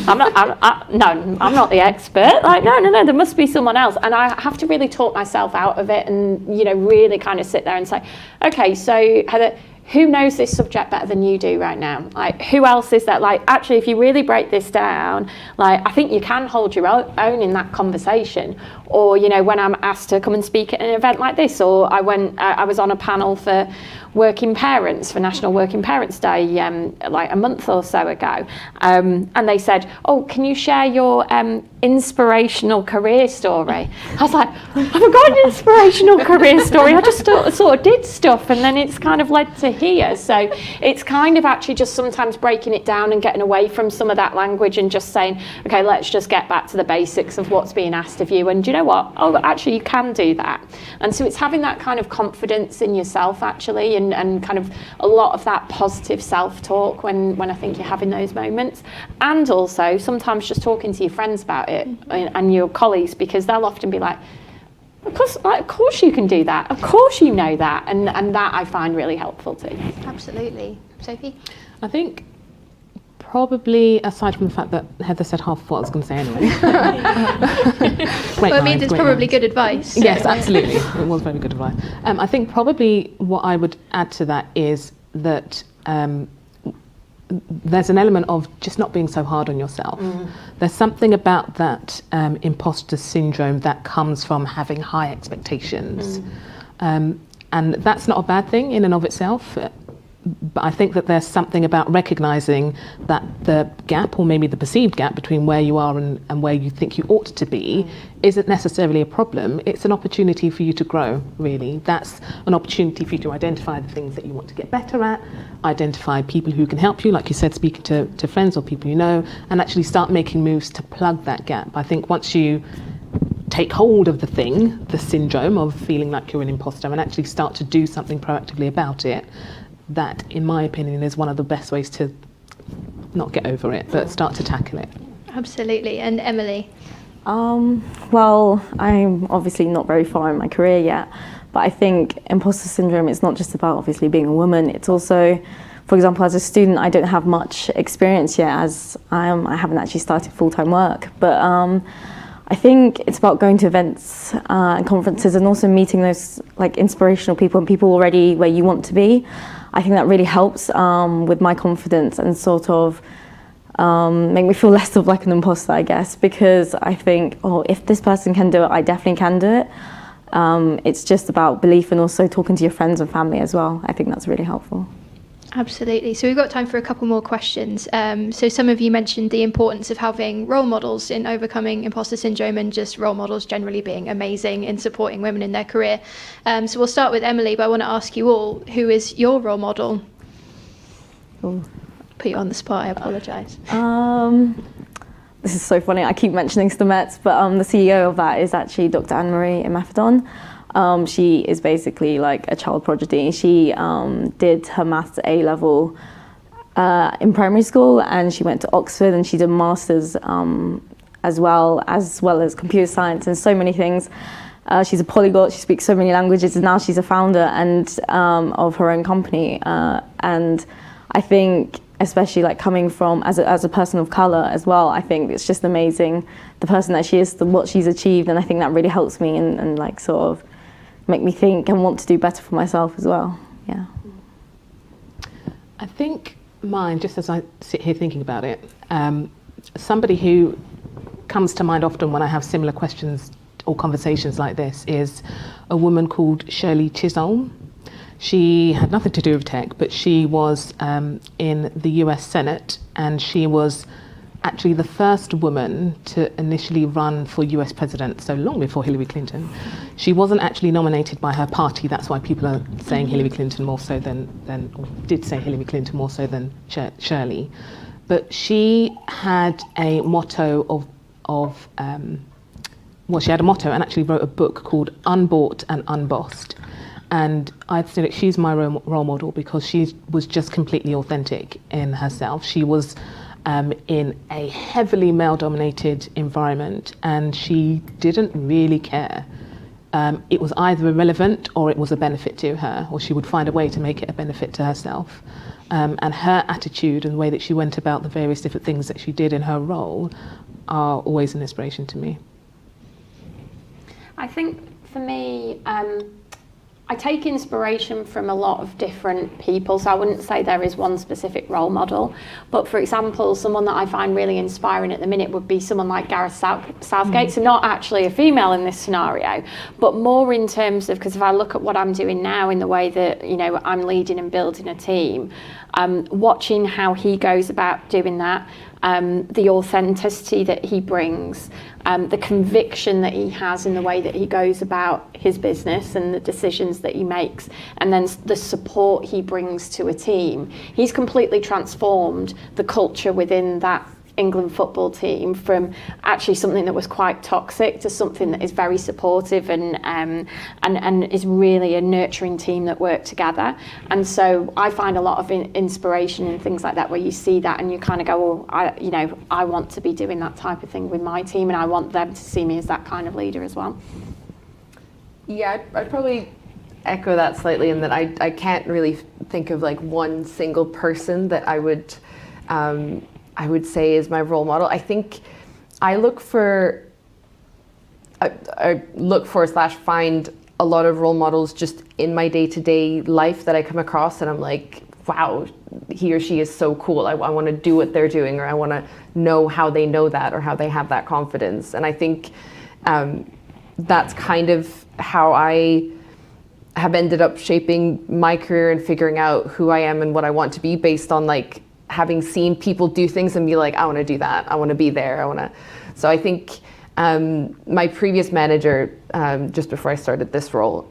I'm not the expert. Like, no, there must be someone else. And I have to really talk myself out of it, and, really kind of sit there and say, okay, so Heather, who knows this subject better than you do right now? Like, who else is that? Like, actually, if you really break this down, like, I think you can hold your own in that conversation. Or, when I'm asked to come and speak at an event like this, or I was on a panel for working parents, for National Working Parents Day, like a month or so ago. And they said, oh, can you share your inspirational career story? I was like, I haven't got an inspirational career story. I just sort of did stuff, and then it's kind of led to here. So it's kind of actually just sometimes breaking it down and getting away from some of that language and just saying, okay, let's just get back to the basics of what's being asked of you. And do you know what? Oh, actually, you can do that. And so it's having that kind of confidence in yourself, actually, and kind of a lot of that positive self-talk when I think you're having those moments. And also sometimes just talking to your friends about it and your colleagues, because they'll often be like, of course you can do that. Of course you know that. And that I find really helpful too. Absolutely. Sophie? I think probably, aside from the fact that Heather said half of what I was going to say anyway. Well, it means it's probably good advice. So. Yes, absolutely. It was very good advice. I think probably what I would add to that is that there's an element of just not being so hard on yourself. There's something about that imposter syndrome that comes from having high expectations. And that's not a bad thing in and of itself. But I think that there's something about recognizing that the gap, or maybe the perceived gap, between where you are and where you think you ought to be isn't necessarily a problem. It's an opportunity for you to grow, really. That's an opportunity for you to identify the things that you want to get better at, identify people who can help you, like you said, speaking to friends or people you know, and actually start making moves to plug that gap. I think once you take hold of the thing, the syndrome of feeling like you're an imposter, and actually start to do something proactively about it, that, in my opinion, is one of the best ways to not get over it, but start to tackle it. Absolutely. And Emily? Well, I'm obviously not very far in my career yet, but I think imposter syndrome is not just about obviously being a woman. It's also, for example, as a student, I don't have much experience yet, as I haven't actually started full-time work. But I think it's about going to events and conferences, and also meeting those like inspirational people and people already where you want to be. I think that really helps with my confidence and sort of make me feel less of like an imposter, I guess, because I think, oh, if this person can do it, I definitely can do it. It's just about belief, and also talking to your friends and family as well. I think that's really helpful. Absolutely. So we've got time for a couple more questions. So some of you mentioned the importance of having role models in overcoming imposter syndrome, and just role models generally being amazing in supporting women in their career. So we'll start with Emily, but I want to ask you all, who is your role model? Ooh. Put you on the spot, I apologise. This is so funny, I keep mentioning STEMETS, but the CEO of that is actually Dr. Anne-Marie Imafidon. She is basically like a child prodigy. She did her maths A-level in primary school, and she went to Oxford, and she did masters as well as computer science and so many things. She's a polyglot, she speaks so many languages, and now she's a founder and of her own company. And I think, especially like coming from as a person of colour as well, I think it's just amazing the person that she is, what she's achieved, and I think that really helps me and like sort of make me think and want to do better for myself as well. Yeah. I think mine, just as I sit here thinking about it, somebody who comes to mind often when I have similar questions or conversations like this is a woman called Shirley Chisholm. She had nothing to do with tech, but she was in the US Senate, and she was actually the first woman to initially run for US president, so long before Hillary Clinton. She wasn't actually nominated by her party, that's why people are saying Hillary Clinton more so than or did say Hillary Clinton more so than Shirley. But she had a motto she had a motto and actually wrote a book called Unbought and Unbossed. And I'd say that she's my role model because she was just completely authentic in herself. She was in a heavily male-dominated environment, and she didn't really care. It was either irrelevant or it was a benefit to her, or she would find a way to make it a benefit to herself. And her attitude and the way that she went about the various different things that she did in her role are always an inspiration to me. I think for me, I take inspiration from a lot of different people, so I wouldn't say there is one specific role model. But for example, someone that I find really inspiring at the minute would be someone like Gareth Southgate. So not actually a female in this scenario, but more in terms of, because if I look at what I'm doing now in the way that, you know, I'm leading and building a team, watching how he goes about doing that, the authenticity that he brings, the conviction that he has in the way that he goes about his business and the decisions that he makes, and then the support he brings to a team. He's completely transformed the culture within that England football team from actually something that was quite toxic to something that is very supportive and is really a nurturing team that work together. And so I find a lot of inspiration in things like that, where you see that and you kind of go, well, I want to be doing that type of thing with my team, and I want them to see me as that kind of leader as well. Yeah, I'd probably echo that slightly in that I can't really think of like one single person that I would say is my role model. I think I look for / find a lot of role models just in my day-to-day life that I come across, and I'm like, wow, he or she is so cool. I want to do what they're doing, or I want to know how they know that, or how they have that confidence. And I think that's kind of how I have ended up shaping my career and figuring out who I am and what I want to be based on like having seen people do things and be like, I want to do that. I want to be there. So I think my previous manager, just before I started this role,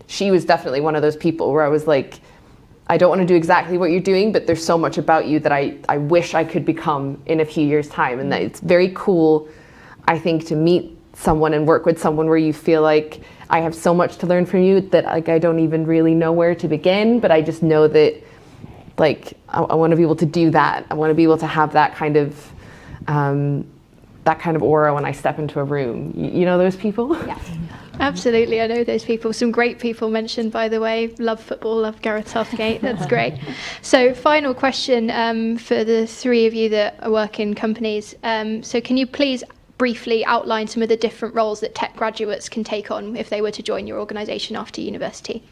she was definitely one of those people where I was like, I don't want to do exactly what you're doing, but there's so much about you that I wish I could become in a few years' time. And that it's very cool, I think, to meet someone and work with someone where you feel like I have so much to learn from you that like I don't even really know where to begin, but I just know that like I want to be able to do that. I want to be able to have that kind of aura when I step into a room. You know those people? Yeah. Absolutely, I know those people. Some great people mentioned, by the way. Love football, love Gareth Southgate. That's great. So, final question for the three of you that work in companies. So, can you please briefly outline some of the different roles that tech graduates can take on if they were to join your organisation after university?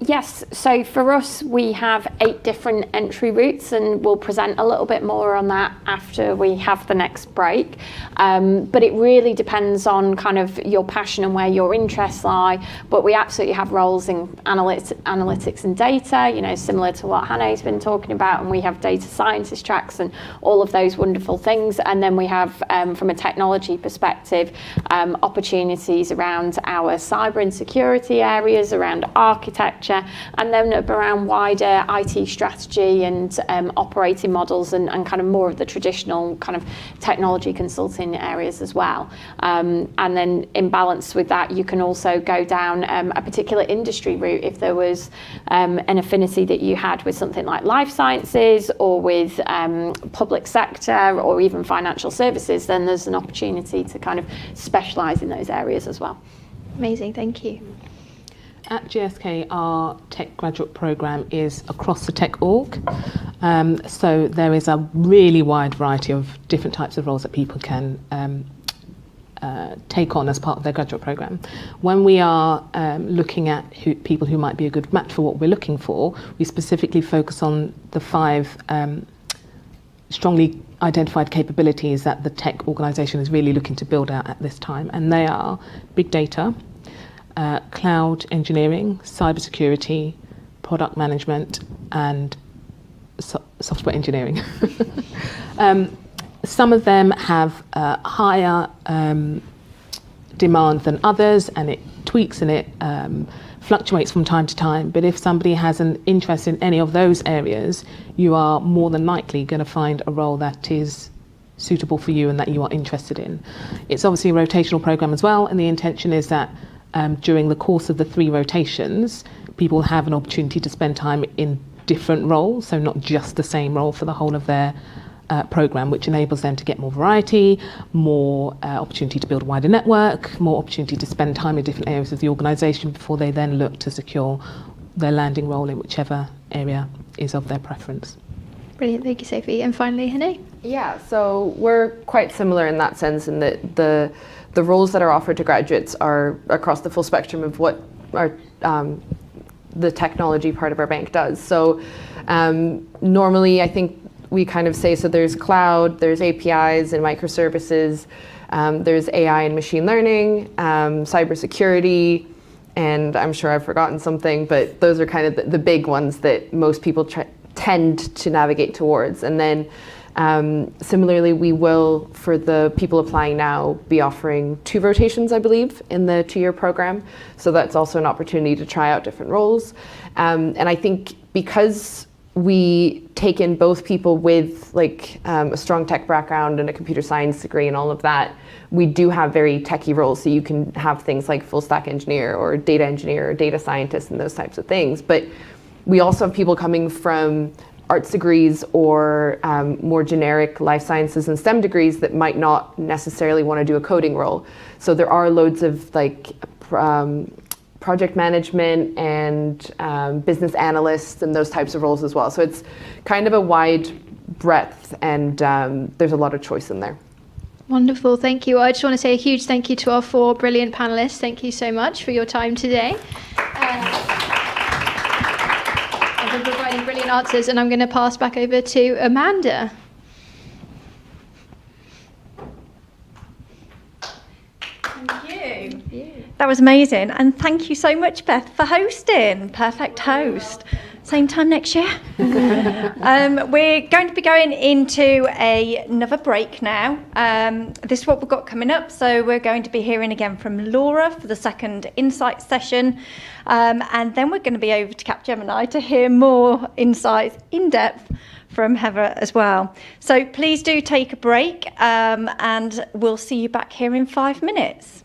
Yes, so for us we have 8 different entry routes, and we'll present a little bit more on that after we have the next break. But it really depends on kind of your passion and where your interests lie. But we absolutely have roles in analytics and data, you know, similar to what Hannah's been talking about, and we have data scientist tracks and all of those wonderful things. And then we have, from a technology perspective, opportunities around our cyber and security areas, around architecture, and then around wider IT strategy and operating models and kind of more of the traditional kind of technology consulting areas as well. And then in balance with that, you can also go down a particular industry route if there was an affinity that you had with something like life sciences or with public sector or even financial services, then there's an opportunity to kind of specialise in those areas as well. Amazing, thank you. At GSK, our tech graduate programme is across the tech org. So there is a really wide variety of different types of roles that people can take on as part of their graduate programme. When we are looking at people who might be a good match for what we're looking for, we specifically focus on the 5 strongly identified capabilities that the tech organisation is really looking to build out at this time. And they are big data, cloud engineering, cybersecurity, product management, and software engineering. Some of them have higher demand than others, and it tweaks and it fluctuates from time to time. But if somebody has an interest in any of those areas, you are more than likely going to find a role that is suitable for you and that you are interested in. It's obviously a rotational program as well, and the intention is that during the course of the 3 rotations, people have an opportunity to spend time in different roles, so not just the same role for the whole of their program, which enables them to get more variety, more opportunity to build a wider network, more opportunity to spend time in different areas of the organisation before they then look to secure their landing role in whichever area is of their preference. Brilliant, thank you, Sophie. And finally, Hannah? Yeah, so we're quite similar in that sense, in that the roles that are offered to graduates are across the full spectrum of what our the technology part of our bank does. So normally I think we kind of say, so there's cloud, there's APIs and microservices, there's AI and machine learning, cybersecurity, and I'm sure I've forgotten something, but those are kind of the big ones that most people tend to navigate towards. And then similarly, we will, for the people applying now, be offering 2 rotations, I believe, in the 2-year program. So that's also an opportunity to try out different roles. And I think because we take in both people with like a strong tech background and a computer science degree and all of that, we do have very techie roles. So you can have things like full stack engineer or data engineer or data scientist and those types of things. But we also have people coming from arts degrees or more generic life sciences and STEM degrees that might not necessarily want to do a coding role. So there are loads of like project management and business analysts and those types of roles as well. So it's kind of a wide breadth, and there's a lot of choice in there. Wonderful, thank you. I just want to say a huge thank you to our 4 brilliant panellists. Thank you so much for your time today. And for providing brilliant answers. And I'm going to pass back over to Amanda. That was amazing, and thank you so much, Beth, for hosting. Perfect host. Same time next year. We're going to be going into another break now. This is what we've got coming up. So we're going to be hearing again from Laura for the second insight session. And then we're going to be over to Capgemini to hear more insights in depth from Heather as well. So please do take a break and we'll see you back here in 5 minutes.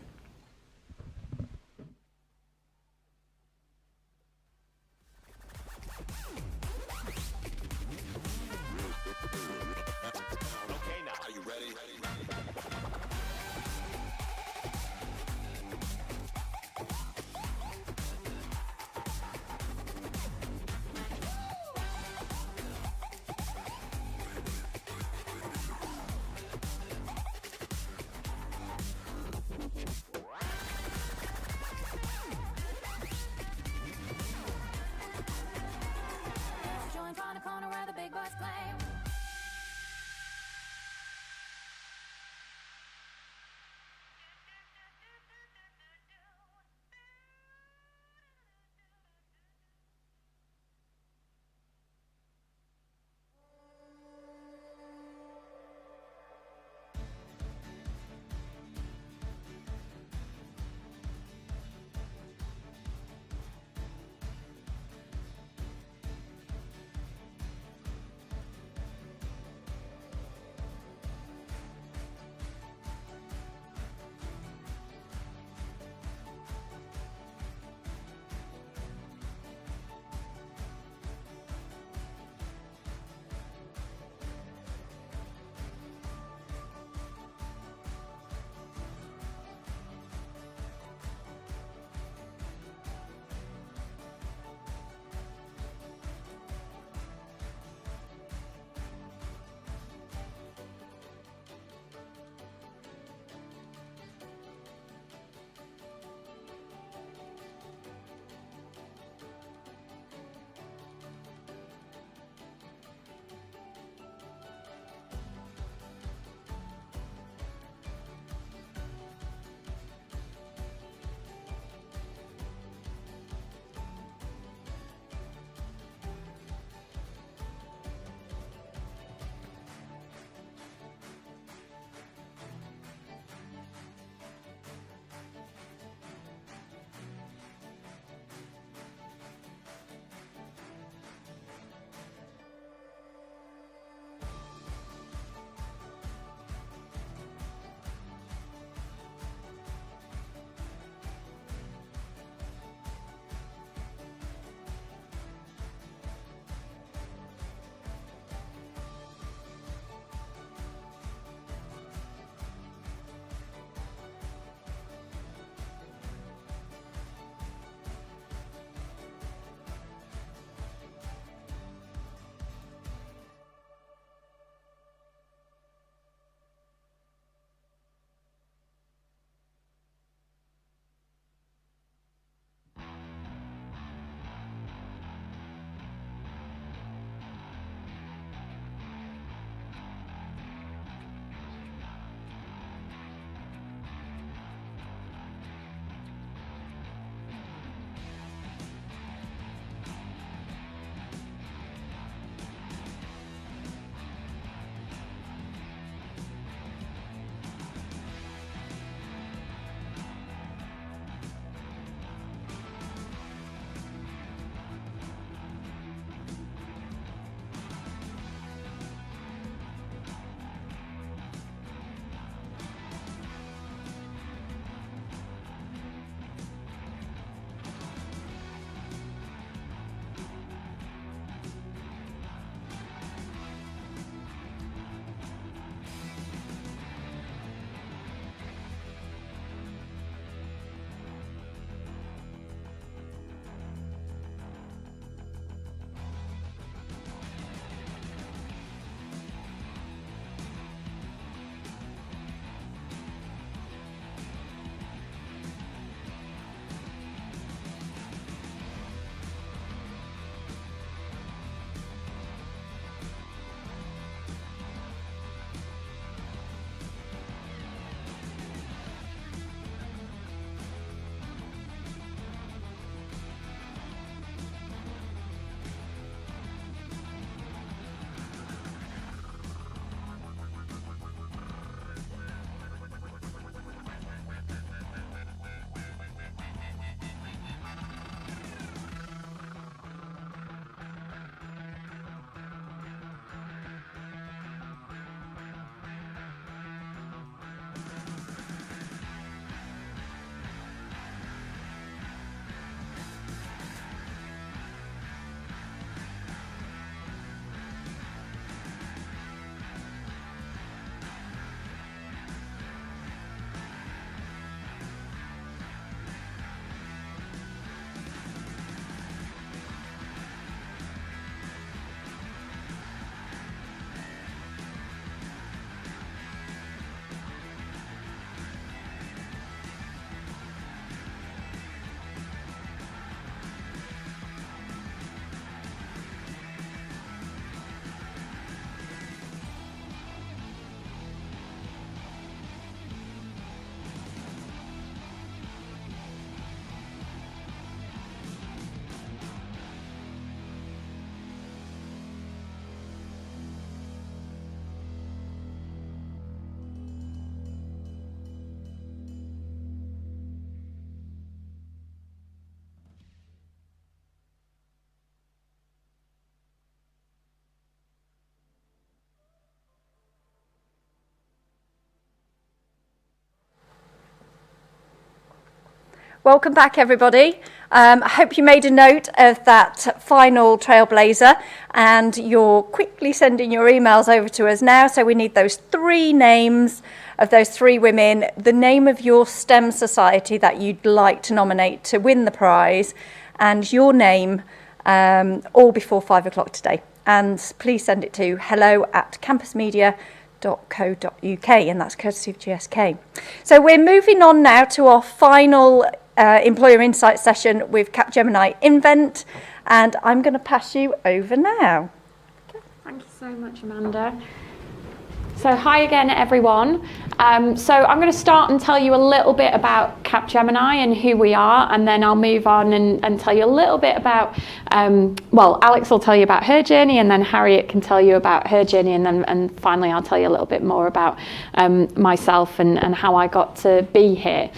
Welcome back, everybody. I hope you made a note of that final trailblazer and you're quickly sending your emails over to us now. So we need those 3 names of those 3 women, the name of your STEM society that you'd like to nominate to win the prize, and your name all before 5 o'clock today. And please send it to hello@campusmedia.co.uk, and that's courtesy of GSK. So we're moving on now to our final Employer Insights session with Capgemini Invent, and I'm going to pass you over now. Thank you so much, Amanda. So hi again, everyone. So I'm going to start and tell you a little bit about Capgemini and who we are, and then I'll move on and tell you a little bit about, well, Alex will tell you about her journey, and then Harriet can tell you about her journey, and finally I'll tell you a little bit more about myself and how I got to be here.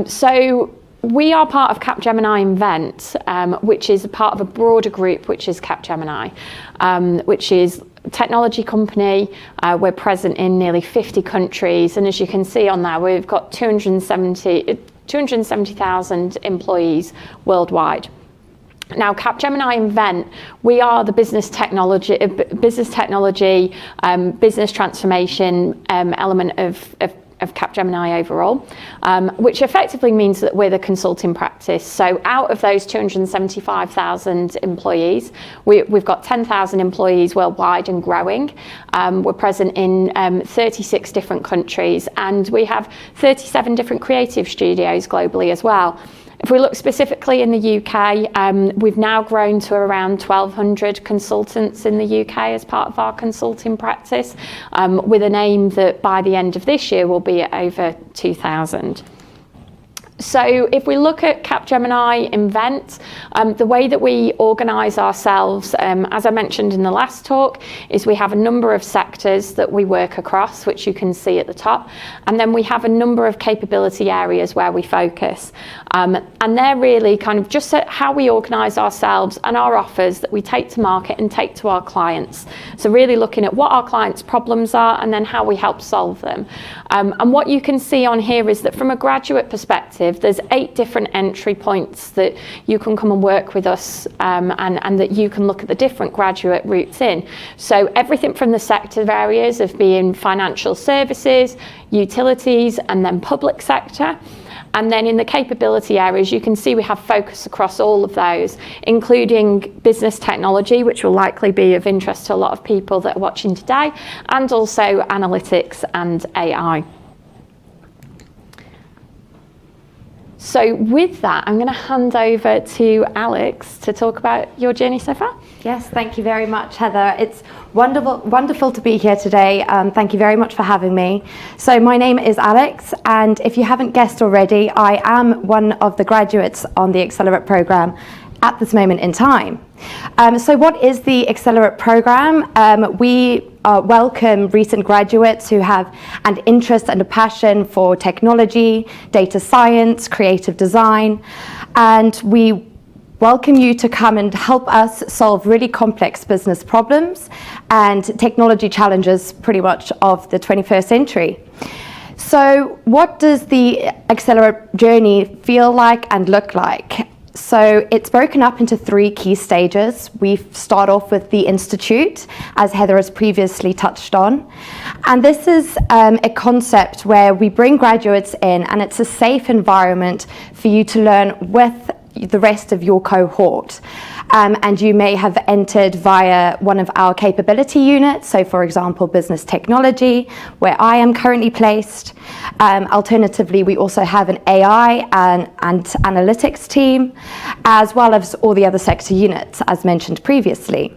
So we are part of Capgemini Invent, which is part of a broader group, which is Capgemini, which is technology company. We're present in nearly 50 countries, and as you can see on there, we've got 270,000 employees worldwide. Now, Capgemini Invent, we are the business technology, business transformation element of Capgemini overall, which effectively means that we're the consulting practice. So out of those 275,000 employees, we've got 10,000 employees worldwide and growing. We're present in 36 different countries, and we have 37 different creative studios globally as well. If we look specifically in the UK, we've now grown to around 1,200 consultants in the UK as part of our consulting practice, with an aim that by the end of this year we'll be at over 2,000. So if we look at Capgemini Invent, the way that we organise ourselves, as I mentioned in the last talk, is we have a number of sectors that we work across, which you can see at the top, and then we have a number of capability areas where we focus. And they're really kind of just how we organise ourselves and our offers that we take to market and take to our clients. So really looking at what our clients' problems are and then how we help solve them. And what you can see on here is that from a graduate perspective, there's 8 different entry points that you can come and work with us, and that you can look at the different graduate routes in. So everything from the sector areas of being financial services, utilities, and then public sector. And then in the capability areas, you can see we have focus across all of those, including business technology, which will likely be of interest to a lot of people that are watching today, and also analytics and AI. So with that, I'm going to hand over to Alex to talk about your journey so far. Yes, thank you very much, Heather. It's wonderful to be here today. Thank you very much for having me. So my name is Alex, and if you haven't guessed already, I am one of the graduates on the Accelerate program at this moment in time. So what is the Accelerate program? We welcome recent graduates who have an interest and a passion for technology, data science, creative design, and we welcome you to come and help us solve really complex business problems and technology challenges pretty much of the 21st century. So what does the Accelerate journey feel like and look like? So it's broken up into 3 key stages. We start off with the Institute, as Heather has previously touched on. And this is a concept where we bring graduates in, and it's a safe environment for you to learn with the rest of your cohort. And you may have entered via one of our capability units, so for example, business technology, where I am currently placed. Alternatively, we also have an AI and analytics team, as well as all the other sector units, as mentioned previously.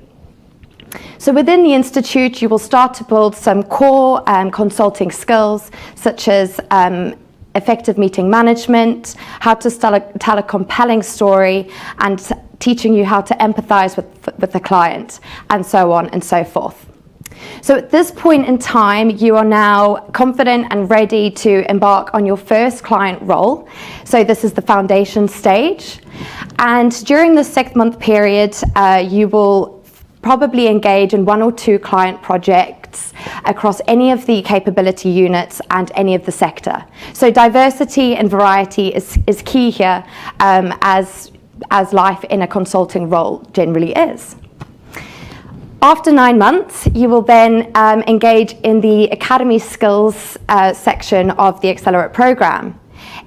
So within the Institute, you will start to build some core consulting skills, such as effective meeting management, how to tell a compelling story, and teaching you how to empathize with the client, and so on and so forth. So at this point in time, you are now confident and ready to embark on your first client role. So this is the foundation stage. And during the 6-month period, you will probably engage in 1 or 2 client projects across any of the capability units and any of the sector. So diversity and variety is key here, as life in a consulting role generally is. After 9 months, you will then engage in the Academy Skills section of the Accelerate programme.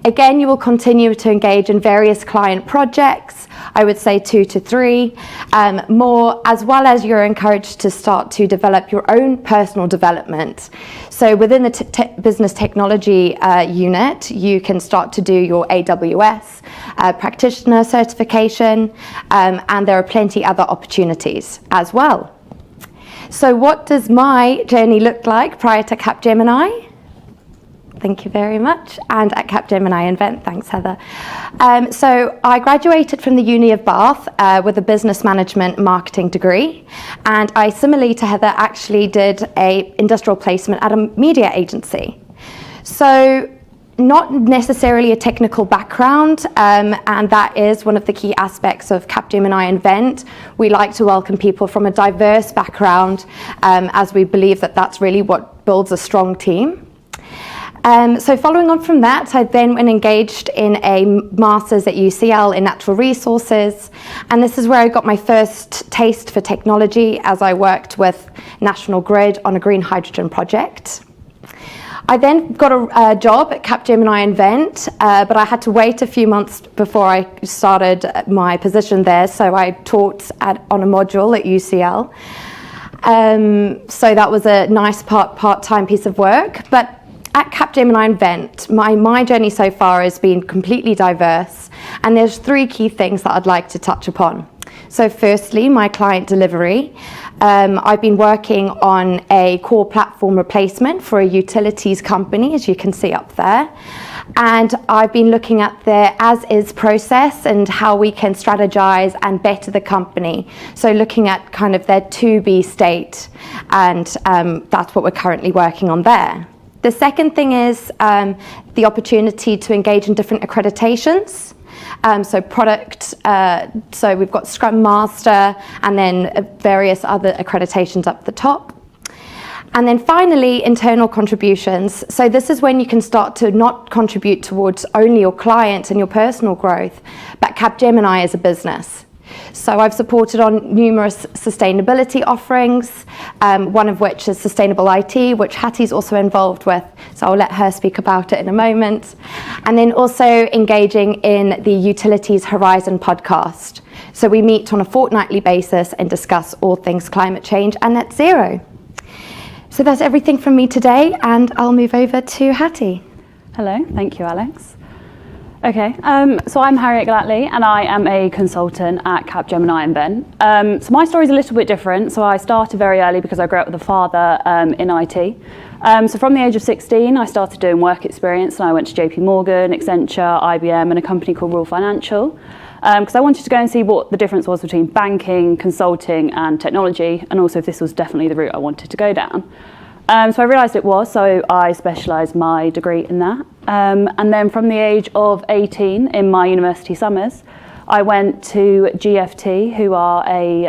Again, you will continue to engage in various client projects, I would say 2 to 3, more, as well as you're encouraged to start to develop your own personal development. So within the business technology unit, you can start to do your AWS practitioner certification, and there are plenty other opportunities as well. So what does my journey look like prior to Capgemini? Thank you very much. And at Capgemini Invent, thanks Heather. So I graduated from the Uni of Bath with a business management marketing degree. And I, similarly to Heather, actually did a industrial placement at a media agency. So not necessarily a technical background, and that is one of the key aspects of Capgemini Invent. We like to welcome people from a diverse background, as we believe that that's really what builds a strong team. So following on from that, I then went engaged in a master's at UCL in natural resources, and this is where I got my first taste for technology as I worked with National Grid on a green hydrogen project. I then got a job at Capgemini Invent, but I had to wait a few months before I started my position there, so I taught on a module at UCL. So that was a nice part-time piece of work. But at Capgemini Invent, my journey so far has been completely diverse, and there's 3 key things that I'd like to touch upon. So firstly, my client delivery. I've been working on a core platform replacement for a utilities company, as you can see up there. And I've been looking at their as-is process and how we can strategize and better the company. So looking at kind of their to-be state, and that's what we're currently working on there. The second thing is the opportunity to engage in different accreditations. So product, so we've got Scrum Master and then various other accreditations up the top. And then finally, internal contributions. So this is when you can start to not contribute towards only your clients and your personal growth, but Capgemini as a business. So I've supported on numerous sustainability offerings, one of which is Sustainable IT, which Hattie's also involved with, so I'll let her speak about it in a moment. And then also engaging in the Utilities Horizon podcast. So we meet on a fortnightly basis and discuss all things climate change and net zero. So that's everything from me today, and I'll move over to Hattie. Hello, thank you, Alex. Okay, so I'm Harriet Glatley, and I am a consultant at Capgemini Invent. So my story is a little bit different. So I started very early because I grew up with a father in IT. So from the age of 16, I started doing work experience, and I went to JP Morgan, Accenture, IBM, and a company called Royal Financial, because I wanted to go and see what the difference was between banking, consulting, and technology, and also if this was definitely the route I wanted to go down. So I realised it was, so I specialised my degree in that. And then from the age of 18, in my university summers, I went to GFT, who are a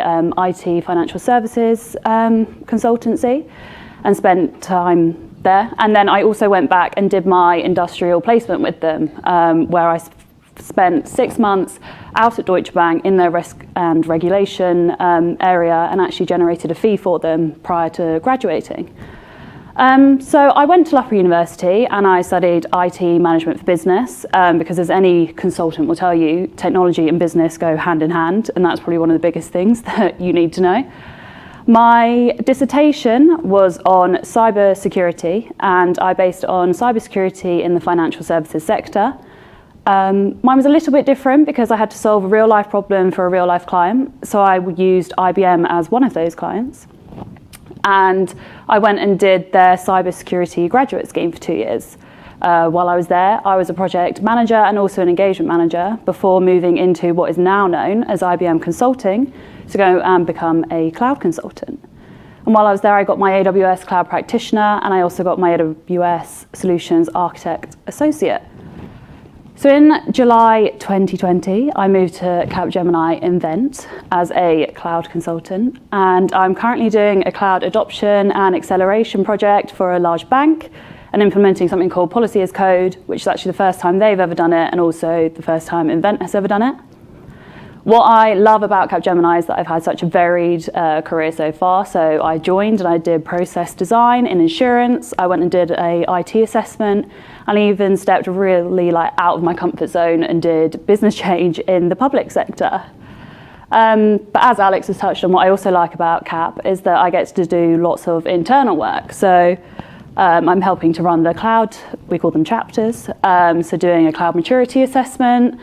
IT financial services consultancy, and spent time there. And then I also went back and did my industrial placement with them, where I spent 6 months out at Deutsche Bank in their risk and regulation area, and actually generated a fee for them prior to graduating. So I went to Loughborough University and I studied IT management for business, because as any consultant will tell you, technology and business go hand in hand, and that's probably one of the biggest things that you need to know. My dissertation was on cyber security, and I based on cyber security in the financial services sector. Mine was a little bit different because I had to solve a real life problem for a real life client, so I used IBM as one of those clients. And I went and did their cybersecurity graduate scheme for 2 years. While I was there, I was a project manager and also an engagement manager before moving into what is now known as IBM Consulting to go and become a cloud consultant. And while I was there, I got my AWS Cloud Practitioner, and I also got my AWS Solutions Architect Associate. So in July 2020, I moved to Capgemini Invent as a cloud consultant, and I'm currently doing a cloud adoption and acceleration project for a large bank and implementing something called Policy as Code, which is actually the first time they've ever done it and also the first time Invent has ever done it. What I love about Capgemini is that I've had such a varied career so far. So I joined and I did process design in insurance. I went and did a IT assessment, and even stepped really out of my comfort zone and did business change in the public sector. But as Alex has touched on, what I also like about Cap is that I get to do lots of internal work. So I'm helping to run the cloud, we call them chapters. So doing a cloud maturity assessment,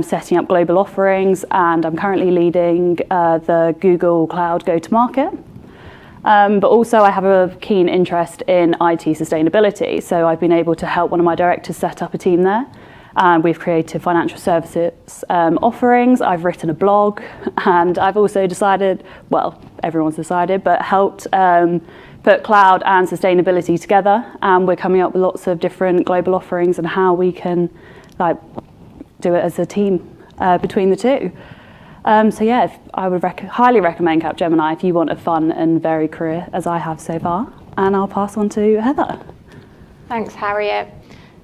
setting up global offerings, and I'm currently leading the Google Cloud go-to-market. But also I have a keen interest in IT sustainability. So I've been able to help one of my directors set up a team there. We've created financial services offerings. I've written a blog, and I've also decided, well, everyone's decided, but helped put cloud and sustainability together. And we're coming up with lots of different global offerings and how we can do it as a team between the two. So yeah, I would highly recommend Capgemini if you want a fun and varied career, as I have so far. And I'll pass on to Heather. Thanks, Harriet.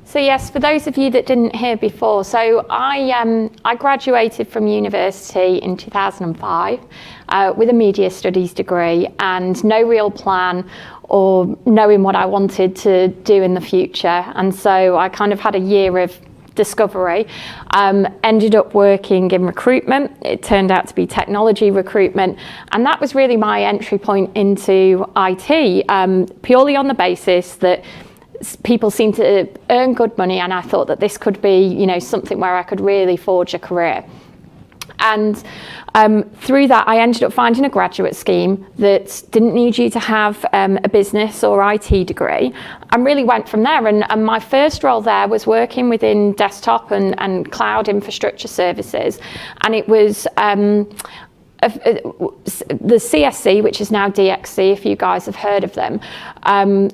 So yes, for those of you that didn't hear before, so I graduated from university in 2005 with a media studies degree and no real plan or knowing what I wanted to do in the future. And so I kind of had a year of discovery, ended up working in recruitment. It turned out to be technology recruitment, and that was really my entry point into IT, purely on the basis that people seem to earn good money, and I thought that this could be, something where I could really forge a career. And through that, I ended up finding a graduate scheme that didn't need you to have a business or IT degree, and really went from there. And my first role there was working within desktop and cloud infrastructure services. And it was the CSC, which is now DXC, if you guys have heard of them.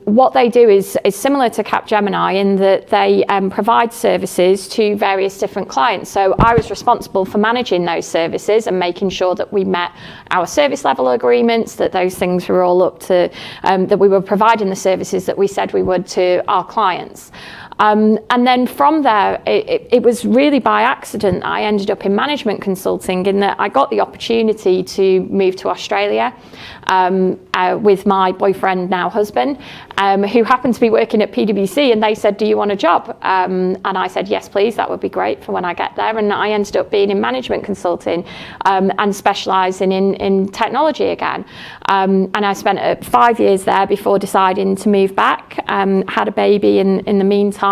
What they do is similar to Capgemini in that they provide services to various different clients. So I was responsible for managing those services and making sure that we met our service level agreements, that those things were all up to, that we were providing the services that we said we would to our clients. And then from there, it was really by accident I ended up in management consulting, in that I got the opportunity to move to Australia with my boyfriend, now husband, who happened to be working at PwC, and they said, do you want a job? And I said, yes, please, that would be great for when I get there. And I ended up being in management consulting and specialising in technology again. And I spent 5 years there before deciding to move back, had a baby in the meantime.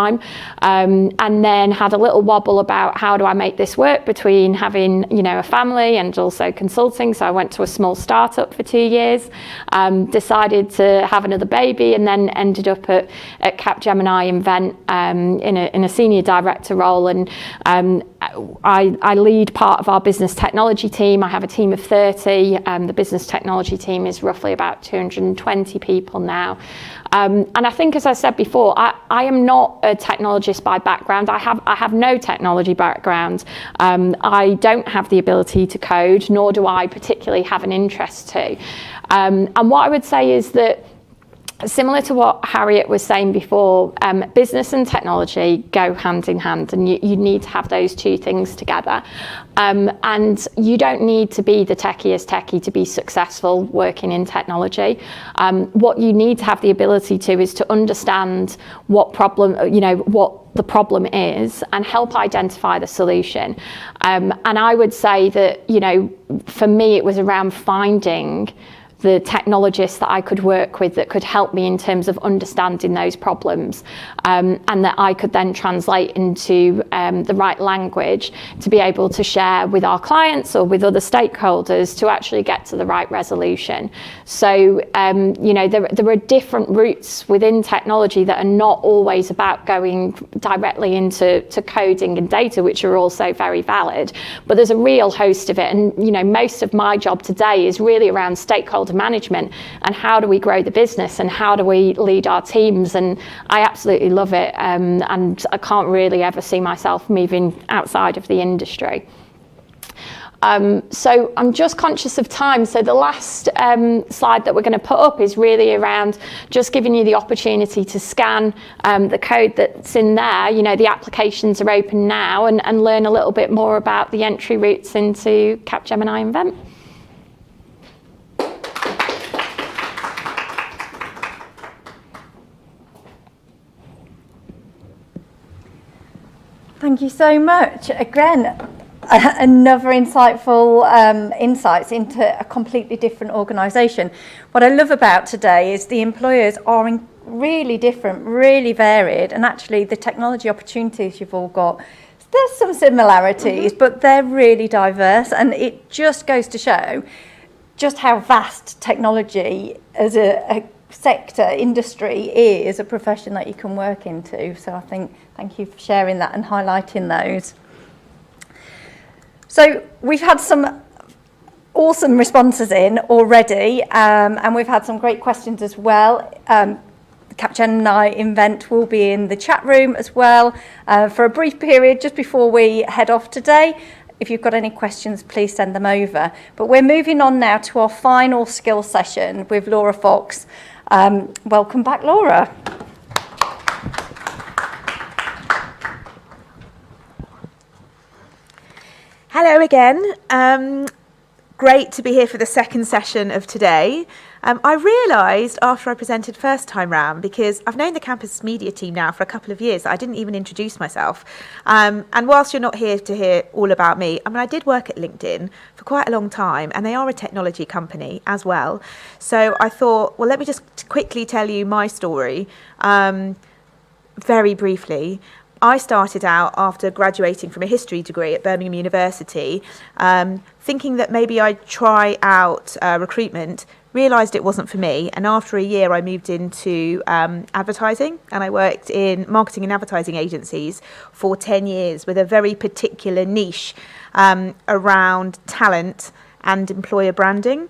And then had a little wobble about how do I make this work between having, a family and also consulting. So I went to a small startup for 2 years, decided to have another baby, and then ended up at Capgemini Invent in a senior director role. And I lead part of our business technology team. I have a team of 30. The business technology team is roughly about 220 people now. And I think, as I said before, I am not a technologist by background. I have no technology background. I don't have the ability to code, nor do I particularly have an interest to. And what I would say is that, similar to what Harriet was saying before, business and technology go hand in hand, and you need to have those two things together. And you don't need to be the techiest techie to be successful working in technology. What you need to have the ability to is to understand what the problem is and help identify the solution. And I would say that, for me, it was around finding the technologists that I could work with that could help me in terms of understanding those problems, and that I could then translate into the right language to be able to share with our clients or with other stakeholders to actually get to the right resolution. So, there are different routes within technology that are not always about going directly into coding and data, which are also very valid, but there's a real host of it. And, most of my job today is really around stakeholder stakeholder management, and how do we grow the business, and how do we lead our teams. And I absolutely love it, and I can't really ever see myself moving outside of the industry. So I'm just conscious of time. So the last slide that we're going to put up is really around just giving you the opportunity to scan the code that's in there. You know, the applications are open now, and learn a little bit more about the entry routes into Capgemini Invent. Thank you so much. Again, another insightful insights into a completely different organisation. What I love about today is the employers are really different, really varied, and actually the technology opportunities you've all got, there's some similarities, but they're really diverse, and it just goes to show just how vast technology as a sector, industry is, a profession that you can work into. So I think, thank you for sharing that and highlighting those. So we've had some awesome responses in already, and we've had some great questions as well. Capgemini Invent will be in the chat room as well for a brief period just before we head off today. If you've got any questions, please send them over. But we're moving on now to our final skill session with Laura Fox. Welcome back, Laura. Hello again. Great to be here for the second session of today. I realised after I presented first time round, because I've known the campus media team now for a couple of years, that I didn't even introduce myself. And whilst you're not here to hear all about me, I mean, I did work at LinkedIn for quite a long time, and they are a technology company as well. So I thought, well, let me just quickly tell you my story very briefly. I started out after graduating from a history degree at Birmingham University, thinking that maybe I'd try out recruitment, realised it wasn't for me, and after a year I moved into advertising, and I worked in marketing and advertising agencies for 10 years with a very particular niche around talent and employer branding.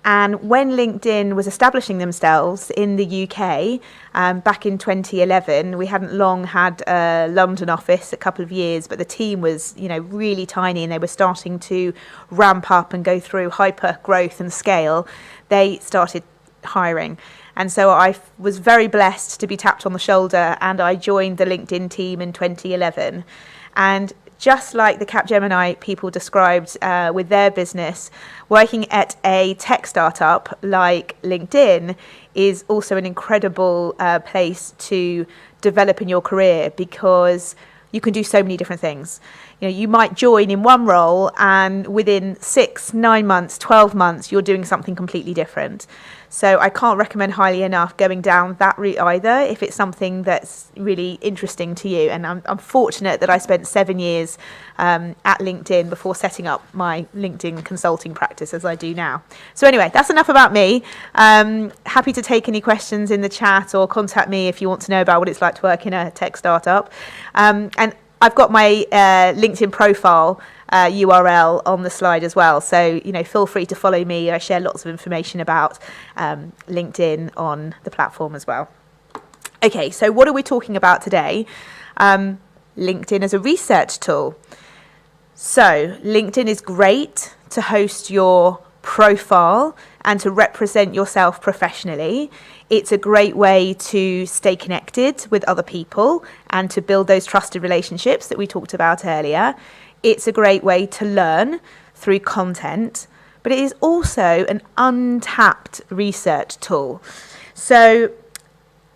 And when LinkedIn was establishing themselves in the UK back in 2011, we hadn't long had a London office, a couple of years, but the team was, you know, really tiny, and they were starting to ramp up and go through hyper growth and scale. They started hiring. And so I was very blessed to be tapped on the shoulder, and I joined the LinkedIn team in 2011. And just like the Capgemini people described with their business, working at a tech startup like LinkedIn is also an incredible place to develop in your career, because you can do so many different things. You know, you might join in one role, and within 6, 9 months, 12 months, you're doing something completely different. So I can't recommend highly enough going down that route either, if it's something that's really interesting to you. And I'm fortunate that I spent 7 years at LinkedIn before setting up my LinkedIn consulting practice as I do now. So anyway, that's enough about me. Happy to take any questions in the chat, or contact me if you want to know about what it's like to work in a tech startup. And I've got my LinkedIn profile URL on the slide as well. So, you know, feel free to follow me. I share lots of information about LinkedIn on the platform as well. Okay, so what are we talking about today? LinkedIn as a research tool. So LinkedIn is great to host your profile and to represent yourself professionally. It's a great way to stay connected with other people and to build those trusted relationships that we talked about earlier. It's a great way to learn through content, but it is also an untapped research tool. So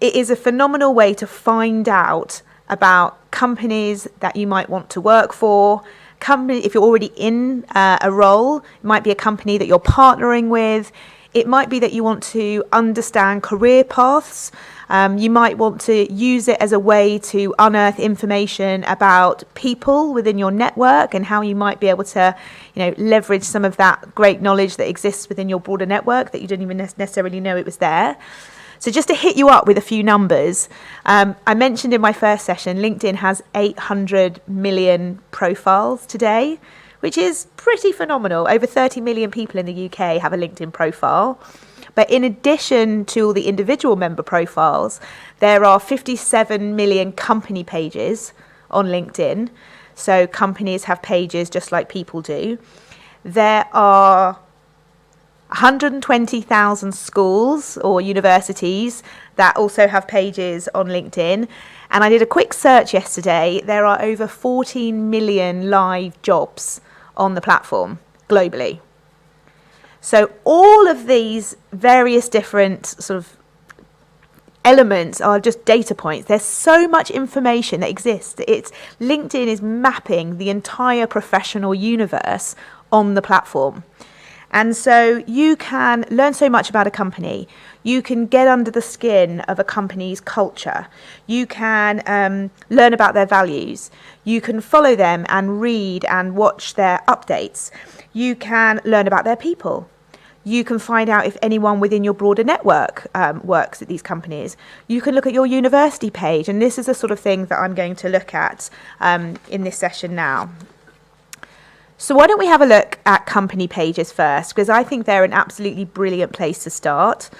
it is a phenomenal way to find out about companies that you might want to work for. If you're already in a role, it might be a company that you're partnering with. It might be that you want to understand career paths. You might want to use it as a way to unearth information about people within your network and how you might be able to, you know, leverage some of that great knowledge that exists within your broader network that you didn't even necessarily know it was there. So just to hit you up with a few numbers, I mentioned in my first session, LinkedIn has 800 million profiles today, which is pretty phenomenal. Over 30 million people in the UK have a LinkedIn profile. But in addition to all the individual member profiles, there are 57 million company pages on LinkedIn. So companies have pages just like people do. There are 120,000 schools or universities that also have pages on LinkedIn. And I did a quick search yesterday. There are over 14 million live jobs on the platform globally. So all of these various different sort of elements are just data points. There's so much information that exists. LinkedIn is mapping the entire professional universe on the platform. And so you can learn so much about a company. You can get under the skin of a company's culture. You can learn about their values. You can follow them and read and watch their updates. You can learn about their people. You can find out if anyone within your broader network works at these companies. You can look at your university page, and this is the sort of thing that I'm going to look at in this session now. So why don't we have a look at company pages first, because I think they're an absolutely brilliant place to start.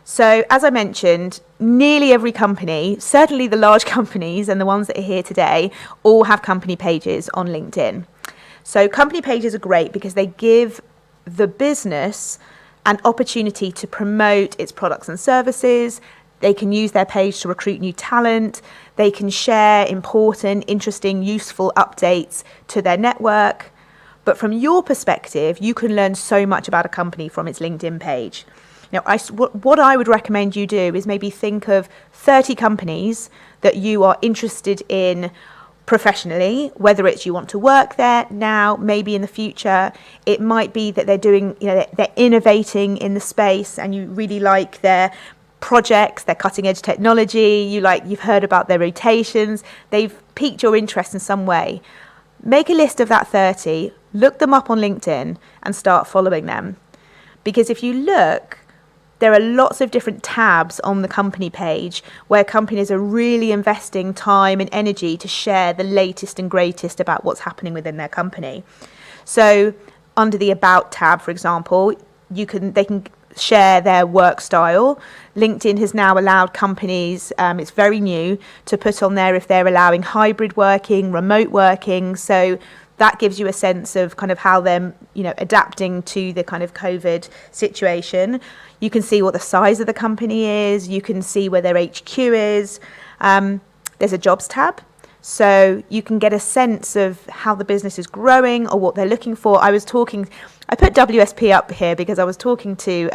So as I mentioned, nearly every company, certainly the large companies and the ones that are here today, all have company pages on LinkedIn. So company pages are great because they give the business an opportunity to promote its products and services. They can use their page to recruit new talent. They can share important, interesting, useful updates to their network. But from your perspective, you can learn so much about a company from its LinkedIn page. Now, what I would recommend you do is maybe think of 30 companies that you are interested in professionally, whether it's you want to work there now, maybe in the future. It might be that they're doing, they're innovating in the space and you really like their projects, their cutting edge technology, you've heard about their rotations, they've piqued your interest in some way. Make a list of that 30, look them up on LinkedIn and start following them. Because if you look, there are lots of different tabs on the company page where companies are really investing time and energy to share the latest and greatest about what's happening within their company. So under the About tab, for example, they can share their work style. LinkedIn has now allowed companies, it's very new, to put on there if they're allowing hybrid working, remote working. So that gives you a sense of kind of how they're adapting to the kind of COVID situation. You can see what the size of the company is. You can see where their HQ is. There's a jobs tab. So you can get a sense of how the business is growing or what they're looking for. I put WSP up here because I was talking to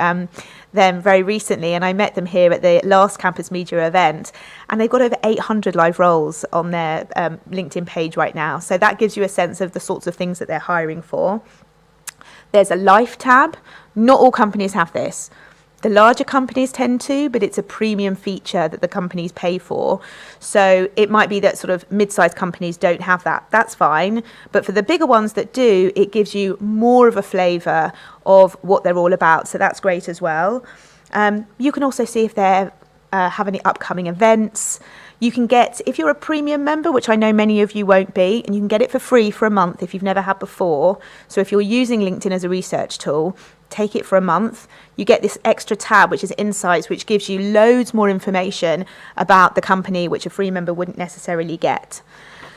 them very recently, and I met them here at the last Campus Media event, and they've got over 800 live roles on their LinkedIn page right now. So that gives you a sense of the sorts of things that they're hiring for. There's a Life tab. Not all companies have this. The larger companies tend to, but it's a premium feature that the companies pay for. So it might be that sort of mid-sized companies don't have that. That's fine. But for the bigger ones that do, it gives you more of a flavour of what they're all about. So that's great as well. You can also see if they have any upcoming events. You can get, if you're a premium member, which I know many of you won't be, and you can get it for free for a month if you've never had before. So if you're using LinkedIn as a research tool, take it for a month. You get this extra tab, which is Insights, which gives you loads more information about the company, which a free member wouldn't necessarily get.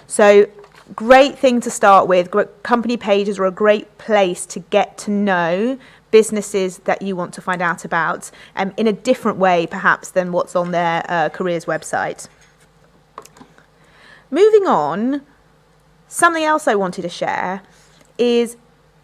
So great thing to start with. Company pages are a great place to get to know businesses that you want to find out about in a different way, perhaps, than what's on their careers website. Moving on, something else I wanted to share is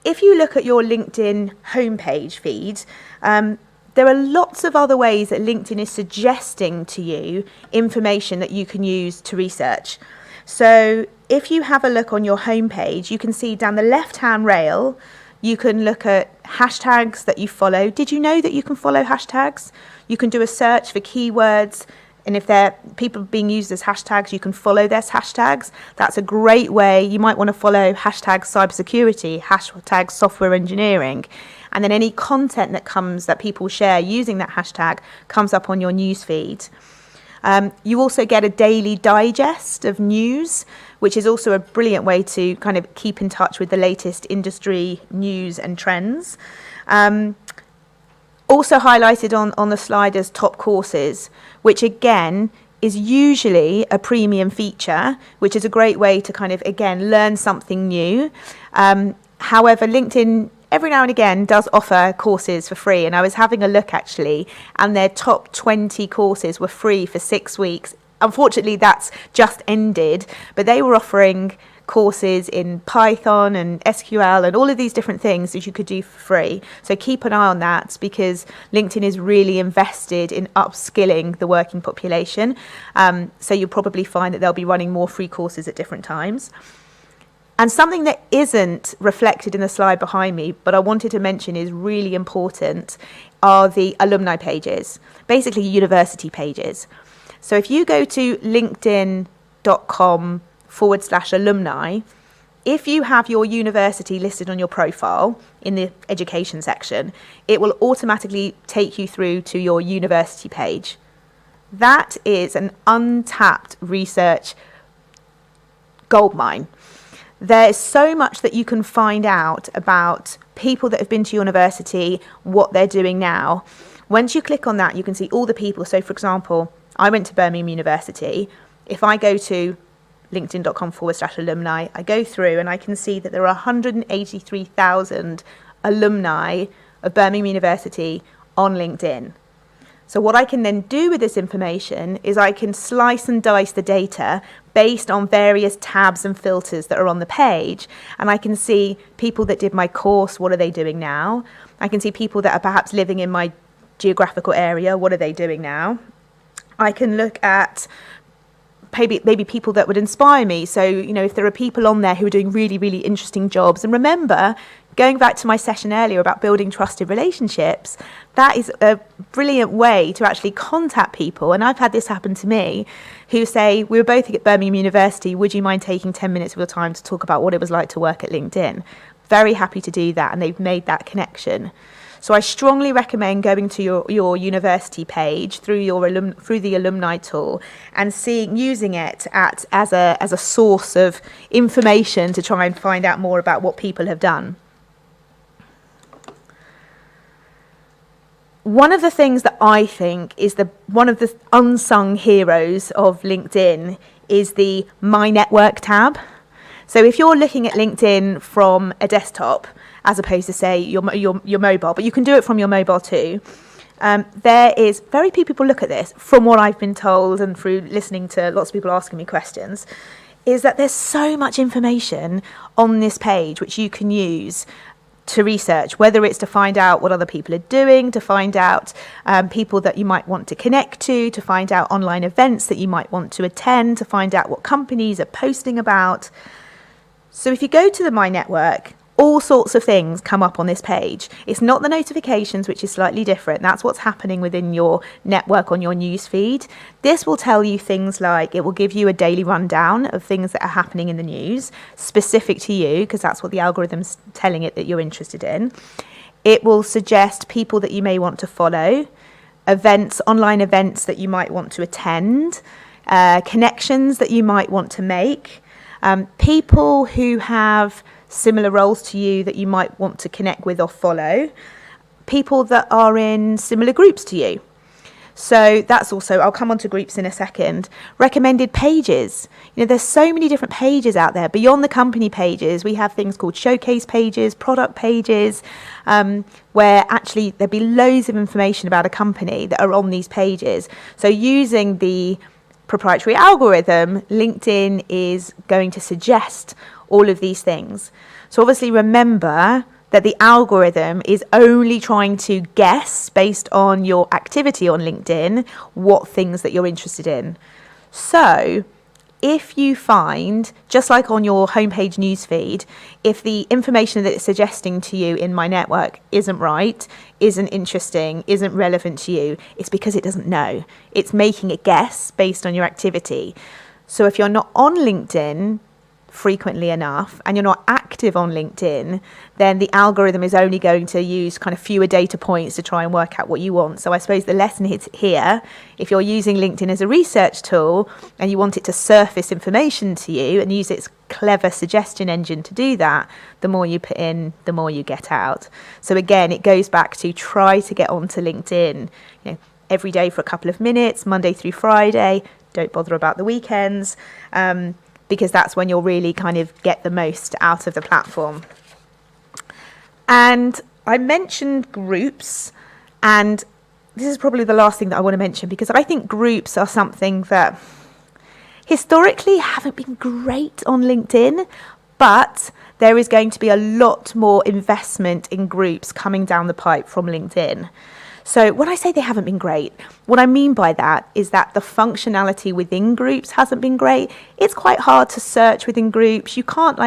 if you look at your LinkedIn homepage feed, there are lots of other ways that LinkedIn is suggesting to you information that you can use to research. So if you have a look on your homepage, you can see down the left-hand rail, you can look at hashtags that you follow. Did you know that you can follow hashtags? You can do a search for keywords, and if they're people being used as hashtags, you can follow their hashtags. That's a great way. You might want to follow hashtag cybersecurity, hashtag software engineering, and then any content that people share using that hashtag comes up on your newsfeed. You also get a daily digest of news, which is also a brilliant way to kind of keep in touch with the latest industry news and trends. Also highlighted on the slide as top courses, which again is usually a premium feature, which is a great way to kind of, again, learn something new. However, LinkedIn every now and again does offer courses for free, and I was having a look actually, and their top 20 courses were free for 6 weeks. Unfortunately, that's just ended, but they were offering courses in Python and SQL and all of these different things that you could do for free. So keep an eye on that, because LinkedIn is really invested in upskilling the working population. So you'll probably find that they'll be running more free courses at different times. And something that isn't reflected in the slide behind me, but I wanted to mention is really important, are the alumni pages, basically university pages. So if you go to linkedin.com/alumni, if you have your university listed on your profile in the education section, it will automatically take you through to your university page. That is an untapped research goldmine. There's so much that you can find out about people that have been to university, what they're doing now. Once you click on that, you can see all the people. So, for example, I went to Birmingham University. If I go to linkedin.com/alumni, I go through and I can see that there are 183,000 alumni of Birmingham University on LinkedIn. So what I can then do with this information is I can slice and dice the data based on various tabs and filters that are on the page. And I can see people that did my course, what are they doing now? I can see people that are perhaps living in my geographical area, what are they doing now? I can look at maybe people that would inspire me. So, if there are people on there who are doing really, really interesting jobs. And remember, going back to my session earlier about building trusted relationships, that is a brilliant way to actually contact people. And I've had this happen to me, who say, we were both at Birmingham University, would you mind taking 10 minutes of your time to talk about what it was like to work at LinkedIn? Very happy to do that, and they've made that connection. So I strongly recommend going to your university page through the alumni tool and using it as a source of information to try and find out more about what people have done. One of the things that I think is one of the unsung heroes of LinkedIn is the My Network tab. So if you're looking at LinkedIn from a desktop, as opposed to, say, your mobile, but you can do it from your mobile too. There is, very few people look at this, from what I've been told and through listening to lots of people asking me questions, is that there's so much information on this page which you can use to research, whether it's to find out what other people are doing, to find out people that you might want to connect to find out online events that you might want to attend, to find out what companies are posting about. So if you go to the My Network, all sorts of things come up on this page. It's not the notifications, which is slightly different. That's what's happening within your network on your news feed. This will tell you things like, it will give you a daily rundown of things that are happening in the news, specific to you, because that's what the algorithm's telling it that you're interested in. It will suggest people that you may want to follow, events, online events that you might want to attend, connections that you might want to make, people who have similar roles to you that you might want to connect with or follow, people that are in similar groups to you. So that's also, I'll come on to groups in a second. Recommended pages. There's so many different pages out there. Beyond the company pages, we have things called showcase pages, product pages, where actually there'll be loads of information about a company that are on these pages. So using the proprietary algorithm, LinkedIn is going to suggest all of these things. So obviously remember that the algorithm is only trying to guess based on your activity on LinkedIn what things that you're interested in. So if you find, just like on your homepage newsfeed, if the information that it's suggesting to you in My Network isn't right, isn't interesting, isn't relevant to you, it's because it doesn't know. It's making a guess based on your activity. So if you're not on LinkedIn, frequently enough and you're not active on LinkedIn, then the algorithm is only going to use kind of fewer data points to try and work out what you want. So I suppose the lesson is here, if you're using LinkedIn as a research tool and you want it to surface information to you and use its clever suggestion engine to do that, the more you put in, the more you get out. So again, it goes back to try to get onto LinkedIn, every day for a couple of minutes, Monday through Friday. Don't bother about the weekends, because that's when you'll really kind of get the most out of the platform. And I mentioned groups, and this is probably the last thing that I want to mention, because I think groups are something that historically haven't been great on LinkedIn, but there is going to be a lot more investment in groups coming down the pipe from LinkedIn. So when I say they haven't been great, what I mean by that is that the functionality within groups hasn't been great. It's quite hard to search within groups. You can't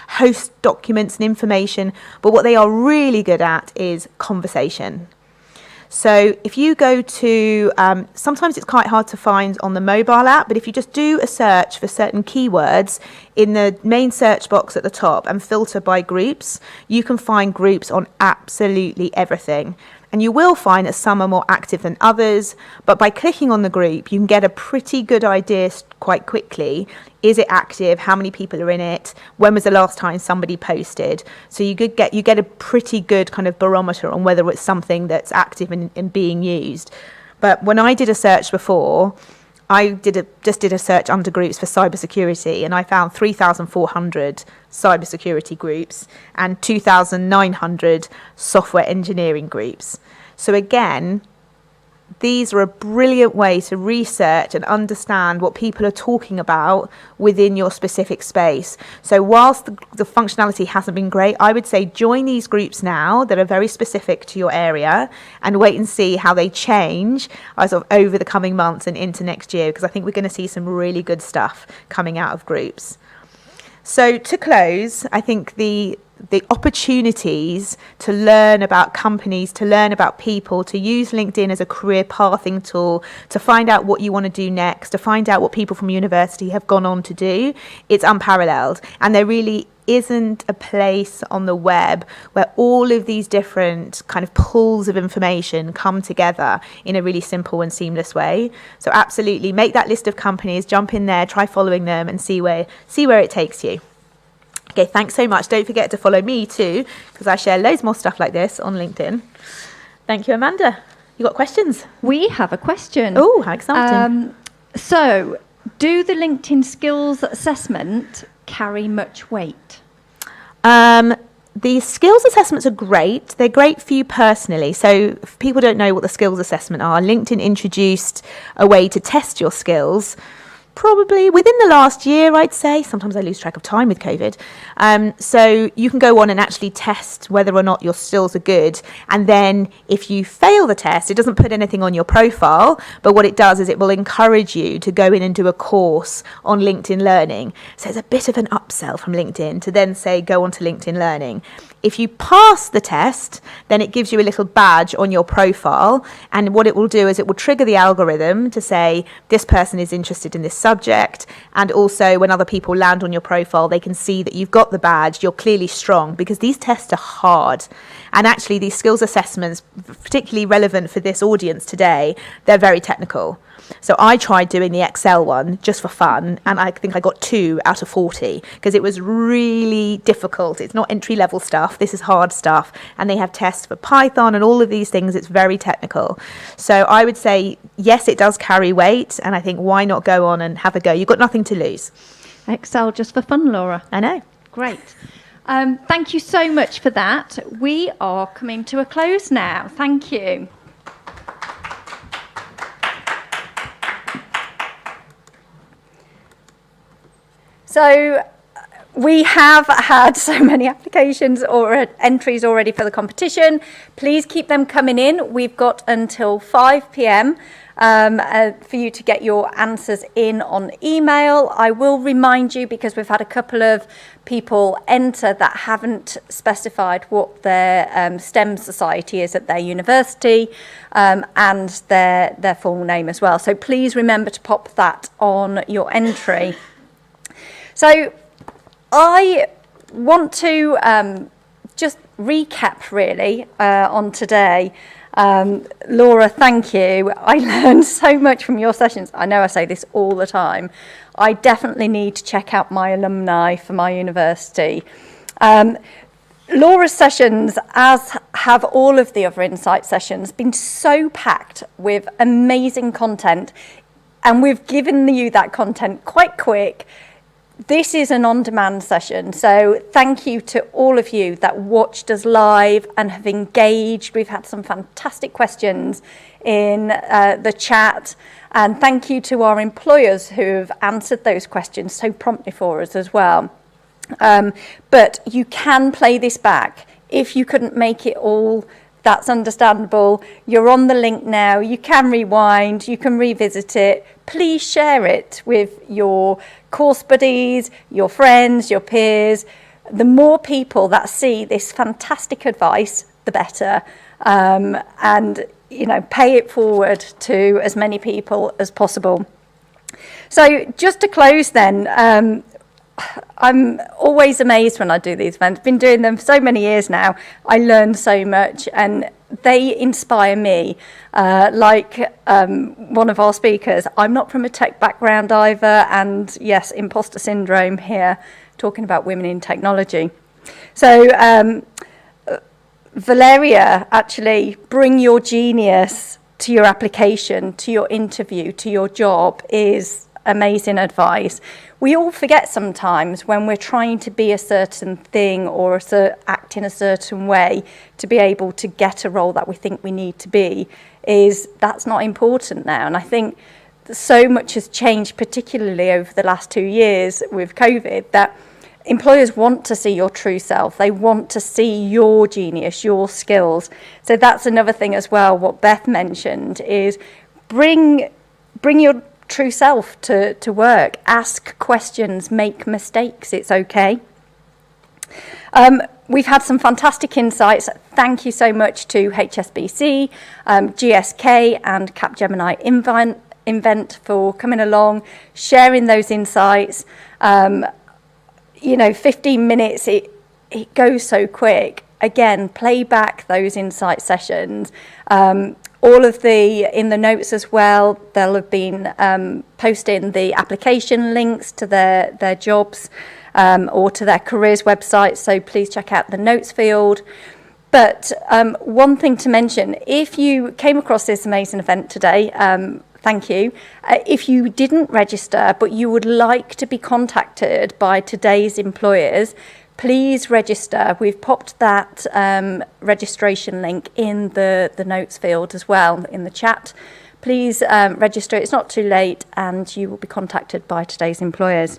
host documents and information, but what they are really good at is conversation. So if you go to, sometimes it's quite hard to find on the mobile app, but if you just do a search for certain keywords in the main search box at the top and filter by groups, you can find groups on absolutely everything. And you will find that some are more active than others, but by clicking on the group, you can get a pretty good idea quite quickly. Is it active? How many people are in it? When was the last time somebody posted? So you get a pretty good kind of barometer on whether it's something that's active and being used. But when I did a search before, I just did a search under groups for cybersecurity, and I found 3,400 cybersecurity groups and 2,900 software engineering groups. So again, these are a brilliant way to research and understand what people are talking about within your specific space. So whilst the functionality hasn't been great, I would say join these groups now that are very specific to your area and wait and see how they change over the coming months and into next year, because I think we're going to see some really good stuff coming out of groups. So to close, I think the opportunities to learn about companies, to learn about people, to use LinkedIn as a career pathing tool, to find out what you want to do next, to find out what people from university have gone on to do, it's unparalleled. And there really isn't a place on the web where all of these different kind of pools of information come together in a really simple and seamless way. So absolutely make that list of companies, jump in there, try following them and see where it takes you. Okay, thanks so much. Don't forget to follow me too, because I share loads more stuff like this on LinkedIn. Thank you, Amanda. You got questions? We have a question. Oh, how exciting. So, do the LinkedIn skills assessment carry much weight? The skills assessments are great. They're great for you personally. So if people don't know what the skills assessment are, LinkedIn introduced a way to test your skills probably within the last year, I'd say. Sometimes I lose track of time with COVID. So you can go on and actually test whether or not your skills are good. And then if you fail the test, it doesn't put anything on your profile, but what it does is it will encourage you to go in and do a course on LinkedIn Learning. So it's a bit of an upsell from LinkedIn to then say, go on to LinkedIn Learning. If you pass the test, then it gives you a little badge on your profile. And what it will do is it will trigger the algorithm to say, this person is interested in this subject. And also when other people land on your profile, they can see that you've got the badge, you're clearly strong, because these tests are hard. And actually these skills assessments, particularly relevant for this audience today, they're very technical. So I tried doing the Excel one just for fun, and I think I got 2 out of 40 because it was really difficult. It's not entry-level stuff. This is hard stuff. And they have tests for Python and all of these things. It's very technical. So I would say, yes, it does carry weight, and I think why not go on and have a go? You've got nothing to lose. Excel just for fun, Laura. I know. Great. Thank you so much for that. We are coming to a close now. Thank you. So we have had so many applications or entries already for the competition. Please keep them coming in. We've got until 5 p.m. For you to get your answers in on email. I will remind you, because we've had a couple of people enter that haven't specified what their STEM society is at their university, and their full name as well. So please remember to pop that on your entry. So I want to just recap really on today. Laura, thank you. I learned so much from your sessions. I know I say this all the time. I definitely need to check out my alumni for my university. Laura's sessions, as have all of the other Insight sessions, been so packed with amazing content, and we've given you that content quite quick. This is an on-demand session, so thank you to all of you that watched us live and have engaged. We've had some fantastic questions in the chat, and thank you to our employers who have answered those questions so promptly for us as well. But you can play this back. If you couldn't make it all, that's understandable. You're on the link now. You can rewind. You can revisit it. Please share it with your course buddies, your friends, your peers. The more people that see this fantastic advice, the better. And, you know, pay it forward to as many people as possible. So just to close then, I'm always amazed when I do these events. I've been doing them for so many years now. I learn so much and they inspire me. Like one of our speakers, I'm not from a tech background either, and yes, imposter syndrome here, talking about women in technology. So Valeria, actually bring your genius to your application, to your interview, to your job is amazing advice. We all forget sometimes when we're trying to be a certain thing or act in a certain way to be able to get a role that we think we need to be, is that's not important now. And I think so much has changed, particularly over the last 2 years with COVID, that employers want to see your true self. They want to see your genius, your skills. So that's another thing as well, what Beth mentioned, is bring your true self to work. Ask questions, make mistakes, it's okay. We've had some fantastic insights. Thank you so much to HSBC, GSK and Capgemini Invent for coming along, sharing those insights. You know, 15 minutes, it goes so quick. Again, play back those insight sessions. All of in the notes as well, they'll have been posting the application links to their jobs or to their careers websites, so please check out the notes field. But one thing to mention, if you came across this amazing event today, thank you. If you didn't register but you would like to be contacted by today's employers, please register. We've popped that registration link in the notes field as well in the chat. Please register. It's not too late and you will be contacted by today's employers.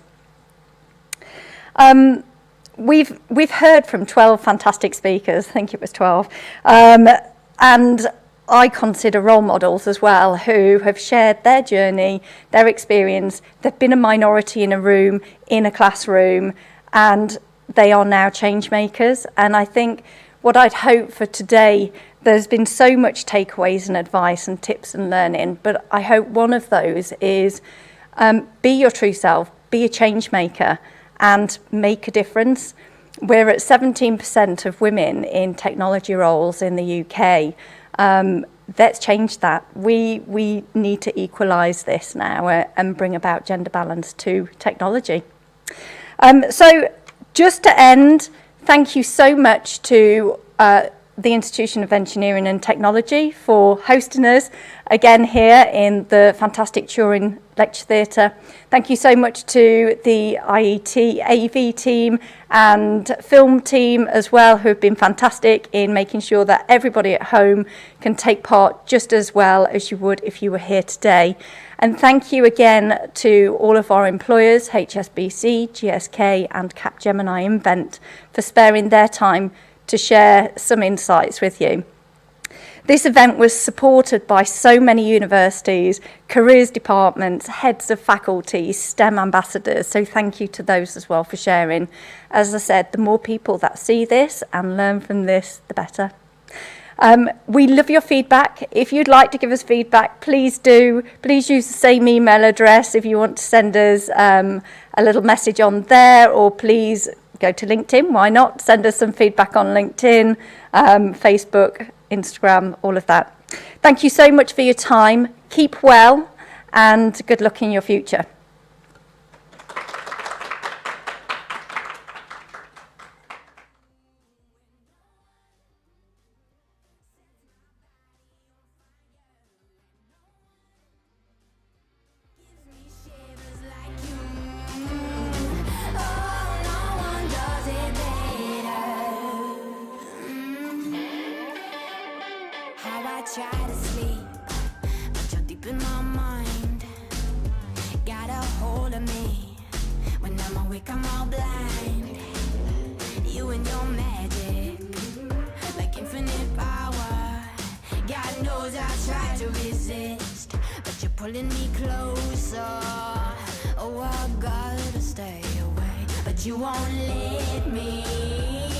We've heard from 12 fantastic speakers. I think it was 12. And I consider role models as well who have shared their journey, their experience. They've been a minority in a room, in a classroom, and they are now change makers. And I think what I'd hope for today, there's been so much takeaways and advice and tips and learning, but I hope one of those is be your true self, be a change maker and make a difference. We're at 17% of women in technology roles in the UK. Let's change that. We need to equalise this now and bring about gender balance to technology. So just to end, thank you so much to the Institution of Engineering and Technology for hosting us again here in the fantastic Turing Lecture Theatre. Thank you so much to the IET AV team and film team as well, who have been fantastic in making sure that everybody at home can take part just as well as you would if you were here today. And thank you again to all of our employers, HSBC, GSK and Capgemini Invent, for sparing their time to share some insights with you. This event was supported by so many universities, careers departments, heads of faculty, STEM ambassadors, so thank you to those as well for sharing. As I said, the more people that see this and learn from this, the better. We love your feedback. If you'd like to give us feedback, please do. Please use the same email address if you want to send us a a little message on there, or please go to LinkedIn. Why not? Send us some feedback on LinkedIn, Facebook, Instagram, all of that. Thank you so much for your time. Keep well, and good luck in your future. Try to sleep, but you're deep in my mind. Got a hold of me. When I'm awake, I'm all blind. You and your magic, like infinite power. God knows I tried to resist, but you're pulling me closer. Oh, I gotta stay away, but you won't let me.